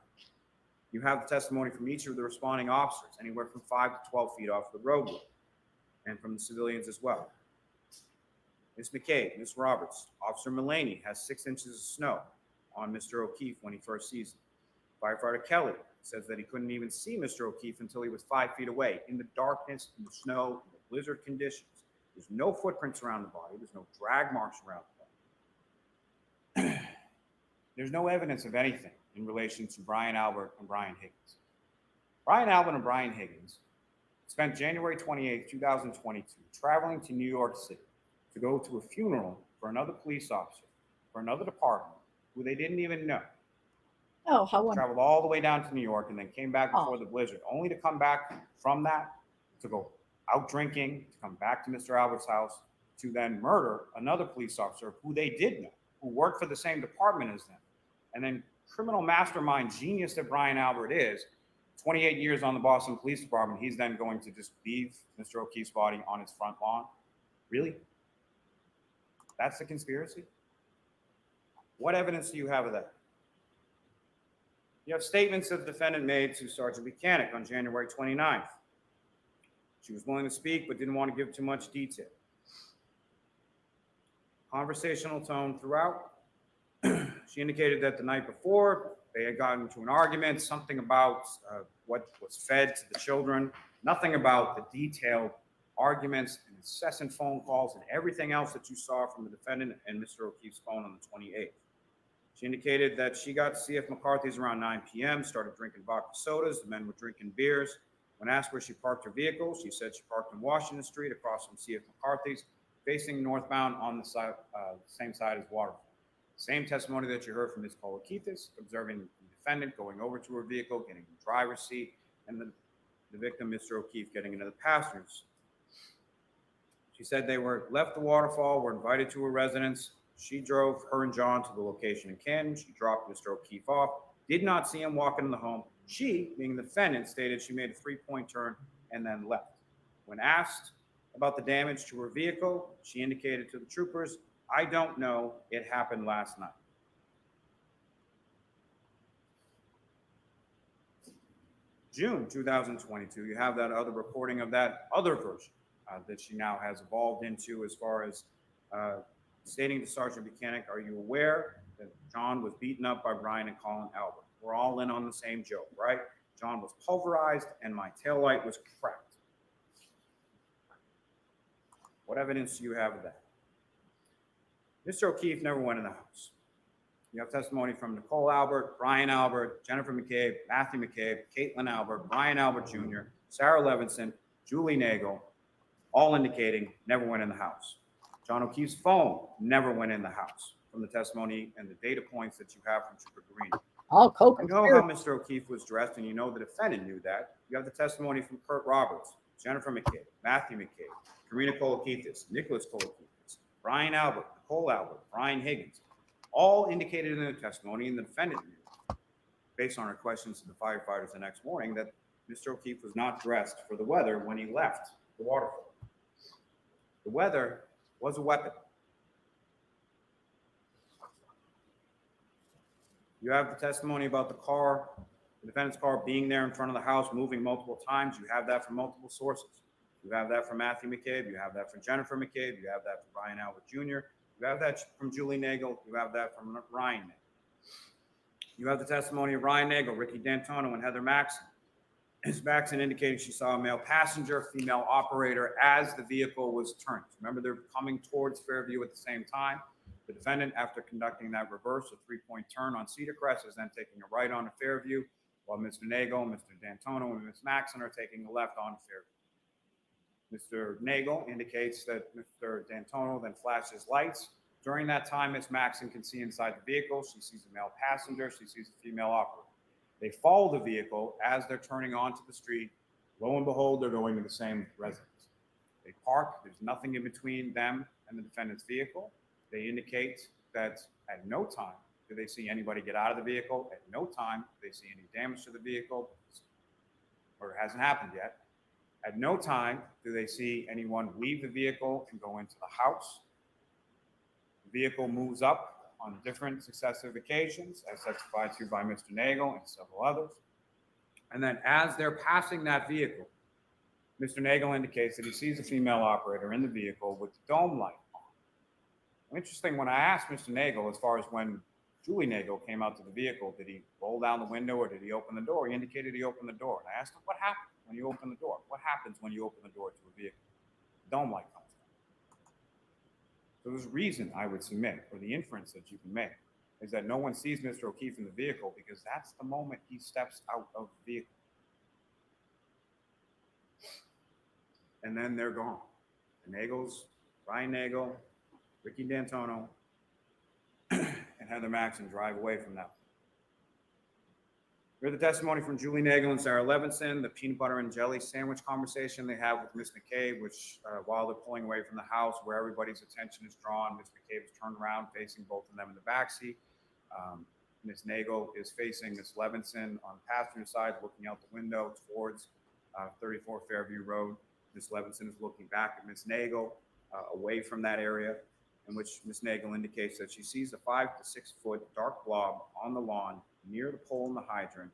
You have the testimony from each of the responding officers, anywhere from 5 to 12 feet off the roadway, and from the civilians as well. Ms. McCabe, Ms. Roberts, Officer Mullaney has 6 inches of snow on Mr. O'Keefe when he first sees him. Firefighter Kelly says that he couldn't even see Mr. O'Keefe until he was 5 feet away in the darkness, in the snow, in the blizzard conditions. There's no footprints around the body. There's no drag marks around the body. There's no evidence of anything in relation to Brian Albert and Brian Higgins. Brian Albert and Brian Higgins spent January 28, 2022, traveling to New York City to go to a funeral for another police officer, for another department, who they didn't even know. Oh, how wonderful. Traveled all the way down to New York and then came back before the blizzard, only to come back from that to go out drinking, to come back to Mr. Albert's house, to then murder another police officer who they did know, who worked for the same department as them. And then criminal mastermind genius that Brian Albert is, 28 years on the Boston Police Department, he's then going to just leave Mr. O'Keefe's body on his front lawn? Really? That's the conspiracy? What evidence do you have of that? You have statements that the defendant made to Sergeant Buchanan on January 29th. She was willing to speak, but didn't want to give too much detail. Conversational tone throughout. She indicated that the night before, they had gotten into an argument, something about what was fed to the children, nothing about the detailed arguments and incessant phone calls and everything else that you saw from the defendant and Mr. O'Keefe's phone on the 28th. She indicated that she got to C.F. McCarthy's around 9 p.m., started drinking vodka sodas. The men were drinking beers. When asked where she parked her vehicle, she said she parked on Washington Street across from C.F. McCarthy's, facing northbound on the side, same side as Waterfall. Same testimony that you heard from Ms. Kolakithis, observing the defendant going over to her vehicle, getting in the driver's seat, and the victim, Mr. O'Keefe, getting into the passenger's seat. She said they left the Waterfall, were invited to her residence. She drove her and John to the location in Canton. She dropped Mr. O'Keefe off, did not see him walk into the home. She, being the defendant, stated she made a three-point turn and then left. When asked about the damage to her vehicle, she indicated to the troopers, "I don't know, it happened last night." June 2022, you have that other recording of that other version that she now has evolved into, as far as stating to Sergeant Buchanan, "Are you aware that John was beaten up by Brian and Colin Albert? We're all in on the same joke, right? John was pulverized and my taillight was cracked." What evidence do you have of that? Mr. O'Keefe never went in the house. You have testimony from Nicole Albert, Brian Albert, Jennifer McCabe, Matthew McCabe, Caitlin Albert, Brian Albert Jr., Sarah Levinson, Julie Nagel, all indicating never went in the house. John O'Keefe's phone never went in the house, from the testimony and the data points that you have from Trooper Guarini. All You know how Mr. O'Keefe was dressed, and you know the defendant knew that. You have the testimony from Kurt Roberts, Jennifer McCabe, Matthew McCabe, Karina Kolakithis, Nicholas Kolakithis, Brian Albert, Nicole Albert, Brian Higgins, all indicated in their testimony, and the defendant knew, based on her questions to the firefighters the next morning, that Mr. O'Keefe was not dressed for the weather when he left the Waterfall. The weather was a weapon. You have the testimony about the car, the defendant's car being there in front of the house, moving multiple times. You have that from multiple sources. You have that from Matthew McCabe. You have that from Jennifer McCabe. You have that from Brian Albert Jr. You have that from Julie Nagel. You have that from Ryan Nagel. You have the testimony of Ryan Nagel, Ricky D'Antonio, and Heather Maxson. Ms. Maxson indicated she saw a male passenger, female operator, as the vehicle was turned. Remember, they're coming towards Fairview at the same time. The defendant, after conducting that reverse, a three-point turn on Cedar Crest, is then taking a right onto Fairview, while Mr. Nagel, Mr. D'Antonio, and Ms. Maxson are taking a left onto Fairview. Mr. Nagel indicates that Mr. D'Antonio then flashes lights. During that time, Ms. Maxson can see inside the vehicle. She sees a male passenger. She sees a female operator. They follow the vehicle as they're turning onto the street. Lo and behold, they're going to the same residence. They park. There's nothing in between them and the defendant's vehicle. They indicate that at no time do they see anybody get out of the vehicle. At no time do they see any damage to the vehicle, or it hasn't happened yet. At no time do they see anyone leave the vehicle and go into the house. The vehicle moves up on different successive occasions, as testified to by Mr. Nagel and several others. And then as they're passing that vehicle, Mr. Nagel indicates that he sees a female operator in the vehicle with the dome light on. Interesting, when I asked Mr. Nagel, as far as when Julie Nagel came out to the vehicle, did he roll down the window or did he open the door? He indicated he opened the door. And I asked him, what happened when you open the door? What happens when you open the door to a vehicle? The dome light comes on. So there's a reason I would submit, or the inference that you can make, is that no one sees Mr. O'Keefe in the vehicle because that's the moment he steps out of the vehicle. And then they're gone. The Nagels, Ryan Nagel, Ricky D'Antonio, and Heather Maxson drive away from that. We heard the testimony from Julie Nagel and Sarah Levinson, the peanut butter and jelly sandwich conversation they have with Ms. McCabe, which while they're pulling away from the house, where everybody's attention is drawn, Ms. McCabe is turned around facing both of them in the backseat. Ms. Nagel is facing Ms. Levinson on the passenger side, looking out the window towards 34 Fairview Road. Ms. Levinson is looking back at Ms. Nagel away from that area, in which Ms. Nagel indicates that she sees a 5 to 6 foot dark blob on the lawn near the pole in the hydrant,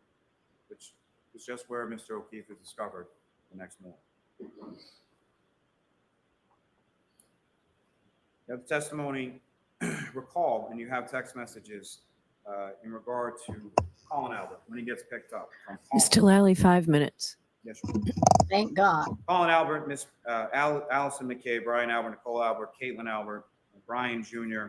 which is just where Mr. O'Keefe is discovered the next morning. You have testimony recalled, and you have text messages in regard to Colin Albert when he gets picked up from Colin. Mr. Lally, 5 minutes. Yes, Thank God. Colin Albert, Miss Allison McKay, Brian Albert, Nicole Albert, Caitlin Albert, Brian Jr.,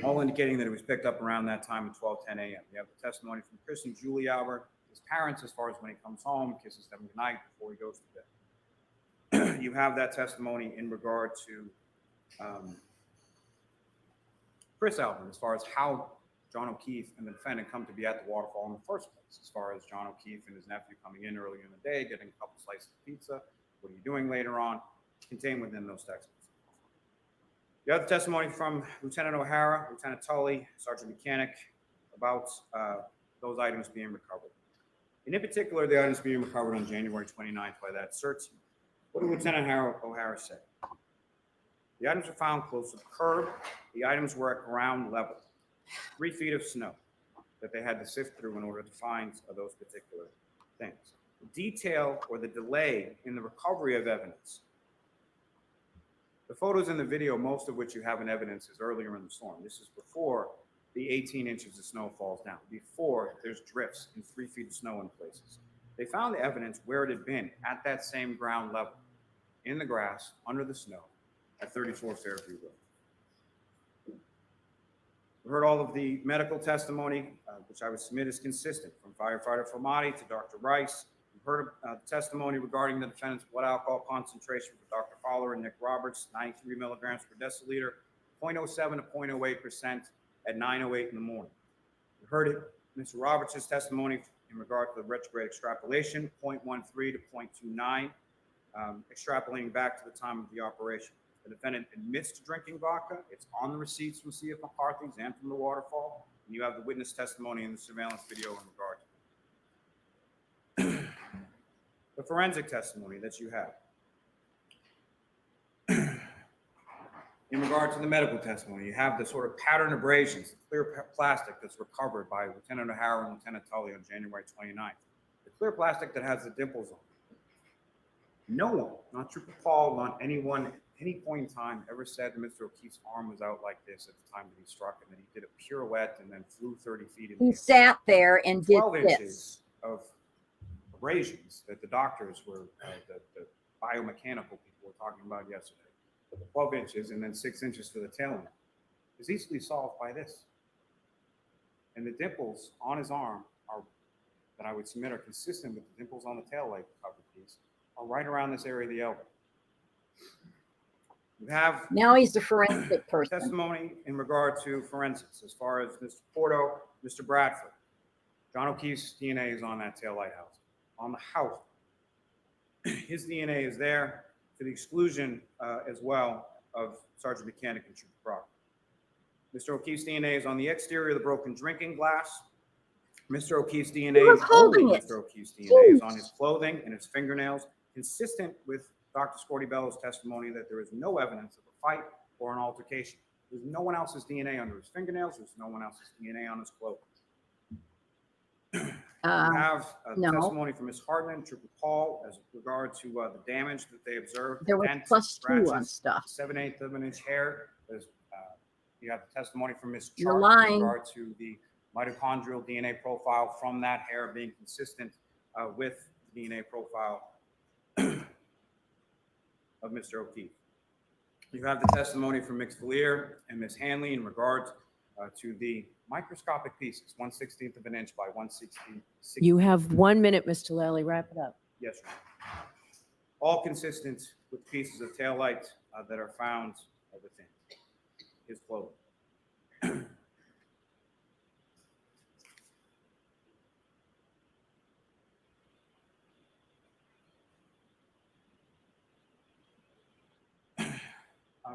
all indicating that he was picked up around that time at 12:10 a.m. You have the testimony from Chris and Julie Albert, his parents, as far as when he comes home, kisses them goodnight before he goes to bed. You have that testimony in regard to Chris Albert, as far as how John O'Keefe and the defendant come to be at the waterfall in the first place, as far as John O'Keefe and his nephew coming in earlier in the day, getting a couple slices of pizza. What are you doing later on? Contained within those texts. You have the testimony from Lieutenant O'Hara, Lieutenant Tully, Sergeant Mechanic about those items being recovered. And in particular, the items being recovered on January 29th by that search team. What did Lieutenant O'Hara say? The items were found close to the curb. The items were at ground level. 3 feet of snow that they had to sift through in order to find those particular things. The detail or the delay in the recovery of evidence. The photos in the video, most of which you have in evidence, is earlier in the storm. This is before the 18 inches of snow falls down, before there's drifts and 3 feet of snow in places. They found the evidence where it had been at that same ground level, in the grass, under the snow, at 34 Fairview Road. We heard all of the medical testimony, which I would submit is consistent, from firefighter Formati to Dr. Rice. We've heard testimony regarding the defendant's blood alcohol concentration for Dr. Fowler and Nick Roberts, 93 milligrams per deciliter, 0.07 to 0.08% at 9:08 in the morning. We heard it, Mr. Roberts' testimony in regard to the retrograde extrapolation, 0.13 to 0.29, extrapolating back to the time of the operation. The defendant admits to drinking vodka. It's on the receipts from C.F. McCarthy's and from the waterfall. And you have the witness testimony in the surveillance video in regard to it. The forensic testimony that you have. In regard to the medical testimony, you have the sort of pattern abrasions, the clear plastic that's recovered by Lieutenant O'Hara and Lieutenant Tully on January 29th. The clear plastic that has the dimples on it. No one, not Trooper Paul, not anyone, at any point in time, ever said that Mr. O'Keefe's arm was out like this at the time that he struck and that he did a pirouette and then flew 30 feet in the He air. sat there and did 12 this. inches of abrasions that the doctors were, the biomechanical people were talking about yesterday. 12 inches and then 6 inches for the tail end is easily solved by this. And the dimples on his arm are, that I would submit, are consistent with the dimples on the tail light covered piece, are right around this area of the elbow. You have Now he's the forensic person. testimony in regard to forensics, as far as Mr. Porto, Mr. Bradford. John O'Keefe's DNA is on that tail light house, on the house. His DNA is there to the exclusion as well of Sergeant Mechanic and Trooper Brock. Mr. O'Keefe's DNA is on the exterior of the broken drinking glass. Mr. O'Keefe's DNA He was is only holding it. Mr. O'Keefe's DNA is Jeez. on his clothing and his fingernails, consistent with Dr. Scortibello's testimony that there is no evidence of a fight or an altercation. There's no one else's DNA under his fingernails. There's no one else's DNA on his clothing. We have no. testimony from Ms. Hartman, Trooper Paul, as regard to the damage that they observed. There was dents, +2 on scratches, stuff. 7/8 of an inch hair. You have the testimony from Ms. You're Chark in lying. regard to the mitochondrial DNA profile from that hair being consistent with the DNA profile of Mr. O'Keefe. You have the testimony from Ms. Valier and Ms. Hanley in regard to the microscopic pieces, 1/16 of an inch by 1/16. You have 1 minute, Mr. Lally. Wrap it up. Yes, sir. All consistent with pieces of taillight that are found within his clothing.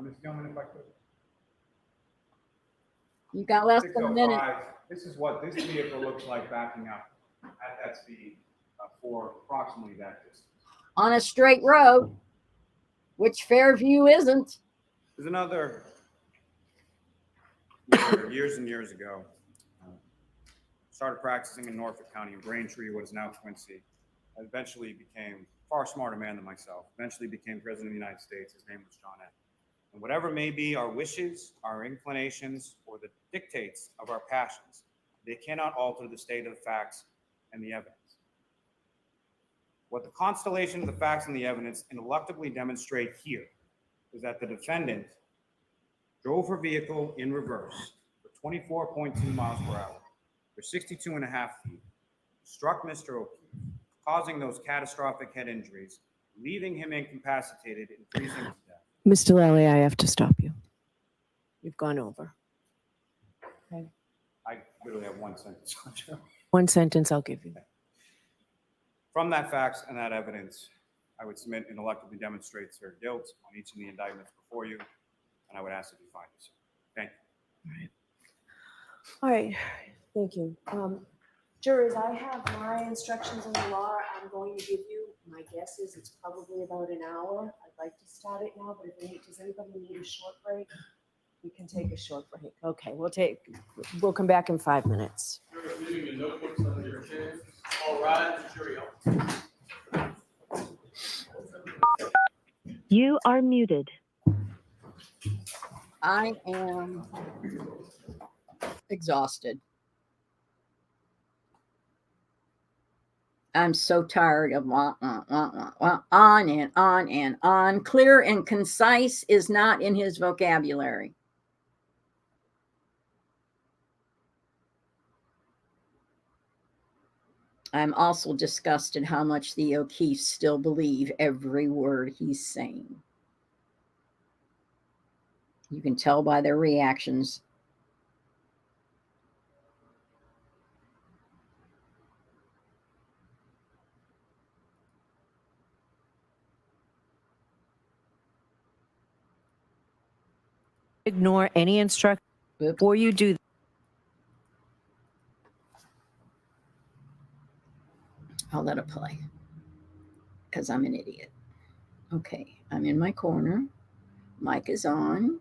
Ms. Gilman, if I could. You got less than a minute. 6:05. This is what this vehicle looks like backing up at that speed for approximately that distance. On a straight road, which Fairview isn't. There's another years and years ago. Started practicing in Norfolk County, in Braintree, what is now Quincy. eventually became a far smarter man than myself, eventually became President of the United States. His name was John F. And whatever may be our wishes, our inclinations, or the dictates of our passions, they cannot alter the state of the facts and the evidence. What the constellation of the facts and the evidence ineluctably demonstrate here is that the defendant drove her vehicle in reverse for 24.2 miles per hour for 62.5 feet, struck Mr. O'Keefe, causing those catastrophic head injuries, leaving him incapacitated and freezing to death. Mr. Lally, I have to stop you. You've gone over. I literally have one sentence. One sentence I'll give you. From that facts and that evidence, I would submit ineluctably demonstrates her guilt on each of the indictments before you, and I would ask that you find this. Thank you. All right, thank you. Jurors, I have my instructions in the law I'm going to give you. My guess is it's probably about an hour. I'd like to start it now, but does anybody need a short break? We can take a short break. Okay, we'll come back in 5 minutes. Jurors, leaving your notebooks under your chairs. All rise, jury out. You are muted. I am exhausted. I'm so tired of on and on and on. Clear and concise is not in his vocabulary. I'm also disgusted how much the O'Keefes still believe every word he's saying. You can tell by their reactions. Ignore any instruction before you do. I'll let it play because I'm an idiot. Okay, I'm in my corner. Mic is on.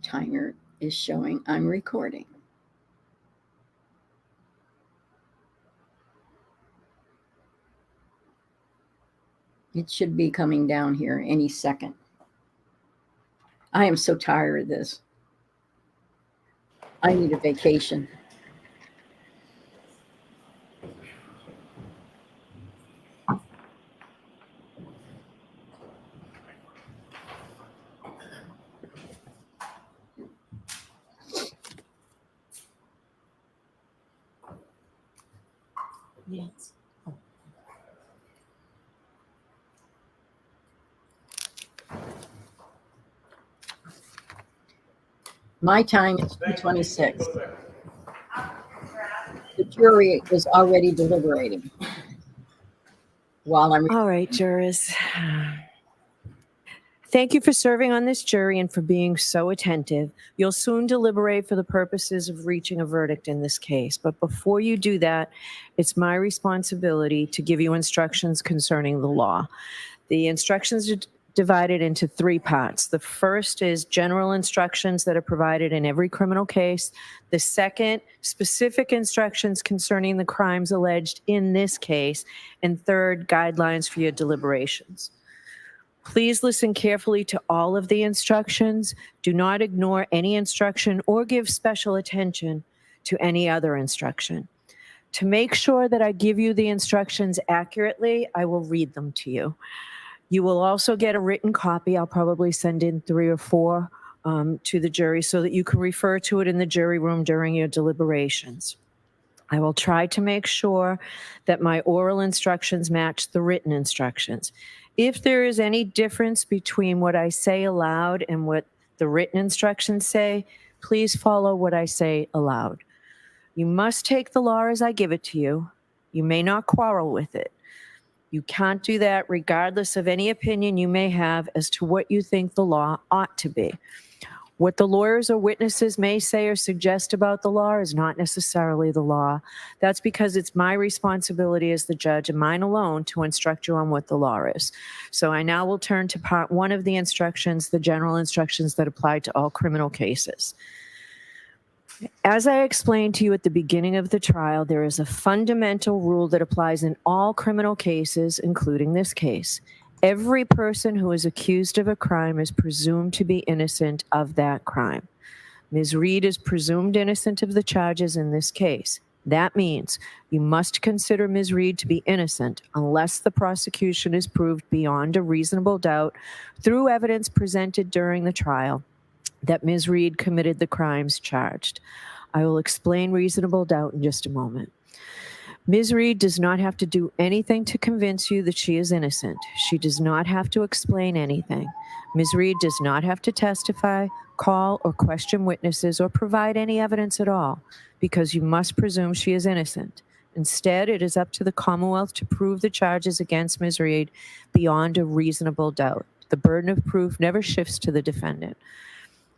Timer is showing I'm recording. It should be coming down here any second. I am so tired of this. I need a vacation. Yes. My time is 2:26. The jury is already deliberating while I'm. All right, jurors. Thank you for serving on this jury and for being so attentive. You'll soon deliberate for the purposes of reaching a verdict in this case. But before you do that, it's my responsibility to give you instructions concerning the law. The instructions are divided into 3 parts. The first is general instructions that are provided in every criminal case. The second, specific instructions concerning the crimes alleged in this case. And third, guidelines for your deliberations. Please listen carefully to all of the instructions. Do not ignore any instruction or give special attention to any other instruction. To make sure that I give you the instructions accurately, I will read them to you. You will also get a written copy. I'll probably send in 3 or 4 to the jury so that you can refer to it in the jury room during your deliberations. I will try to make sure that my oral instructions match the written instructions. If there is any difference between what I say aloud and what the written instructions say, please follow what I say aloud. You must take the law as I give it to you. You may not quarrel with it. You can't do that regardless of any opinion you may have as to what you think the law ought to be. What the lawyers or witnesses may say or suggest about the law is not necessarily the law. That's because it's my responsibility as the judge and mine alone to instruct you on what the law is. So I now will turn to part 1 of the instructions, the general instructions that apply to all criminal cases. As I explained to you at the beginning of the trial, there is a fundamental rule that applies in all criminal cases, including this case. Every person who is accused of a crime is presumed to be innocent of that crime. Ms. Reed is presumed innocent of the charges in this case. That means you must consider Ms. Reed to be innocent unless the prosecution is proved beyond a reasonable doubt through evidence presented during the trial that Ms. Reed committed the crimes charged. I will explain reasonable doubt in just a moment. Ms. Reed does not have to do anything to convince you that she is innocent. She does not have to explain anything. Ms. Reed does not have to testify, call or question witnesses, or provide any evidence at all, because you must presume she is innocent. Instead, it is up to the Commonwealth to prove the charges against Ms. Reed beyond a reasonable doubt. The burden of proof never shifts to the defendant.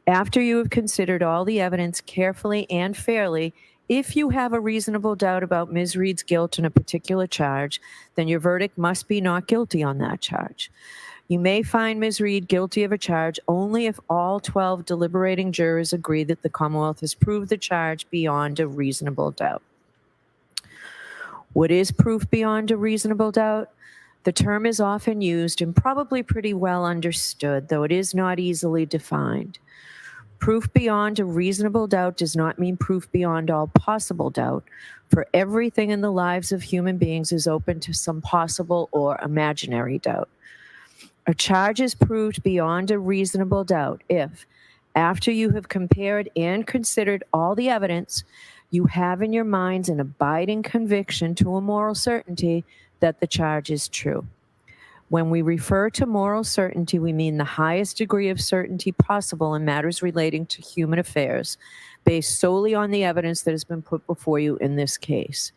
After you have considered all the evidence carefully and fairly, if you have a reasonable doubt about Ms. Reed's guilt in a particular charge, then your verdict must be not guilty on that charge. You may find Ms. Reed guilty of a charge only if all 12 deliberating jurors agree that the Commonwealth has proved the charge beyond a reasonable doubt. What is proof beyond a reasonable doubt? The term is often used and probably pretty well understood, though it is not easily defined. Proof beyond a reasonable doubt does not mean proof beyond all possible doubt, for everything in the lives of human beings is open to some possible or imaginary doubt. A charge is proved beyond a reasonable doubt if, after you have compared and considered all the evidence, you have in your minds an abiding conviction to a moral certainty that the charge is true. When we refer to moral certainty, we mean the highest degree of certainty possible in matters relating to human affairs, based solely on the evidence that has been put before you in this case.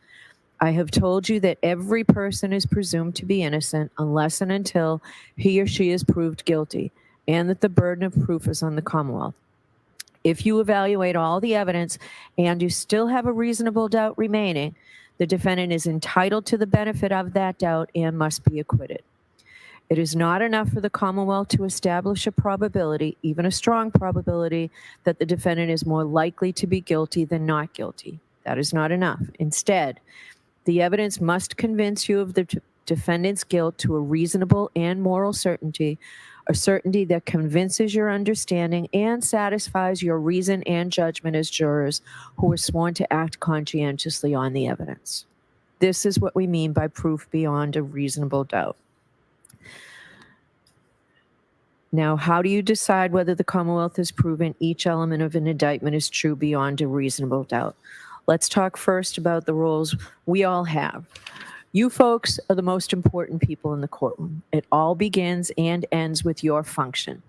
I have told you that every person is presumed to be innocent unless and until he or she is proved guilty, and that the burden of proof is on the Commonwealth. If you evaluate all the evidence and you still have a reasonable doubt remaining, the defendant is entitled to the benefit of that doubt and must be acquitted. It is not enough for the Commonwealth to establish a probability, even a strong probability, that the defendant is more likely to be guilty than not guilty. That is not enough. Instead, the evidence must convince you of the defendant's guilt to a reasonable and moral certainty, a certainty that convinces your understanding and satisfies your reason and judgment as jurors who are sworn to act conscientiously on the evidence. This is what we mean by proof beyond a reasonable doubt. Now, how do you decide whether the Commonwealth has proven each element of an indictment is true beyond a reasonable doubt? Let's talk first about the roles we all have. You folks are the most important people in the courtroom. It all begins and ends with your function.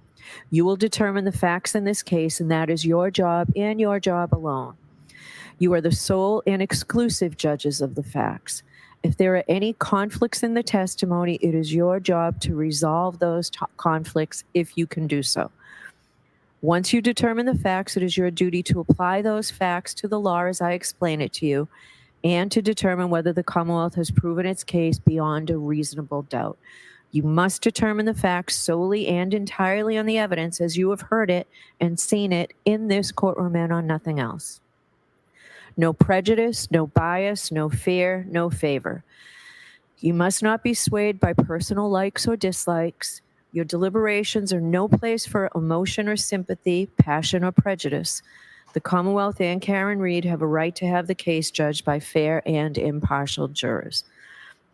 You will determine the facts in this case, and that is your job and your job alone. You are the sole and exclusive judges of the facts. If there are any conflicts in the testimony, it is your job to resolve those conflicts if you can do so. Once you determine the facts, it is your duty to apply those facts to the law as I explain it to you, and to determine whether the Commonwealth has proven its case beyond a reasonable doubt. You must determine the facts solely and entirely on the evidence as you have heard it and seen it in this courtroom and on nothing else. No prejudice, no bias, no fear, no favor. You must not be swayed by personal likes or dislikes. Your deliberations are no place for emotion or sympathy, passion or prejudice. The Commonwealth and Karen Reed have a right to have the case judged by fair and impartial jurors.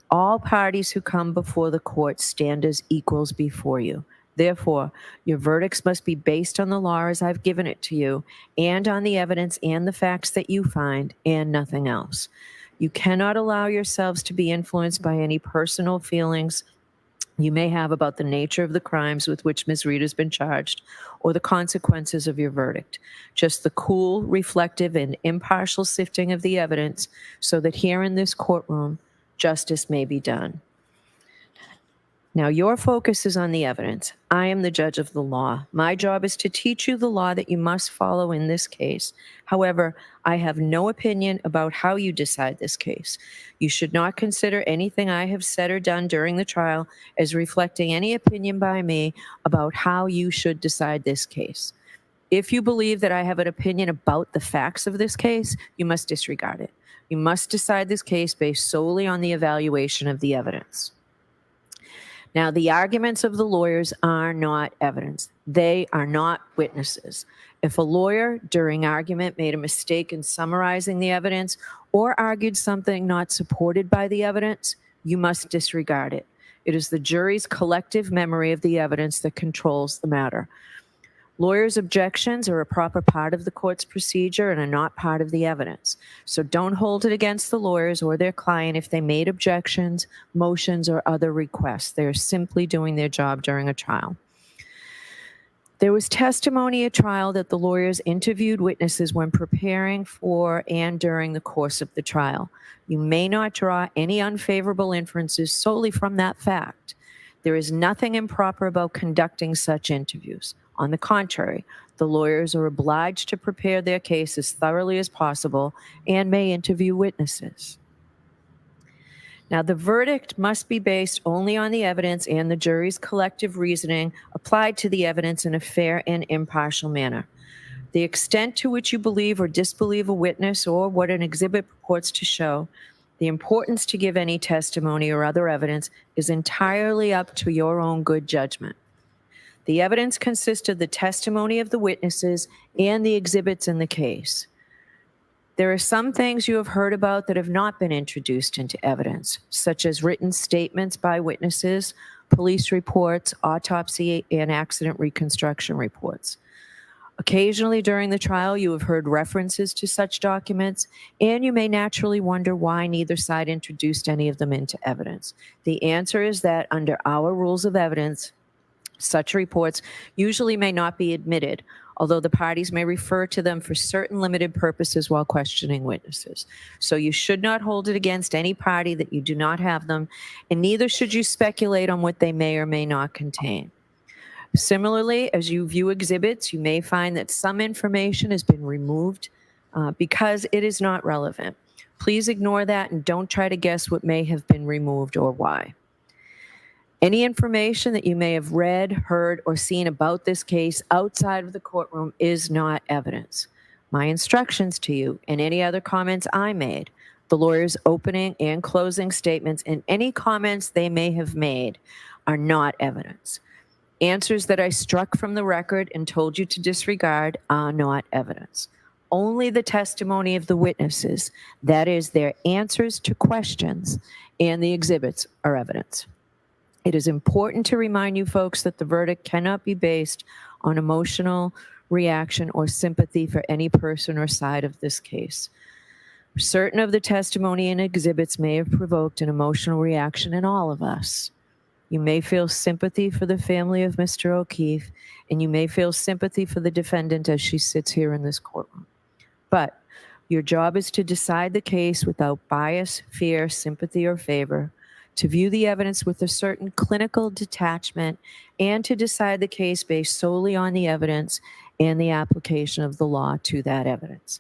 All parties who come before the court stand as equals before you. Therefore, your verdicts must be based on the law as I've given it to you, and on the evidence and the facts that you find, and nothing else. You cannot allow yourselves to be influenced by any personal feelings you may have about the nature of the crimes with which Ms. Reed has been charged, or the consequences of your verdict. Just the cool, reflective, and impartial sifting of the evidence so that here in this courtroom, justice may be done. Now, your focus is on the evidence. I am the judge of the law. My job is to teach you the law that you must follow in this case. However, I have no opinion about how you decide this case. You should not consider anything I have said or done during the trial as reflecting any opinion by me about how you should decide this case. If you believe that I have an opinion about the facts of this case, you must disregard it. You must decide this case based solely on the evaluation of the evidence. Now, the arguments of the lawyers are not evidence. They are not witnesses. If a lawyer during argument made a mistake in summarizing the evidence or argued something not supported by the evidence, you must disregard it. It is the jury's collective memory of the evidence that controls the matter. Lawyers' objections are a proper part of the court's procedure and are not part of the evidence. So don't hold it against the lawyers or their client if they made objections, motions, or other requests. They are simply doing their job during a trial. There was testimony at trial that the lawyers interviewed witnesses when preparing for and during the course of the trial. You may not draw any unfavorable inferences solely from that fact. There is nothing improper about conducting such interviews. On the contrary, the lawyers are obliged to prepare their case as thoroughly as possible and may interview witnesses. Now, the verdict must be based only on the evidence and the jury's collective reasoning applied to the evidence in a fair and impartial manner. The extent to which you believe or disbelieve a witness or what an exhibit purports to show, the importance to give any testimony or other evidence is entirely up to your own good judgment. The evidence consists of the testimony of the witnesses and the exhibits in the case. There are some things you have heard about that have not been introduced into evidence, such as written statements by witnesses, police reports, autopsy, and accident reconstruction reports. Occasionally during the trial, you have heard references to such documents, and you may naturally wonder why neither side introduced any of them into evidence. The answer is that under our rules of evidence, such reports usually may not be admitted, although the parties may refer to them for certain limited purposes while questioning witnesses. So you should not hold it against any party that you do not have them, and neither should you speculate on what they may or may not contain. Similarly, as you view exhibits, you may find that some information has been removed because it is not relevant. Please ignore that and don't try to guess what may have been removed or why. Any information that you may have read, heard, or seen about this case outside of the courtroom is not evidence. My instructions to you and any other comments I made, the lawyer's opening and closing statements, and any comments they may have made are not evidence. Answers that I struck from the record and told you to disregard are not evidence. Only the testimony of the witnesses, that is, their answers to questions, and the exhibits are evidence. It is important to remind you folks that the verdict cannot be based on emotional reaction or sympathy for any person or side of this case. Certain of the testimony and exhibits may have provoked an emotional reaction in all of us. You may feel sympathy for the family of Mr. O'Keefe, and you may feel sympathy for the defendant as she sits here in this courtroom. But your job is to decide the case without bias, fear, sympathy, or favor, to view the evidence with a certain clinical detachment, and to decide the case based solely on the evidence and the application of the law to that evidence.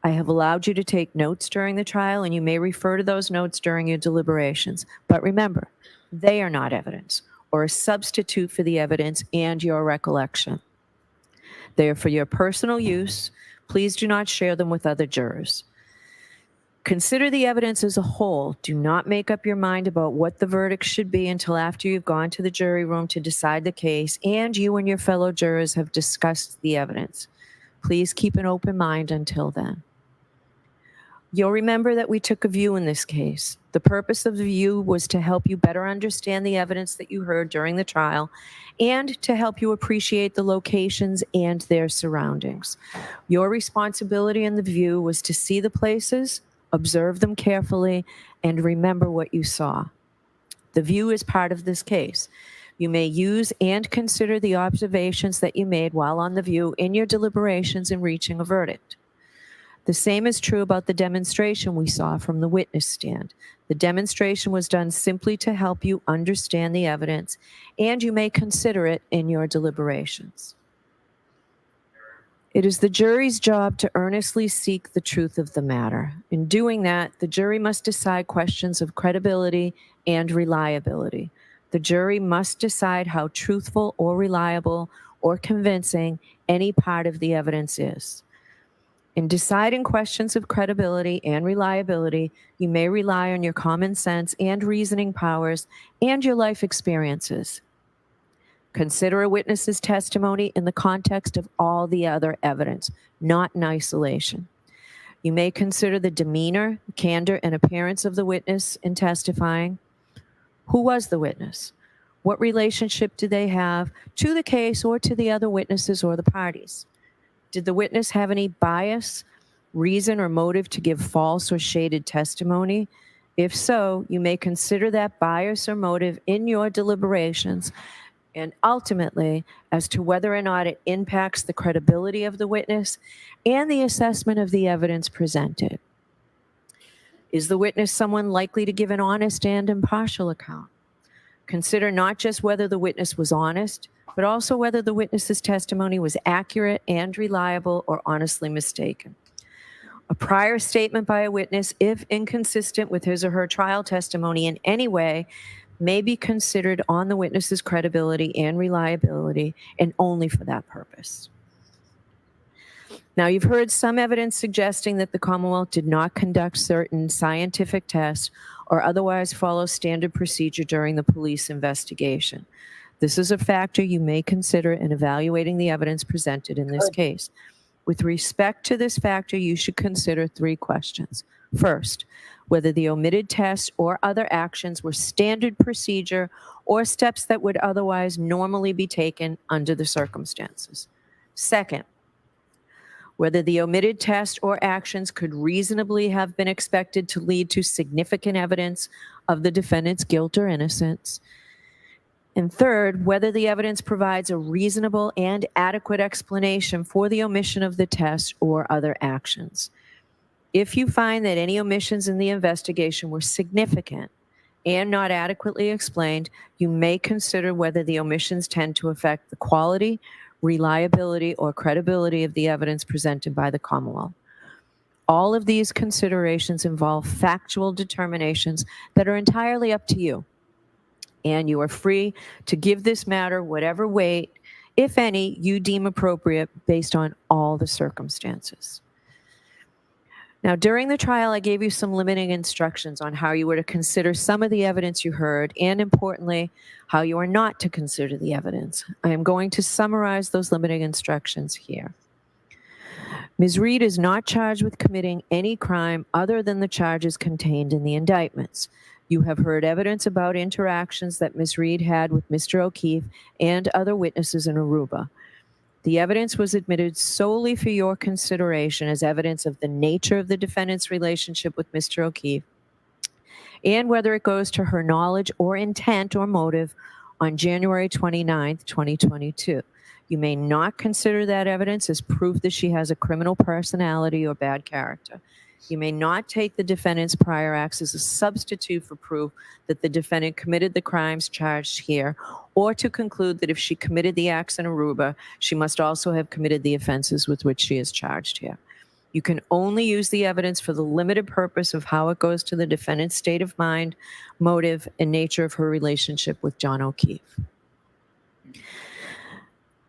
I have allowed you to take notes during the trial, and you may refer to those notes during your deliberations. But remember, they are not evidence or a substitute for the evidence and your recollection. They are for your personal use. Please do not share them with other jurors. Consider the evidence as a whole. Do not make up your mind about what the verdict should be until after you've gone to the jury room to decide the case and you and your fellow jurors have discussed the evidence. Please keep an open mind until then. You'll remember that we took a view in this case. The purpose of the view was to help you better understand the evidence that you heard during the trial and to help you appreciate the locations and their surroundings. Your responsibility in the view was to see the places, observe them carefully, and remember what you saw. The view is part of this case. You may use and consider the observations that you made while on the view in your deliberations in reaching a verdict. The same is true about the demonstration we saw from the witness stand. The demonstration was done simply to help you understand the evidence, and you may consider it in your deliberations. It is the jury's job to earnestly seek the truth of the matter. In doing that, the jury must decide questions of credibility and reliability. The jury must decide how truthful or reliable or convincing any part of the evidence is. In deciding questions of credibility and reliability, you may rely on your common sense and reasoning powers and your life experiences. Consider a witness's testimony in the context of all the other evidence, not in isolation. You may consider the demeanor, candor, and appearance of the witness in testifying. Who was the witness? What relationship did they have to the case or to the other witnesses or the parties? Did the witness have any bias, reason, or motive to give false or shaded testimony? If so, you may consider that bias or motive in your deliberations and ultimately as to whether or not it impacts the credibility of the witness and the assessment of the evidence presented. Is the witness someone likely to give an honest and impartial account? Consider not just whether the witness was honest, but also whether the witness's testimony was accurate and reliable or honestly mistaken. A prior statement by a witness, if inconsistent with his or her trial testimony in any way, may be considered on the witness's credibility and reliability, and only for that purpose. Now, you've heard some evidence suggesting that the Commonwealth did not conduct certain scientific tests or otherwise follow standard procedure during the police investigation. This is a factor you may consider in evaluating the evidence presented in this case. With respect to this factor, you should consider 3 questions. First, whether the omitted tests or other actions were standard procedure or steps that would otherwise normally be taken under the circumstances. Second, whether the omitted test or actions could reasonably have been expected to lead to significant evidence of the defendant's guilt or innocence. And third, whether the evidence provides a reasonable and adequate explanation for the omission of the test or other actions. If you find that any omissions in the investigation were significant and not adequately explained, you may consider whether the omissions tend to affect the quality, reliability, or credibility of the evidence presented by the Commonwealth. All of these considerations involve factual determinations that are entirely up to you, and you are free to give this matter whatever weight, if any, you deem appropriate based on all the circumstances. Now, during the trial, I gave you some limiting instructions on how you were to consider some of the evidence you heard, and importantly, how you are not to consider the evidence. I am going to summarize those limiting instructions here. Ms. Reed is not charged with committing any crime other than the charges contained in the indictments. You have heard evidence about interactions that Ms. Reed had with Mr. O'Keefe and other witnesses in Aruba. The evidence was admitted solely for your consideration as evidence of the nature of the defendant's relationship with Mr. O'Keefe and whether it goes to her knowledge or intent or motive on January 29th, 2022. You may not consider that evidence as proof that she has a criminal personality or bad character. You may not take the defendant's prior acts as a substitute for proof that the defendant committed the crimes charged here, or to conclude that if she committed the acts in Aruba, she must also have committed the offenses with which she is charged here. You can only use the evidence for the limited purpose of how it goes to the defendant's state of mind, motive, and nature of her relationship with John O'Keefe.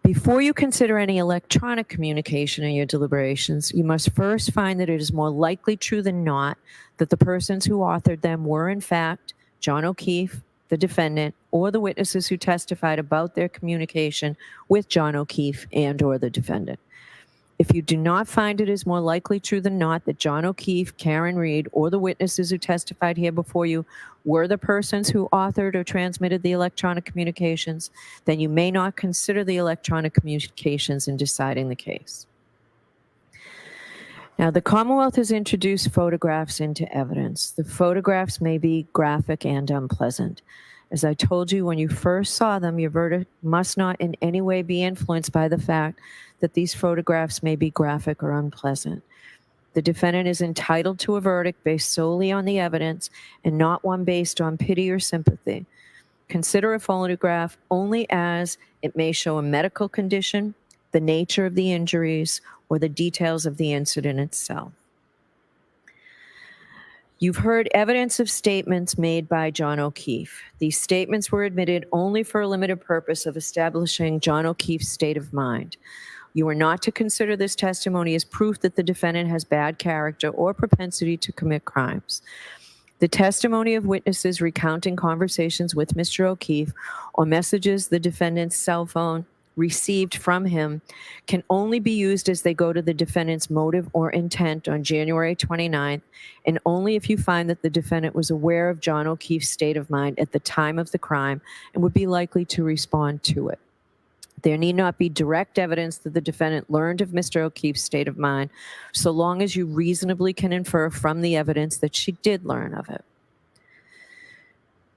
Before you consider any electronic communication in your deliberations, you must first find that it is more likely true than not that the persons who authored them were, in fact, John O'Keefe, the defendant, or the witnesses who testified about their communication with John O'Keefe and or the defendant. If you do not find it is more likely true than not that John O'Keefe, Karen Reed, or the witnesses who testified here before you were the persons who authored or transmitted the electronic communications, then you may not consider the electronic communications in deciding the case. Now, the Commonwealth has introduced photographs into evidence. The photographs may be graphic and unpleasant. As I told you when you first saw them, your verdict must not in any way be influenced by the fact that these photographs may be graphic or unpleasant. The defendant is entitled to a verdict based solely on the evidence and not one based on pity or sympathy. Consider a photograph only as it may show a medical condition, the nature of the injuries, or the details of the incident itself. You've heard evidence of statements made by John O'Keefe. These statements were admitted only for a limited purpose of establishing John O'Keefe's state of mind. You are not to consider this testimony as proof that the defendant has bad character or propensity to commit crimes. The testimony of witnesses recounting conversations with Mr. O'Keefe or messages the defendant's cell phone received from him can only be used as they go to the defendant's motive or intent on January 29th, and only if you find that the defendant was aware of John O'Keefe's state of mind at the time of the crime and would be likely to respond to it. There need not be direct evidence that the defendant learned of Mr. O'Keefe's state of mind, so long as you reasonably can infer from the evidence that she did learn of it.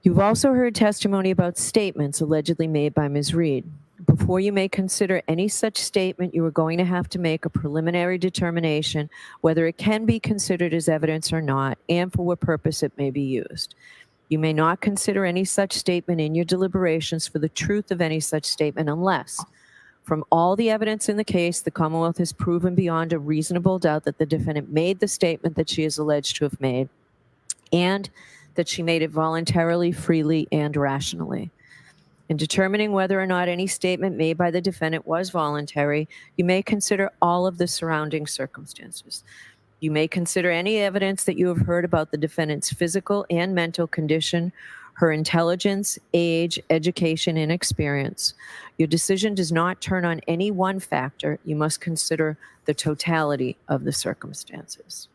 You've also heard testimony about statements allegedly made by Ms. Reed. Before you may consider any such statement, you are going to have to make a preliminary determination whether it can be considered as evidence or not, and for what purpose it may be used. You may not consider any such statement in your deliberations for the truth of any such statement unless, from all the evidence in the case, the Commonwealth has proven beyond a reasonable doubt that the defendant made the statement that she is alleged to have made, and that she made it voluntarily, freely, and rationally. In determining whether or not any statement made by the defendant was voluntary, you may consider all of the surrounding circumstances. You may consider any evidence that you have heard about the defendant's physical and mental condition, her intelligence, age, education, and experience. Your decision does not turn on any one factor. You must consider the totality of the circumstances.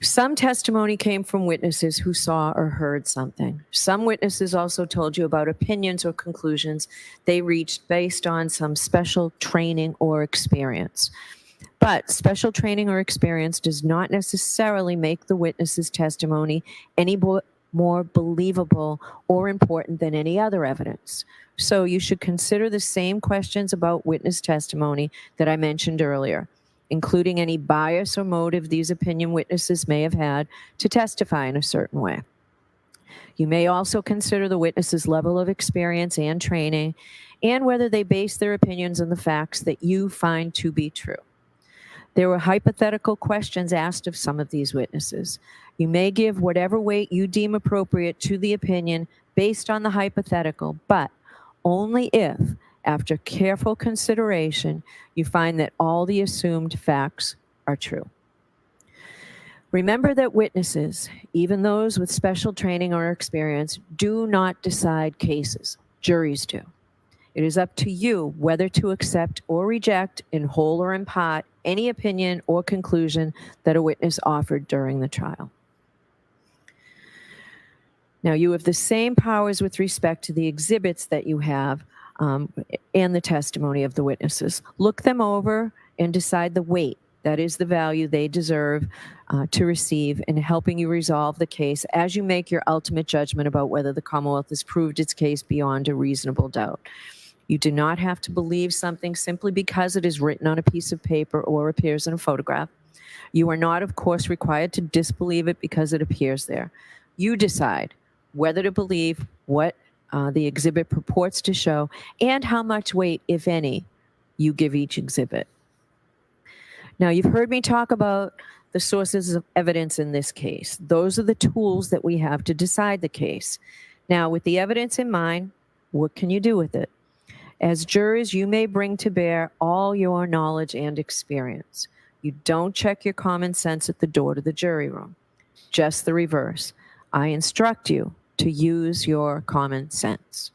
Some testimony came from witnesses who saw or heard something. Some witnesses also told you about opinions or conclusions they reached based on some special training or experience. But special training or experience does not necessarily make the witness's testimony any more believable or important than any other evidence. So you should consider the same questions about witness testimony that I mentioned earlier, including any bias or motive these opinion witnesses may have had to testify in a certain way. You may also consider the witness's level of experience and training, and whether they base their opinions on the facts that you find to be true. There were hypothetical questions asked of some of these witnesses. You may give whatever weight you deem appropriate to the opinion based on the hypothetical, but only if, after careful consideration, you find that all the assumed facts are true. Remember that witnesses, even those with special training or experience, do not decide cases. Juries do. It is up to you whether to accept or reject, in whole or in part, any opinion or conclusion that a witness offered during the trial. Now, you have the same powers with respect to the exhibits that you have and the testimony of the witnesses. Look them over and decide the weight, that is the value they deserve to receive in helping you resolve the case as you make your ultimate judgment about whether the Commonwealth has proved its case beyond a reasonable doubt. You do not have to believe something simply because it is written on a piece of paper or appears in a photograph. You are not, of course, required to disbelieve it because it appears there. You decide whether to believe what the exhibit purports to show and how much weight, if any, you give each exhibit. Now, you've heard me talk about the sources of evidence in this case. Those are the tools that we have to decide the case. Now, with the evidence in mind, what can you do with it? As jurors, you may bring to bear all your knowledge and experience. You don't check your common sense at the door to the jury room. Just the reverse. I instruct you to use your common sense.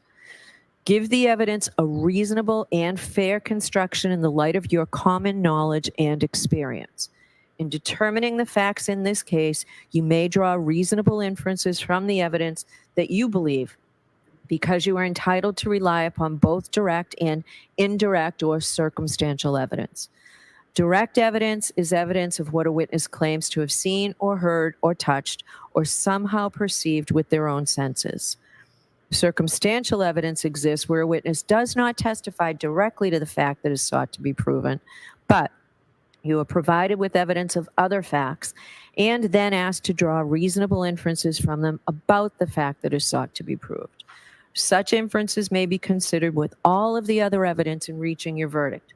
Give the evidence a reasonable and fair construction in the light of your common knowledge and experience. In determining the facts in this case, you may draw reasonable inferences from the evidence that you believe, because you are entitled to rely upon both direct and indirect or circumstantial evidence. Direct evidence is evidence of what a witness claims to have seen or heard or touched or somehow perceived with their own senses. Circumstantial evidence exists where a witness does not testify directly to the fact that is sought to be proven, but you are provided with evidence of other facts and then asked to draw reasonable inferences from them about the fact that is sought to be proved. Such inferences may be considered with all of the other evidence in reaching your verdict.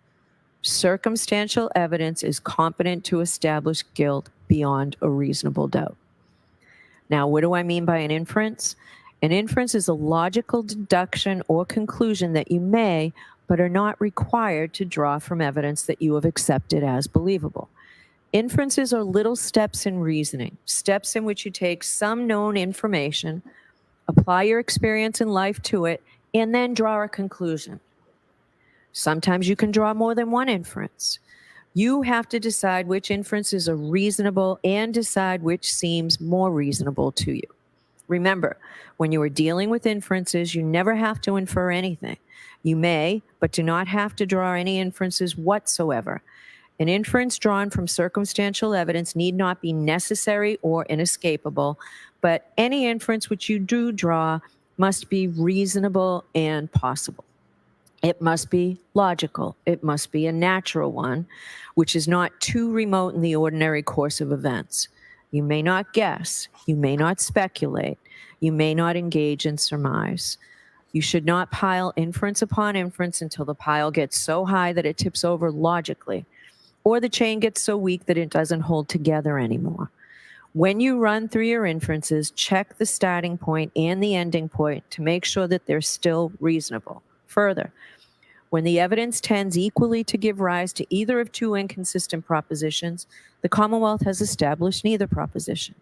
circumstantial evidence is competent to establish guilt beyond a reasonable doubt. Now, what do I mean by an inference? An inference is a logical deduction or conclusion that you may, but are not required to draw from evidence that you have accepted as believable. Inferences are little steps in reasoning, steps in which you take some known information, apply your experience in life to it, and then draw a conclusion. Sometimes you can draw more than one inference. You have to decide which inferences are reasonable and decide which seems more reasonable to you. Remember, when you are dealing with inferences, you never have to infer anything. You may, but do not have to draw any inferences whatsoever. An inference drawn from circumstantial evidence need not be necessary or inescapable, but any inference which you do draw must be reasonable and possible. It must be logical. It must be a natural one, which is not too remote in the ordinary course of events. You may not guess. You may not speculate. You may not engage in surmise. You should not pile inference upon inference until the pile gets so high that it tips over logically, or the chain gets so weak that it doesn't hold together anymore. When you run through your inferences, check the starting point and the ending point to make sure that they're still reasonable. Further, when the evidence tends equally to give rise to either of two inconsistent propositions, the Commonwealth has established neither proposition.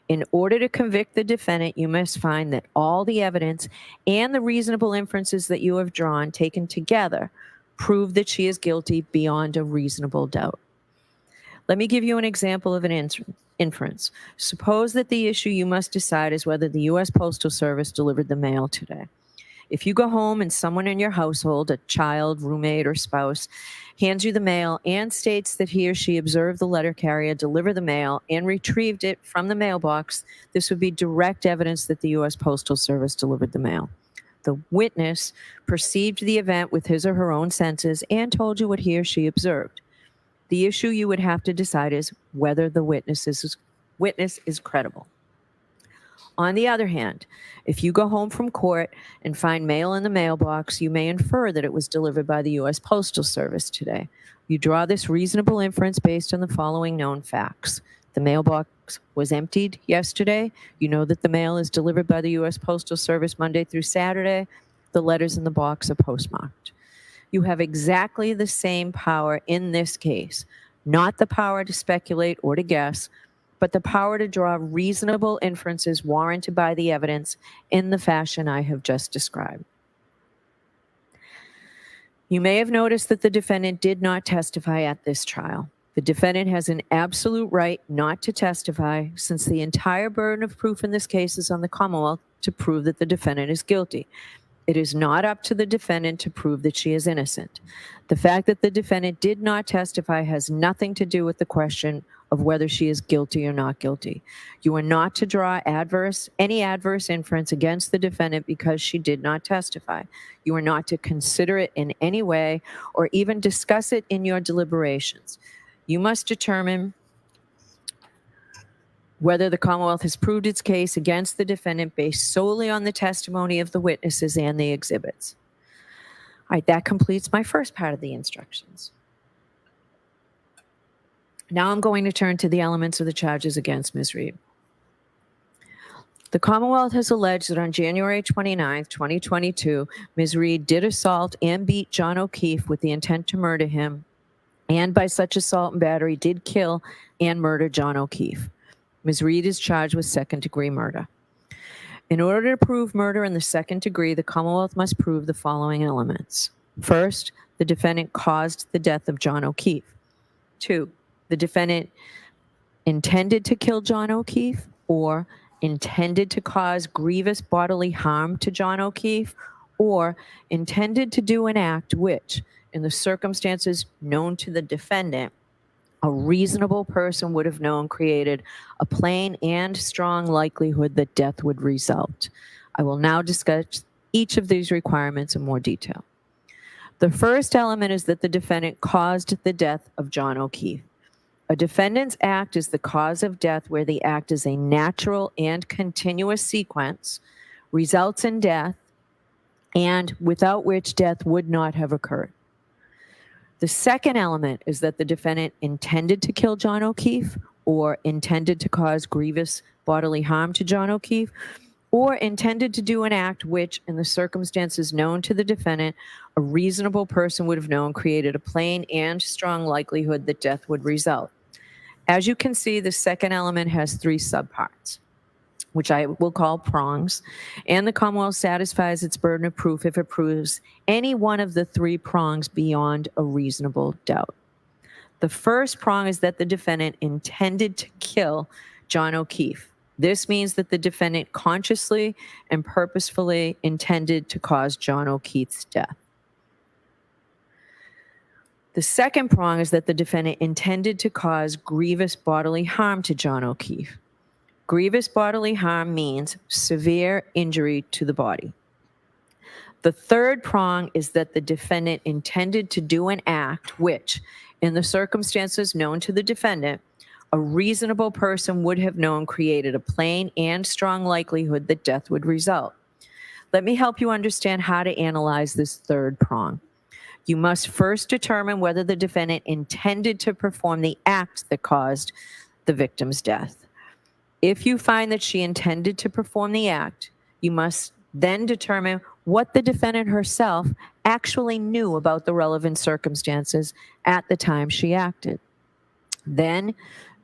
In order to convict the defendant, you must find that all the evidence and the reasonable inferences that you have drawn, taken together, prove that she is guilty beyond a reasonable doubt. Let me give you an example of an inference. Suppose that the issue you must decide is whether the U.S. Postal Service delivered the mail today. If you go home and someone in your household, a child, roommate, or spouse, hands you the mail and states that he or she observed the letter carrier deliver the mail and retrieved it from the mailbox, this would be direct evidence that the U.S. Postal Service delivered the mail. The witness perceived the event with his or her own senses and told you what he or she observed. The issue you would have to decide is whether the witness is credible. On the other hand, if you go home from court and find mail in the mailbox, you may infer that it was delivered by the U.S. Postal Service today. You draw this reasonable inference based on the following known facts. The mailbox was emptied yesterday. You know that the mail is delivered by the U.S. Postal Service Monday through Saturday. The letters in the box are postmarked. You have exactly the same power in this case, not the power to speculate or to guess, but the power to draw reasonable inferences warranted by the evidence in the fashion I have just described. You may have noticed that the defendant did not testify at this trial. The defendant has an absolute right not to testify, since the entire burden of proof in this case is on the Commonwealth to prove that the defendant is guilty. It is not up to the defendant to prove that she is innocent. The fact that the defendant did not testify has nothing to do with the question of whether she is guilty or not guilty. You are not to draw any adverse inference against the defendant because she did not testify. You are not to consider it in any way or even discuss it in your deliberations. You must determine whether the Commonwealth has proved its case against the defendant based solely on the testimony of the witnesses and the exhibits. All right, that completes my first part of the instructions. Now I'm going to turn to the elements of the charges against Ms. Reed. The Commonwealth has alleged that on January 29, 2022, Ms. Reed did assault and beat John O'Keefe with the intent to murder him, and by such assault and battery did kill and murder John O'Keefe. Ms. Reed is charged with second-degree murder. In order to prove murder in the second degree, the Commonwealth must prove the following elements. First, the defendant caused the death of John O'Keefe. 2, the defendant intended to kill John O'Keefe or intended to cause grievous bodily harm to John O'Keefe, or intended to do an act which, in the circumstances known to the defendant, a reasonable person would have known created a plain and strong likelihood that death would result. I will now discuss each of these requirements in more detail. The first element is that the defendant caused the death of John O'Keefe. A defendant's act is the cause of death where the act is a natural and continuous sequence, results in death, and without which death would not have occurred. The second element is that the defendant intended to kill John O'Keefe or intended to cause grievous bodily harm to John O'Keefe or intended to do an act which, in the circumstances known to the defendant, a reasonable person would have known created a plain and strong likelihood that death would result. As you can see, the second element has three subparts, which I will call prongs, and the Commonwealth satisfies its burden of proof if it proves any one of the three prongs beyond a reasonable doubt. The first prong is that the defendant intended to kill John O'Keefe. This means that the defendant consciously and purposefully intended to cause John O'Keefe's death. The second prong is that the defendant intended to cause grievous bodily harm to John O'Keefe. Grievous bodily harm means severe injury to the body. The third prong is that the defendant intended to do an act which, in the circumstances known to the defendant, a reasonable person would have known created a plain and strong likelihood that death would result. Let me help you understand how to analyze this third prong. You must first determine whether the defendant intended to perform the act that caused the victim's death. If you find that she intended to perform the act, you must then determine what the defendant herself actually knew about the relevant circumstances at the time she acted. Then,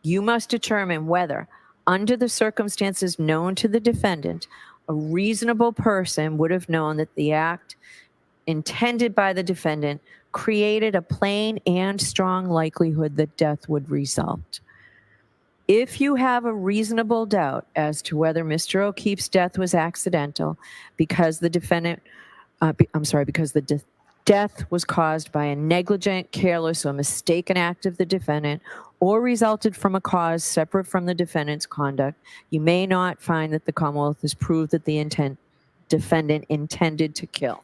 you must determine whether, under the circumstances known to the defendant, a reasonable person would have known that the act intended by the defendant created a plain and strong likelihood that death would result. If you have a reasonable doubt as to whether Mr. O'Keefe's death was accidental because the death was caused by a negligent, careless, or mistaken act of the defendant or resulted from a cause separate from the defendant's conduct, you may not find that the Commonwealth has proved that the defendant intended to kill,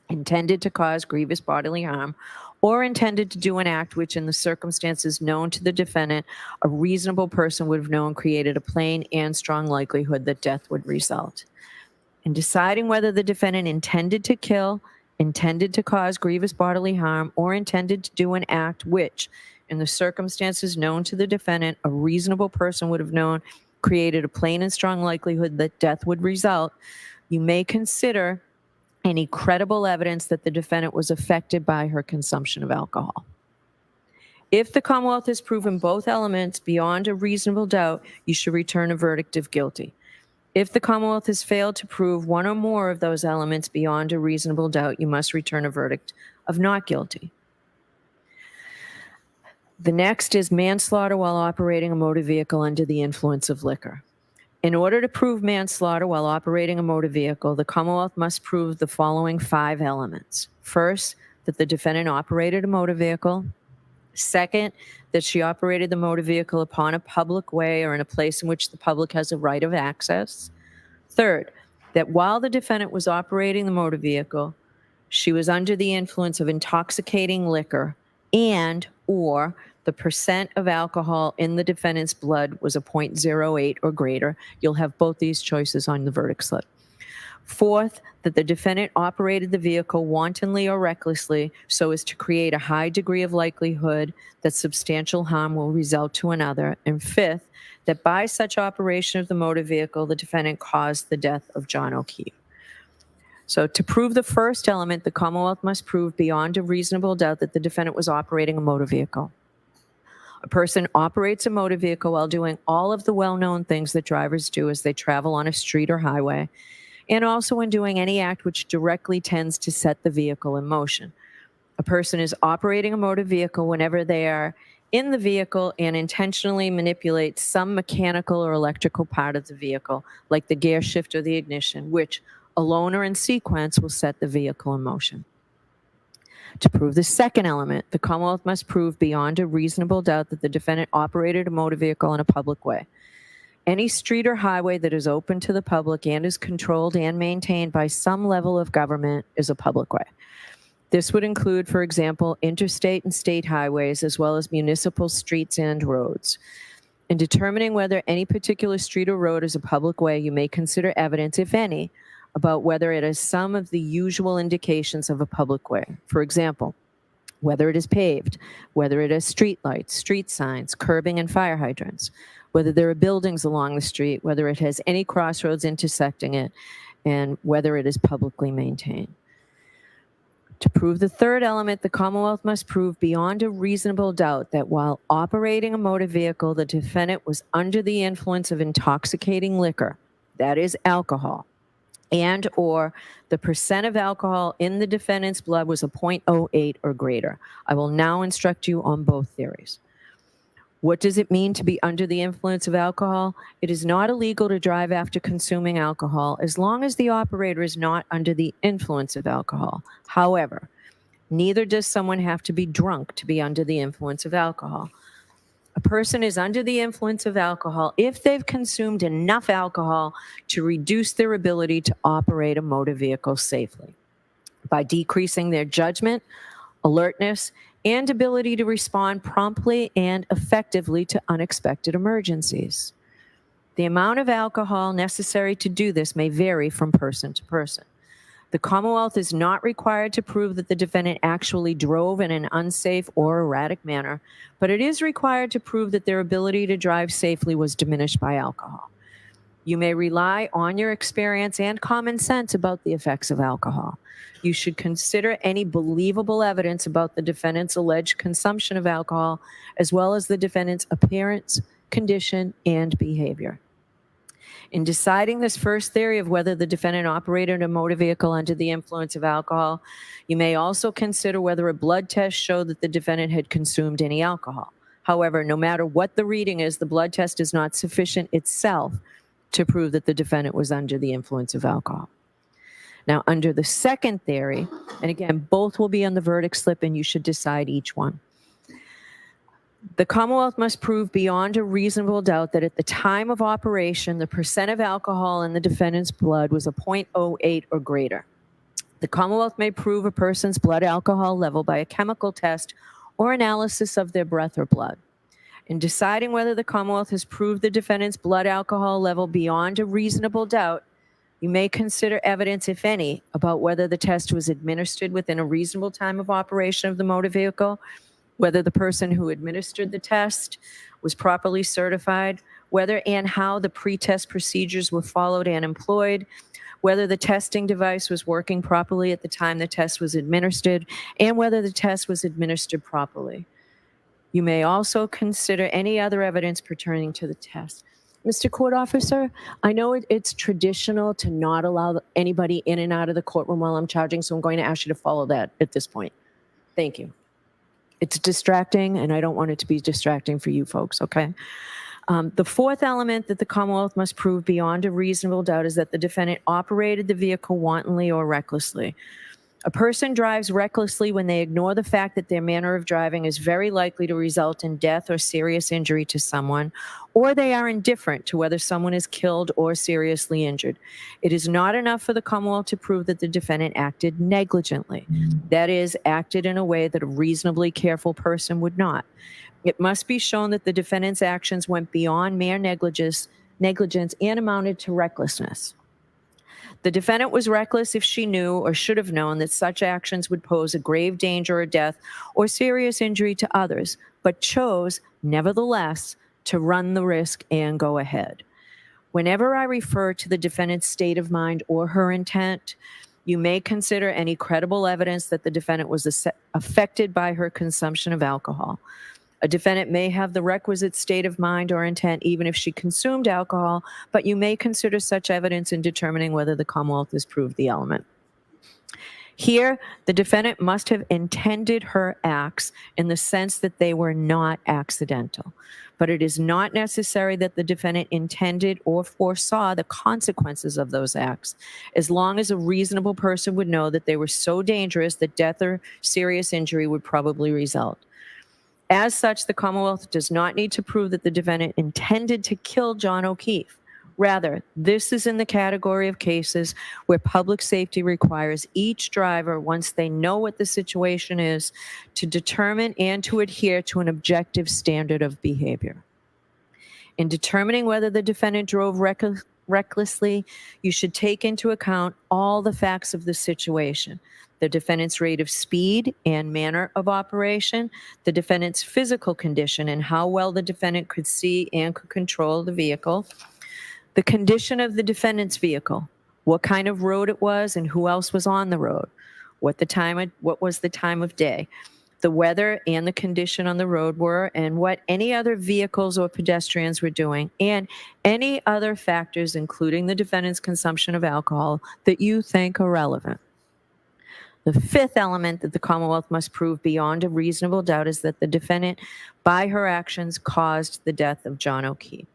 intended to cause grievous bodily harm, or intended to do an act which, in the circumstances known to the defendant, a reasonable person would have known created a plain and strong likelihood that death would result. In deciding whether the defendant intended to kill, intended to cause grievous bodily harm, or intended to do an act which, in the circumstances known to the defendant, a reasonable person would have known created a plain and strong likelihood that death would result, you may consider any credible evidence that the defendant was affected by her consumption of alcohol. If the Commonwealth has proven both elements beyond a reasonable doubt, you should return a verdict of guilty. If the Commonwealth has failed to prove one or more of those elements beyond a reasonable doubt, you must return a verdict of not guilty. The next is manslaughter while operating a motor vehicle under the influence of liquor. In order to prove manslaughter while operating a motor vehicle, the Commonwealth must prove the following 5 elements. First, that the defendant operated a motor vehicle. Second, that she operated the motor vehicle upon a public way or in a place in which the public has a right of access. Third, that while the defendant was operating the motor vehicle, she was under the influence of intoxicating liquor and or the percent of alcohol in the defendant's blood was a 0.08 or greater. You'll have both these choices on the verdict slip. Fourth, that the defendant operated the vehicle wantonly or recklessly so as to create a high degree of likelihood that substantial harm will result to another. And fifth, that by such operation of the motor vehicle, the defendant caused the death of John O'Keefe. So to prove the first element, the Commonwealth must prove beyond a reasonable doubt that the defendant was operating a motor vehicle. A person operates a motor vehicle while doing all of the well-known things that drivers do as they travel on a street or highway, and also when doing any act which directly tends to set the vehicle in motion. A person is operating a motor vehicle whenever they are in the vehicle and intentionally manipulate some mechanical or electrical part of the vehicle, like the gear shift or the ignition, which, alone or in sequence, will set the vehicle in motion. To prove the second element, the Commonwealth must prove beyond a reasonable doubt that the defendant operated a motor vehicle in a public way. Any street or highway that is open to the public and is controlled and maintained by some level of government is a public way. This would include, for example, interstate and state highways, as well as municipal streets and roads. In determining whether any particular street or road is a public way, you may consider evidence, if any, about whether it has some of the usual indications of a public way. For example, whether it is paved, whether it has street lights, street signs, curbing, and fire hydrants, whether there are buildings along the street, whether it has any crossroads intersecting it, and whether it is publicly maintained. To prove the third element, the Commonwealth must prove beyond a reasonable doubt that while operating a motor vehicle, the defendant was under the influence of intoxicating liquor, that is alcohol, and or the percent of alcohol in the defendant's blood was a 0.08 or greater. I will now instruct you on both theories. What does it mean to be under the influence of alcohol? It is not illegal to drive after consuming alcohol as long as the operator is not under the influence of alcohol. However, neither does someone have to be drunk to be under the influence of alcohol. A person is under the influence of alcohol if they've consumed enough alcohol to reduce their ability to operate a motor vehicle safely by decreasing their judgment, alertness, and ability to respond promptly and effectively to unexpected emergencies. The amount of alcohol necessary to do this may vary from person to person. The Commonwealth is not required to prove that the defendant actually drove in an unsafe or erratic manner, but it is required to prove that their ability to drive safely was diminished by alcohol. You may rely on your experience and common sense about the effects of alcohol. You should consider any believable evidence about the defendant's alleged consumption of alcohol, as well as the defendant's appearance, condition, and behavior. In deciding this first theory of whether the defendant operated a motor vehicle under the influence of alcohol, you may also consider whether a blood test showed that the defendant had consumed any alcohol. However, no matter what the reading is, the blood test is not sufficient itself to prove that the defendant was under the influence of alcohol. Now, under the second theory, and again, both will be on the verdict slip and you should decide each one. The Commonwealth must prove beyond a reasonable doubt that at the time of operation, the percent of alcohol in the defendant's blood was a 0.08 or greater. The Commonwealth may prove a person's blood alcohol level by a chemical test or analysis of their breath or blood. In deciding whether the Commonwealth has proved the defendant's blood alcohol level beyond a reasonable doubt, you may consider evidence, if any, about whether the test was administered within a reasonable time of operation of the motor vehicle, whether the person who administered the test was properly certified, whether and how the pre-test procedures were followed and employed, whether the testing device was working properly at the time the test was administered, and whether the test was administered properly. You may also consider any other evidence pertaining to the test. Mr. Court Officer, I know it's traditional to not allow anybody in and out of the courtroom while I'm charging, so I'm going to ask you to follow that at this point. Thank you. It's distracting, and I don't want it to be distracting for you folks, okay? The fourth element that the Commonwealth must prove beyond a reasonable doubt is that the defendant operated the vehicle wantonly or recklessly. A person drives recklessly when they ignore the fact that their manner of driving is very likely to result in death or serious injury to someone, or they are indifferent to whether someone is killed or seriously injured. It is not enough for the Commonwealth to prove that the defendant acted negligently. That is, acted in a way that a reasonably careful person would not. It must be shown that the defendant's actions went beyond mere negligence and amounted to recklessness. The defendant was reckless if she knew or should have known that such actions would pose a grave danger or death or serious injury to others, but chose, nevertheless, to run the risk and go ahead. Whenever I refer to the defendant's state of mind or her intent, you may consider any credible evidence that the defendant was affected by her consumption of alcohol. A defendant may have the requisite state of mind or intent even if she consumed alcohol, but you may consider such evidence in determining whether the Commonwealth has proved the element. Here, the defendant must have intended her acts in the sense that they were not accidental, but it is not necessary that the defendant intended or foresaw the consequences of those acts, as long as a reasonable person would know that they were so dangerous that death or serious injury would probably result. As such, the Commonwealth does not need to prove that the defendant intended to kill John O'Keefe. Rather, this is in the category of cases where public safety requires each driver, once they know what the situation is, to determine and to adhere to an objective standard of behavior. In determining whether the defendant drove recklessly, you should take into account all the facts of the situation: the defendant's rate of speed and manner of operation, the defendant's physical condition and how well the defendant could see and could control the vehicle, the condition of the defendant's vehicle, what kind of road it was and who else was on the road, what was the time of day, the weather and the condition on the road were, and what any other vehicles or pedestrians were doing, and any other factors, including the defendant's consumption of alcohol, that you think are relevant. The fifth element that the Commonwealth must prove beyond a reasonable doubt is that the defendant, by her actions, caused the death of John O'Keefe.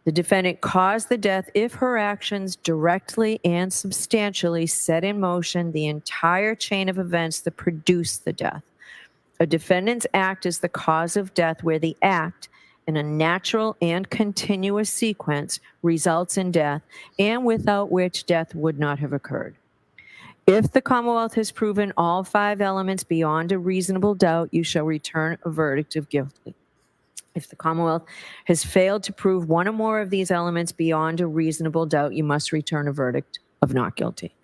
The defendant caused the death if her actions directly and substantially set in motion the entire chain of events that produced the death. A defendant's act is the cause of death where the act, in a natural and continuous sequence, results in death, and without which death would not have occurred. If the Commonwealth has proven all five elements beyond a reasonable doubt, you shall return a verdict of guilty. If the Commonwealth has failed to prove one or more of these elements beyond a reasonable doubt, you must return a verdict of not guilty.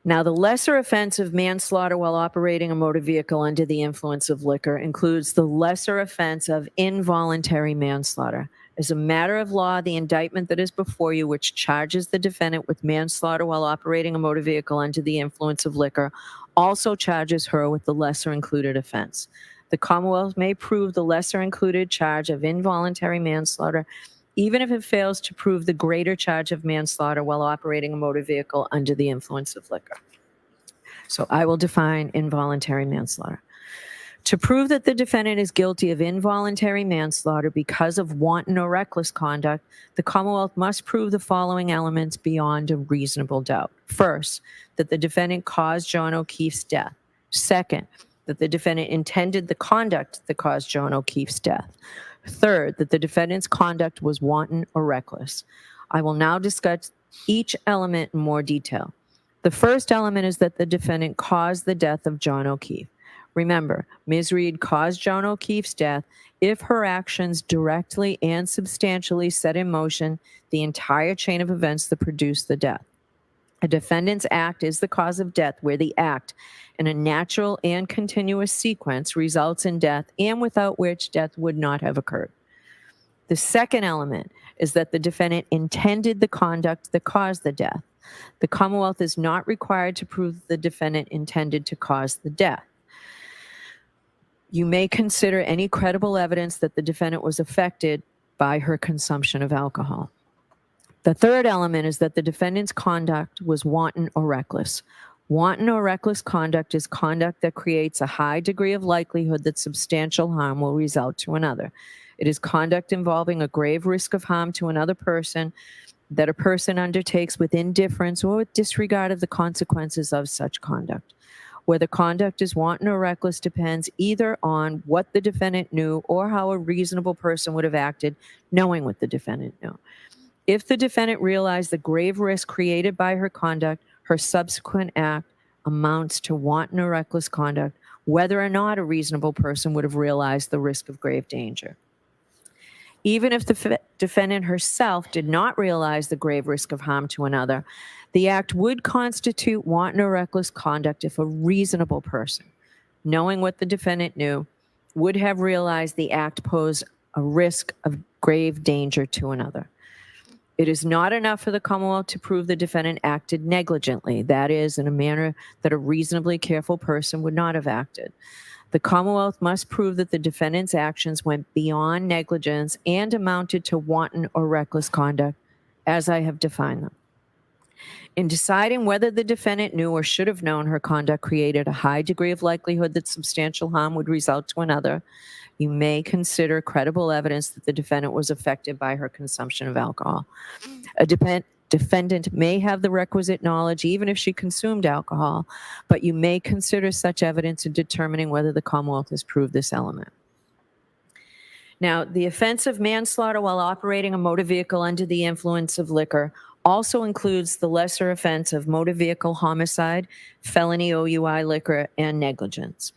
Now, the lesser offense of manslaughter while operating a motor vehicle under the influence of liquor includes the lesser offense of involuntary manslaughter. As a matter of law, the indictment that is before you, which charges the defendant with manslaughter while operating a motor vehicle under the influence of liquor, also charges her with the lesser included offense. The Commonwealth may prove the lesser included charge of involuntary manslaughter, even if it fails to prove the greater charge of manslaughter while operating a motor vehicle under the influence of liquor. So I will define involuntary manslaughter. To prove that the defendant is guilty of involuntary manslaughter because of wanton or reckless conduct, the Commonwealth must prove the following elements beyond a reasonable doubt. First, that the defendant caused John O'Keefe's death. Second, that the defendant intended the conduct that caused John O'Keefe's death. Third, that the defendant's conduct was wanton or reckless. I will now discuss each element in more detail. The first element is that the defendant caused the death of John O'Keefe. Remember, Ms. Reed caused John O'Keefe's death if her actions directly and substantially set in motion the entire chain of events that produced the death. A defendant's act is the cause of death where the act, in a natural and continuous sequence, results in death and without which death would not have occurred. The second element is that the defendant intended the conduct that caused the death. The Commonwealth is not required to prove the defendant intended to cause the death. You may consider any credible evidence that the defendant was affected by her consumption of alcohol. The third element is that the defendant's conduct was wanton or reckless. Wanton or reckless conduct is conduct that creates a high degree of likelihood that substantial harm will result to another. It is conduct involving a grave risk of harm to another person that a person undertakes with indifference or with disregard of the consequences of such conduct. Whether conduct is wanton or reckless depends either on what the defendant knew or how a reasonable person would have acted knowing what the defendant knew. If the defendant realized the grave risk created by her conduct, her subsequent act amounts to wanton or reckless conduct, whether or not a reasonable person would have realized the risk of grave danger. Even if the defendant herself did not realize the grave risk of harm to another, the act would constitute wanton or reckless conduct if a reasonable person, knowing what the defendant knew, would have realized the act posed a risk of grave danger to another. It is not enough for the Commonwealth to prove the defendant acted negligently, that is, in a manner that a reasonably careful person would not have acted. The Commonwealth must prove that the defendant's actions went beyond negligence and amounted to wanton or reckless conduct, as I have defined them. In deciding whether the defendant knew or should have known her conduct created a high degree of likelihood that substantial harm would result to another, you may consider credible evidence that the defendant was affected by her consumption of alcohol. A defendant may have the requisite knowledge even if she consumed alcohol, but you may consider such evidence in determining whether the Commonwealth has proved this element. Now, the offense of manslaughter while operating a motor vehicle under the influence of liquor also includes the lesser offense of motor vehicle homicide, felony OUI liquor, and negligence.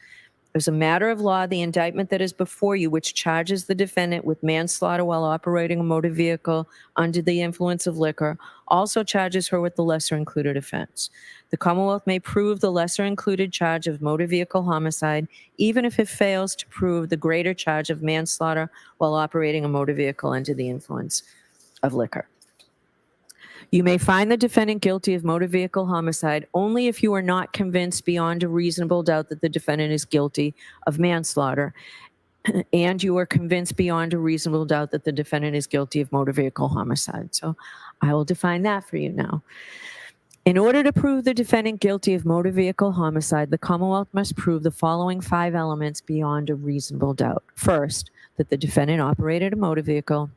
As a matter of law, the indictment that is before you, which charges the defendant with manslaughter while operating a motor vehicle under the influence of liquor, also charges her with the lesser included offense. The Commonwealth may prove the lesser included charge of motor vehicle homicide, even if it fails to prove the greater charge of manslaughter while operating a motor vehicle under the influence of liquor. You may find the defendant guilty of motor vehicle homicide only if you are not convinced beyond a reasonable doubt that the defendant is guilty of manslaughter, and you are convinced beyond a reasonable doubt that the defendant is guilty of motor vehicle homicide. So I will define that for you now. In order to prove the defendant guilty of motor vehicle homicide, the Commonwealth must prove the following 5 elements beyond a reasonable doubt. First, that the defendant operated a motor vehicle.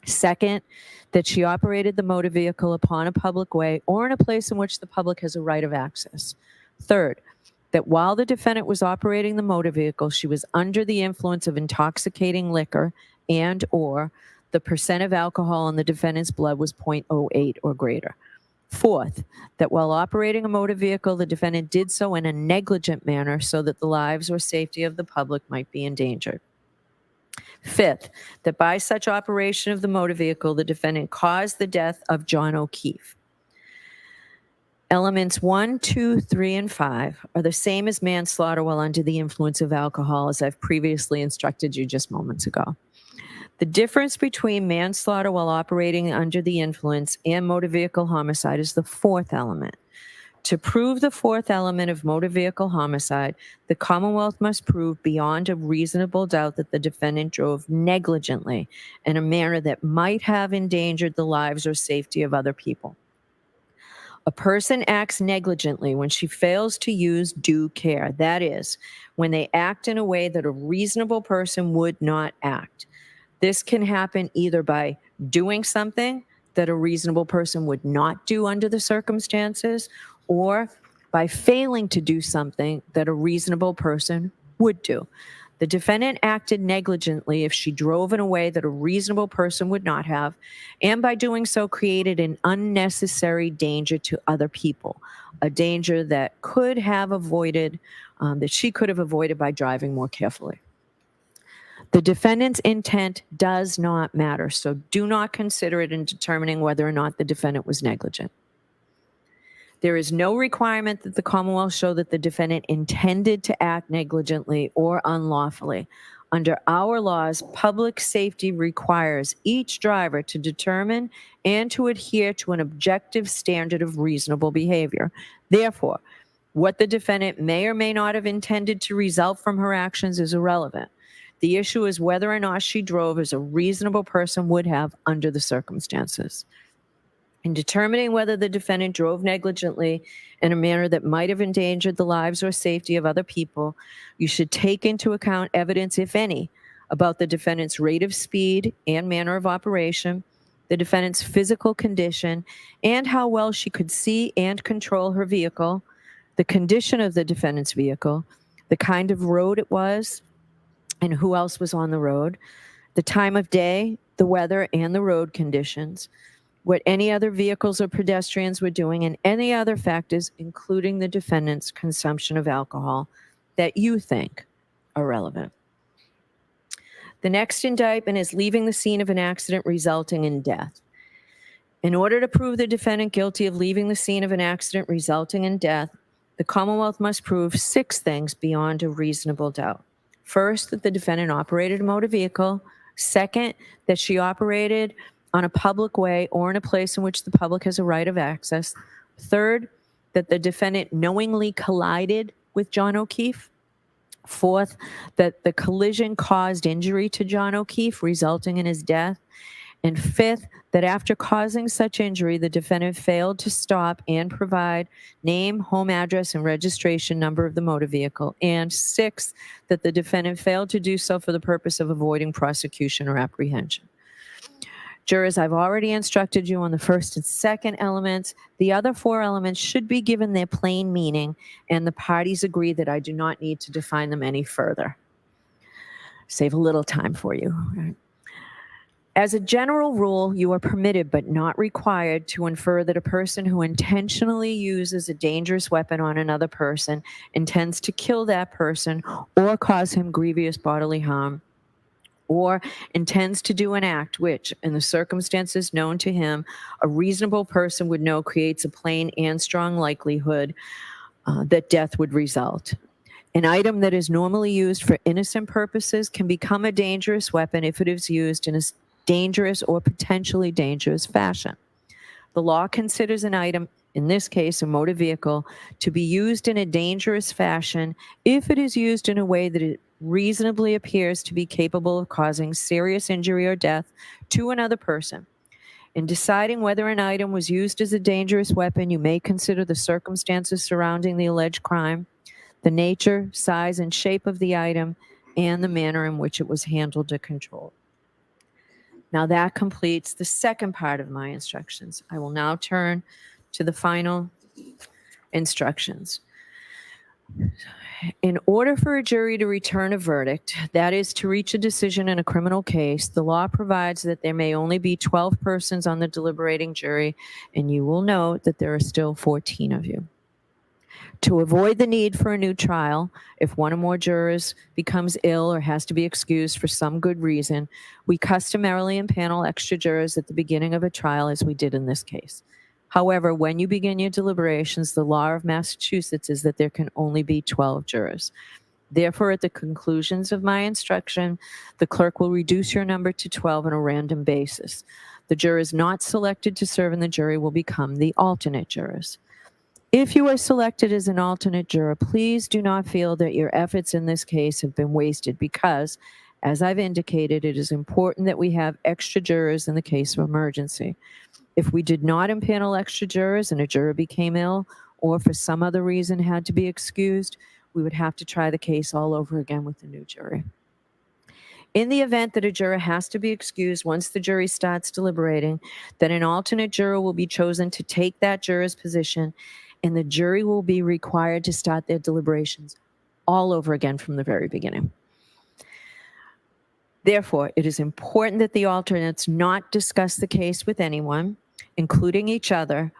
Second, that she operated the motor vehicle upon a public way or in a place in which the public has a right of access. Third, that while the defendant was operating the motor vehicle, she was under the influence of intoxicating liquor and or the percent of alcohol in the defendant's blood was 0.08 or greater. Fourth, that while operating a motor vehicle, the defendant did so in a negligent manner so that the lives or safety of the public might be endangered. Fifth, that by such operation of the motor vehicle, the defendant caused the death of John O'Keefe. Elements 1, 2, 3, and 5 are the same as manslaughter while under the influence of alcohol, as I've previously instructed you just moments ago. The difference between manslaughter while operating under the influence and motor vehicle homicide is the 4th element. To prove the 4th element of motor vehicle homicide, the Commonwealth must prove beyond a reasonable doubt that the defendant drove negligently in a manner that might have endangered the lives or safety of other people. A person acts negligently when she fails to use due care. That is, when they act in a way that a reasonable person would not act. This can happen either by doing something that a reasonable person would not do under the circumstances, or by failing to do something that a reasonable person would do. The defendant acted negligently if she drove in a way that a reasonable person would not have, and by doing so created an unnecessary danger to other people, a danger that could have avoided, that she could have avoided by driving more carefully. The defendant's intent does not matter, so do not consider it in determining whether or not the defendant was negligent. There is no requirement that the Commonwealth show that the defendant intended to act negligently or unlawfully. Under our laws, public safety requires each driver to determine and to adhere to an objective standard of reasonable behavior. Therefore, what the defendant may or may not have intended to result from her actions is irrelevant. The issue is whether or not she drove as a reasonable person would have under the circumstances. In determining whether the defendant drove negligently in a manner that might have endangered the lives or safety of other people, you should take into account evidence, if any, about the defendant's rate of speed and manner of operation, the defendant's physical condition, and how well she could see and control her vehicle, the condition of the defendant's vehicle, the kind of road it was, and who else was on the road, the time of day, the weather, and the road conditions, what any other vehicles or pedestrians were doing, and any other factors, including the defendant's consumption of alcohol, that you think are relevant. The next indictment is leaving the scene of an accident resulting in death. In order to prove the defendant guilty of leaving the scene of an accident resulting in death, the Commonwealth must prove 6 things beyond a reasonable doubt. First, that the defendant operated a motor vehicle. Second, that she operated on a public way or in a place in which the public has a right of access. Third, that the defendant knowingly collided with John O'Keefe. Fourth, that the collision caused injury to John O'Keefe, resulting in his death. And fifth, that after causing such injury, the defendant failed to stop and provide name, home address, and registration number of the motor vehicle. And sixth, that the defendant failed to do so for the purpose of avoiding prosecution or apprehension. Jurors, I've already instructed you on the first and second elements. The other 4 elements should be given their plain meaning, and the parties agree that I do not need to define them any further. Save a little time for you. As a general rule, you are permitted but not required to infer that a person who intentionally uses a dangerous weapon on another person intends to kill that person or cause him grievous bodily harm, or intends to do an act which, in the circumstances known to him, a reasonable person would know creates a plain and strong likelihood that death would result. An item that is normally used for innocent purposes can become a dangerous weapon if it is used in a dangerous or potentially dangerous fashion. The law considers an item, in this case a motor vehicle, to be used in a dangerous fashion if it is used in a way that it reasonably appears to be capable of causing serious injury or death to another person. In deciding whether an item was used as a dangerous weapon, you may consider the circumstances surrounding the alleged crime, the nature, size, and shape of the item, and the manner in which it was handled or controlled. Now that completes the second part of my instructions. I will now turn to the final instructions. In order for a jury to return a verdict, that is, to reach a decision in a criminal case, the law provides that there may only be 12 persons on the deliberating jury, and you will note that there are still 14 of you. To avoid the need for a new trial, if one or more jurors becomes ill or has to be excused for some good reason, we customarily impanel extra jurors at the beginning of a trial, as we did in this case. However, when you begin your deliberations, the law of Massachusetts is that there can only be 12 jurors. Therefore, at the conclusions of my instruction, the clerk will reduce your number to 12 on a random basis. The jurors not selected to serve in the jury will become the alternate jurors. If you are selected as an alternate juror, please do not feel that your efforts in this case have been wasted because, as I've indicated, it is important that we have extra jurors in the case of emergency. If we did not impanel extra jurors and a juror became ill or for some other reason had to be excused, we would have to try the case all over again with a new jury. In the event that a juror has to be excused once the jury starts deliberating, then an alternate juror will be chosen to take that juror's position, and the jury will be required to start their deliberations all over again from the very beginning. Therefore, it is important that the alternates not discuss the case with anyone, including each other,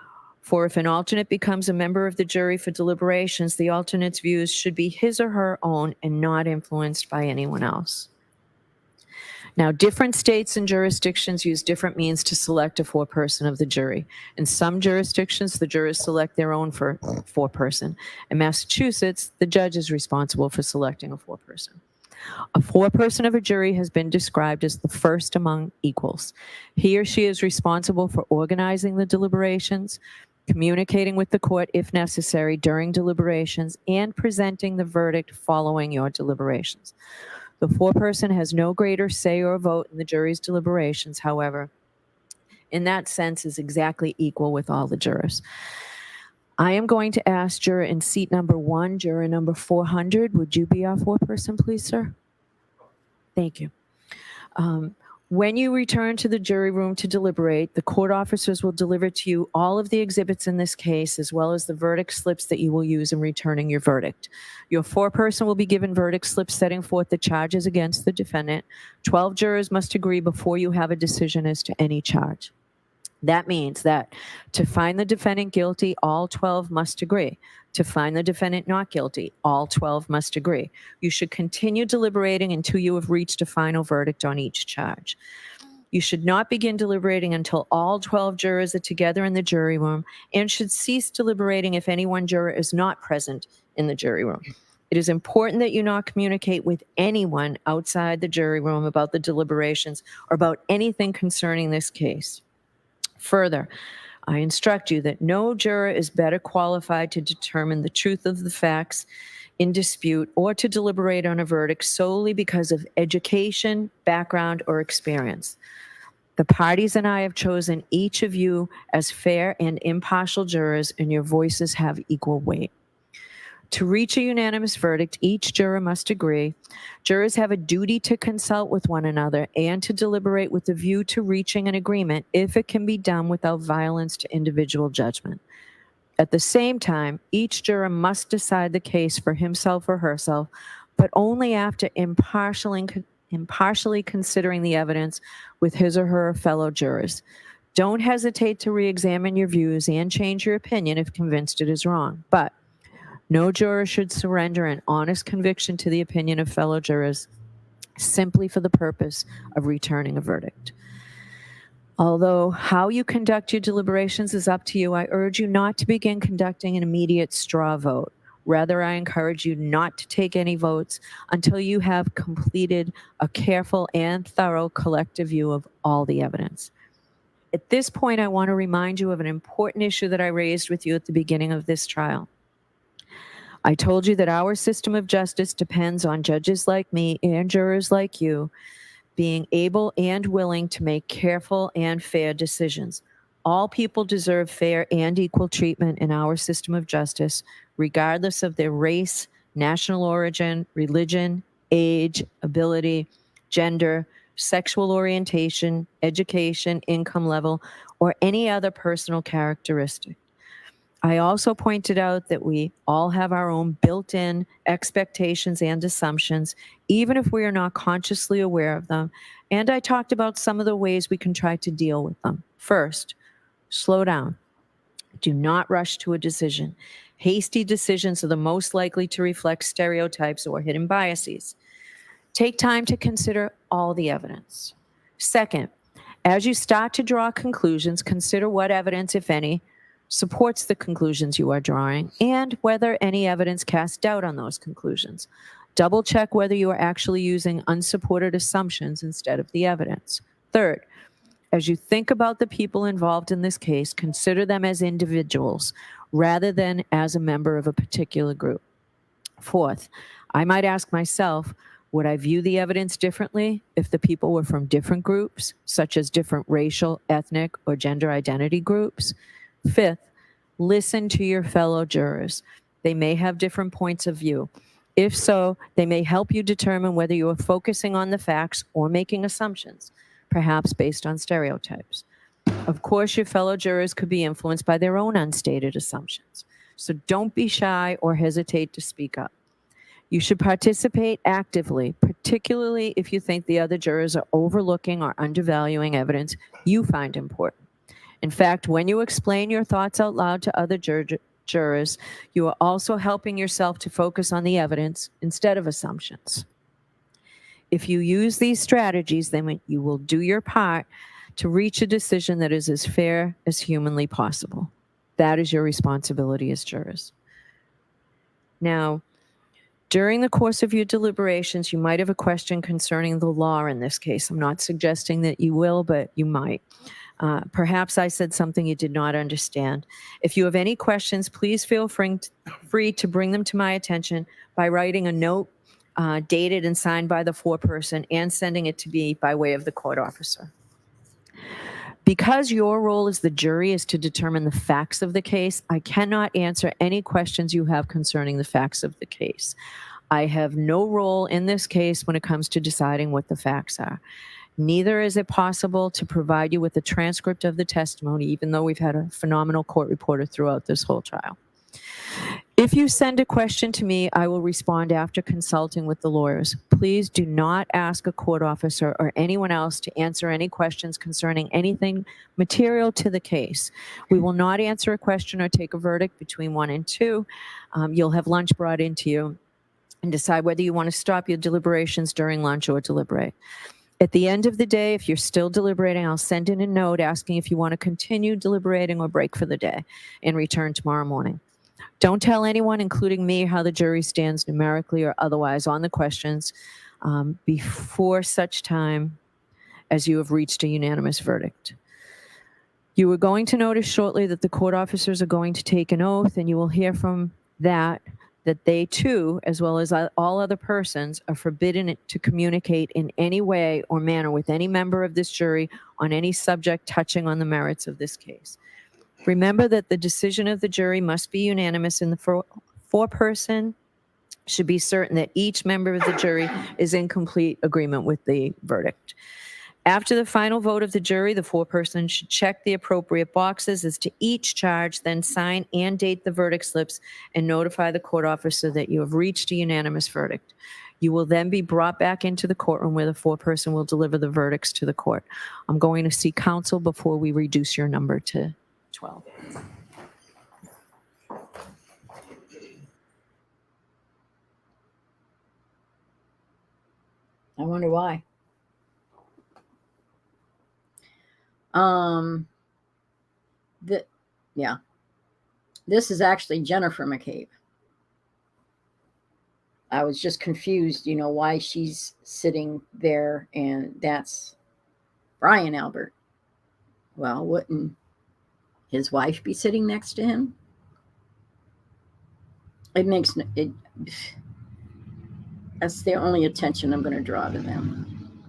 for if an alternate becomes a member of the jury for deliberations, the alternate's views should be his or her own and not influenced by anyone else. Now, different states and jurisdictions use different means to select a foreperson of the jury. In some jurisdictions, the jurors select their own foreperson. In Massachusetts, the judge is responsible for selecting a foreperson. A foreperson of a jury has been described as the first among equals. He or she is responsible for organizing the deliberations, communicating with the court if necessary during deliberations, and presenting the verdict following your deliberations. The foreperson has no greater say or vote in the jury's deliberations, however, in that sense is exactly equal with all the jurors. I am going to ask juror in seat number 1, juror number 400. Would you be our foreperson, please, sir? Thank you. When you return to the jury room to deliberate, the court officers will deliver to you all of the exhibits in this case, as well as the verdict slips that you will use in returning your verdict. Your foreperson will be given verdict slips setting forth the charges against the defendant. 12 jurors must agree before you have a decision as to any charge. That means that to find the defendant guilty, all 12 must agree. To find the defendant not guilty, all 12 must agree. You should continue deliberating until you have reached a final verdict on each charge. You should not begin deliberating until all 12 jurors are together in the jury room and should cease deliberating if any one juror is not present in the jury room. It is important that you not communicate with anyone outside the jury room about the deliberations or about anything concerning this case. Further, I instruct you that no juror is better qualified to determine the truth of the facts in dispute or to deliberate on a verdict solely because of education, background, or experience. The parties and I have chosen each of you as fair and impartial jurors, and your voices have equal weight. To reach a unanimous verdict, each juror must agree. Jurors have a duty to consult with one another and to deliberate with a view to reaching an agreement if it can be done without violence to individual judgment. At the same time, each juror must decide the case for himself or herself, but only after impartial impartially considering the evidence with his or her fellow jurors. Don't hesitate to re-examine your views and change your opinion if convinced it is wrong. But no juror should surrender an honest conviction to the opinion of fellow jurors simply for the purpose of returning a verdict. Although how you conduct your deliberations is up to you, I urge you not to begin conducting an immediate straw vote. Rather, I encourage you not to take any votes until you have completed a careful and thorough collective view of all the evidence. At this point, I want to remind you of an important issue that I raised with you at the beginning of this trial. I told you that our system of justice depends on judges like me and jurors like you being able and willing to make careful and fair decisions. All people deserve fair and equal treatment in our system of justice, regardless of their race, national origin, religion, age, ability, gender, sexual orientation, education, income level, or any other personal characteristic. I also pointed out that we all have our own built-in expectations and assumptions, even if we are not consciously aware of them. And I talked about some of the ways we can try to deal with them. First, slow down. Do not rush to a decision. Hasty decisions are the most likely to reflect stereotypes or hidden biases. Take time to consider all the evidence. Second, as you start to draw conclusions, consider what evidence, if any, supports the conclusions you are drawing and whether any evidence casts doubt on those conclusions. Double check whether you are actually using unsupported assumptions instead of the evidence. Third, as you think about the people involved in this case, consider them as individuals rather than as a member of a particular group. Fourth, I might ask myself, would I view the evidence differently if the people were from different groups, such as different racial, ethnic, or gender identity groups? Fifth, listen to your fellow jurors. They may have different points of view. If so, they may help you determine whether you are focusing on the facts or making assumptions, perhaps based on stereotypes. Of course, your fellow jurors could be influenced by their own unstated assumptions. So don't be shy or hesitate to speak up. You should participate actively, particularly if you think the other jurors are overlooking or undervaluing evidence you find important. In fact, when you explain your thoughts out loud to other jurors, you are also helping yourself to focus on the evidence instead of assumptions. If you use these strategies, then you will do your part to reach a decision that is as fair as humanly possible. That is your responsibility as jurors. Now, during the course of your deliberations, you might have a question concerning the law in this case. I'm not suggesting that you will, but you might. Perhaps I said something you did not understand. If you have any questions, please feel free to bring them to my attention by writing a note dated and signed by the foreperson and sending it to me by way of the court officer. Because your role as the jury is to determine the facts of the case, I cannot answer any questions you have concerning the facts of the case. I have no role in this case when it comes to deciding what the facts are. Neither is it possible to provide you with a transcript of the testimony, even though we've had a phenomenal court reporter throughout this whole trial. If you send a question to me, I will respond after consulting with the lawyers. Please do not ask a court officer or anyone else to answer any questions concerning anything material to the case. We will not answer a question or take a verdict between 1 and 2. You'll have lunch brought into you and decide whether you want to stop your deliberations during lunch or deliberate. At the end of the day, if you're still deliberating, I'll send in a note asking if you want to continue deliberating or break for the day and return tomorrow morning. Don't tell anyone, including me, how the jury stands numerically or otherwise on the questions before such time as you have reached a unanimous verdict. You are going to notice shortly that the court officers are going to take an oath, and you will hear from that they too, as well as all other persons, are forbidden to communicate in any way or manner with any member of this jury on any subject touching on the merits of this case. Remember that the decision of the jury must be unanimous, and the foreperson should be certain that each member of the jury is in complete agreement with the verdict. After the final vote of the jury, the foreperson should check the appropriate boxes as to each charge, then sign and date the verdict slips and notify the court officer that you have reached a unanimous verdict. You will then be brought back into the courtroom where the foreperson will deliver the verdicts to the court. I'm going to see counsel before we reduce your number to 12. I wonder why. Um, yeah. This is actually Jennifer McCabe. I was just confused, why she's sitting there, and that's Brian Albert. Well, wouldn't his wife be sitting next to him? That's the only attention I'm going to draw to them.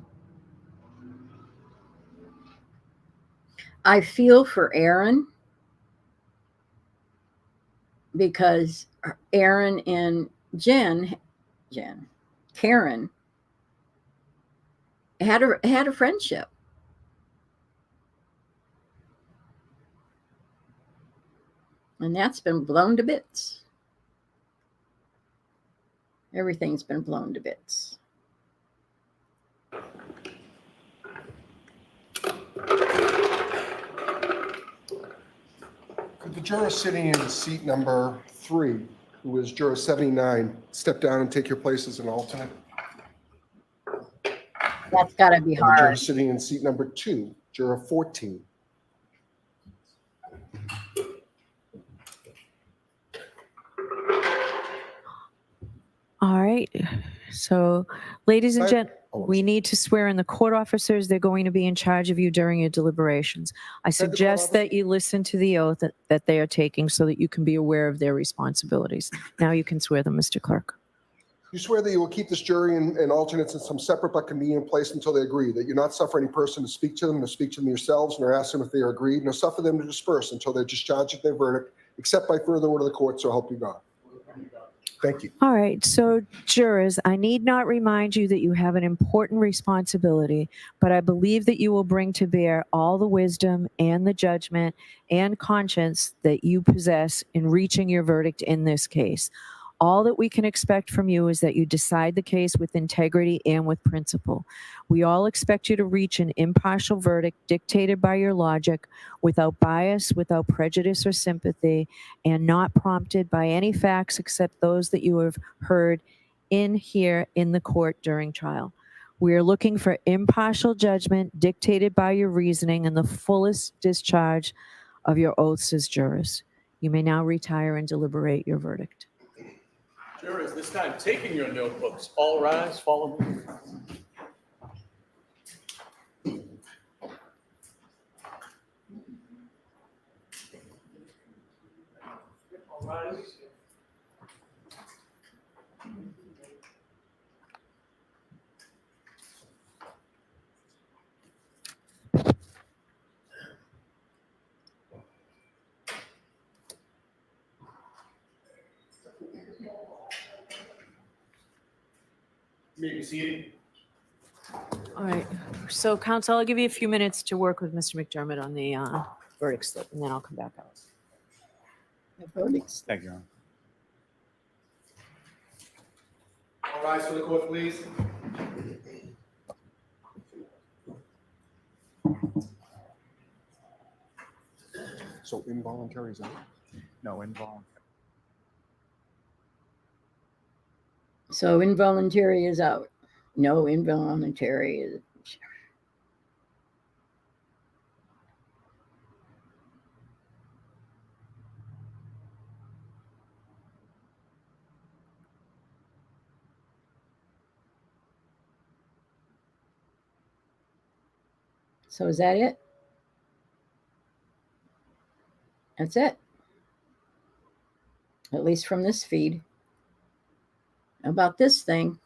I feel for Aaron, because Aaron and Karen had a friendship. And that's been blown to bits. Everything's been blown to bits. Could the juror sitting in seat number 3, who is juror 79, step down and take your place as an alternate? That's got to be And the juror hard. sitting in seat number 2, juror 14. All right. So, ladies and I- gentlemen, Oh, I'm we sorry. need to swear in the court officers. They're going to be in charge of you during your deliberations. I the court suggest that you listen to the oath that they are taking so that you can be aware of their responsibilities. Now you can swear them, Mr. Clerk. You swear that you will keep this jury and alternates in some separate but convenient place until they agree, that you not suffer any person to speak to them, nor speak to them yourselves, nor ask them if they are agreed, nor suffer them to disperse until they're discharged of their verdict, except by further order of the court, so help you God. Thank you. All right. So, jurors, I need not remind you that you have an important responsibility, but I believe that you will bring to bear all the wisdom and the judgment and conscience that you possess in reaching your verdict in this case. All that we can expect from you is that you decide the case with integrity and with principle. We all expect you to reach an impartial verdict dictated by your logic, without bias, without prejudice or sympathy, and not prompted by any facts except those that you have heard here in the court during trial. We are looking for impartial judgment dictated by your reasoning and the fullest discharge of your oaths as jurors. You may now retire and deliberate your verdict. Jurors, this time taking your notebooks, all rise, follow me. All rise. You may be seated. All right. So, counsel, I'll give you a few minutes to work with Mr. McDermott on the verdict slip, and then I'll come back out. The verdicts. Thank you, Your Honor. All rise for the court, please. So involuntary is out. No, involuntary. So involuntary is out. No, involuntary is. So is that it? That's it. At least from this feed. How about this thing?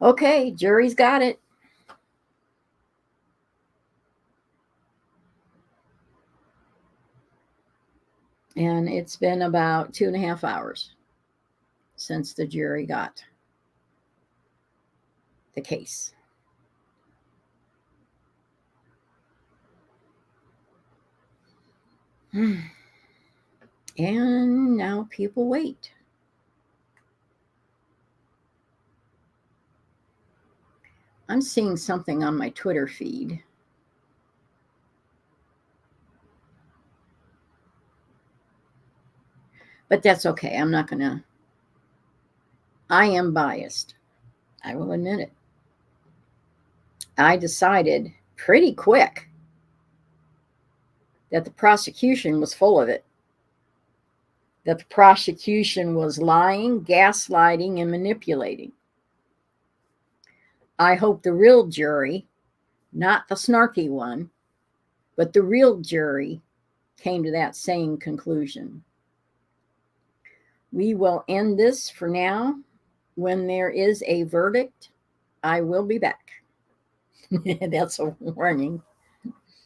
Okay, jury's got it. And it's been about 2.5 hours since the jury got the case. And now people wait. I'm seeing something on my Twitter feed. But that's okay. I am biased. I will admit it. I decided pretty quick that the prosecution was full of it. That the prosecution was lying, gaslighting, and manipulating. I hope the real jury, not the snarky one, but the real jury came to that same conclusion. We will end this for now. When there is a verdict, I will be back. That's a warning,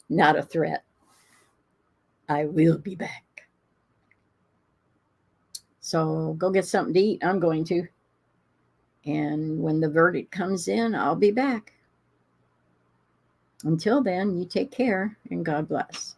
not a threat. I will be back. So go get something to eat. I'm going to. And when the verdict comes in, I'll be back. Until then, you take care and God bless.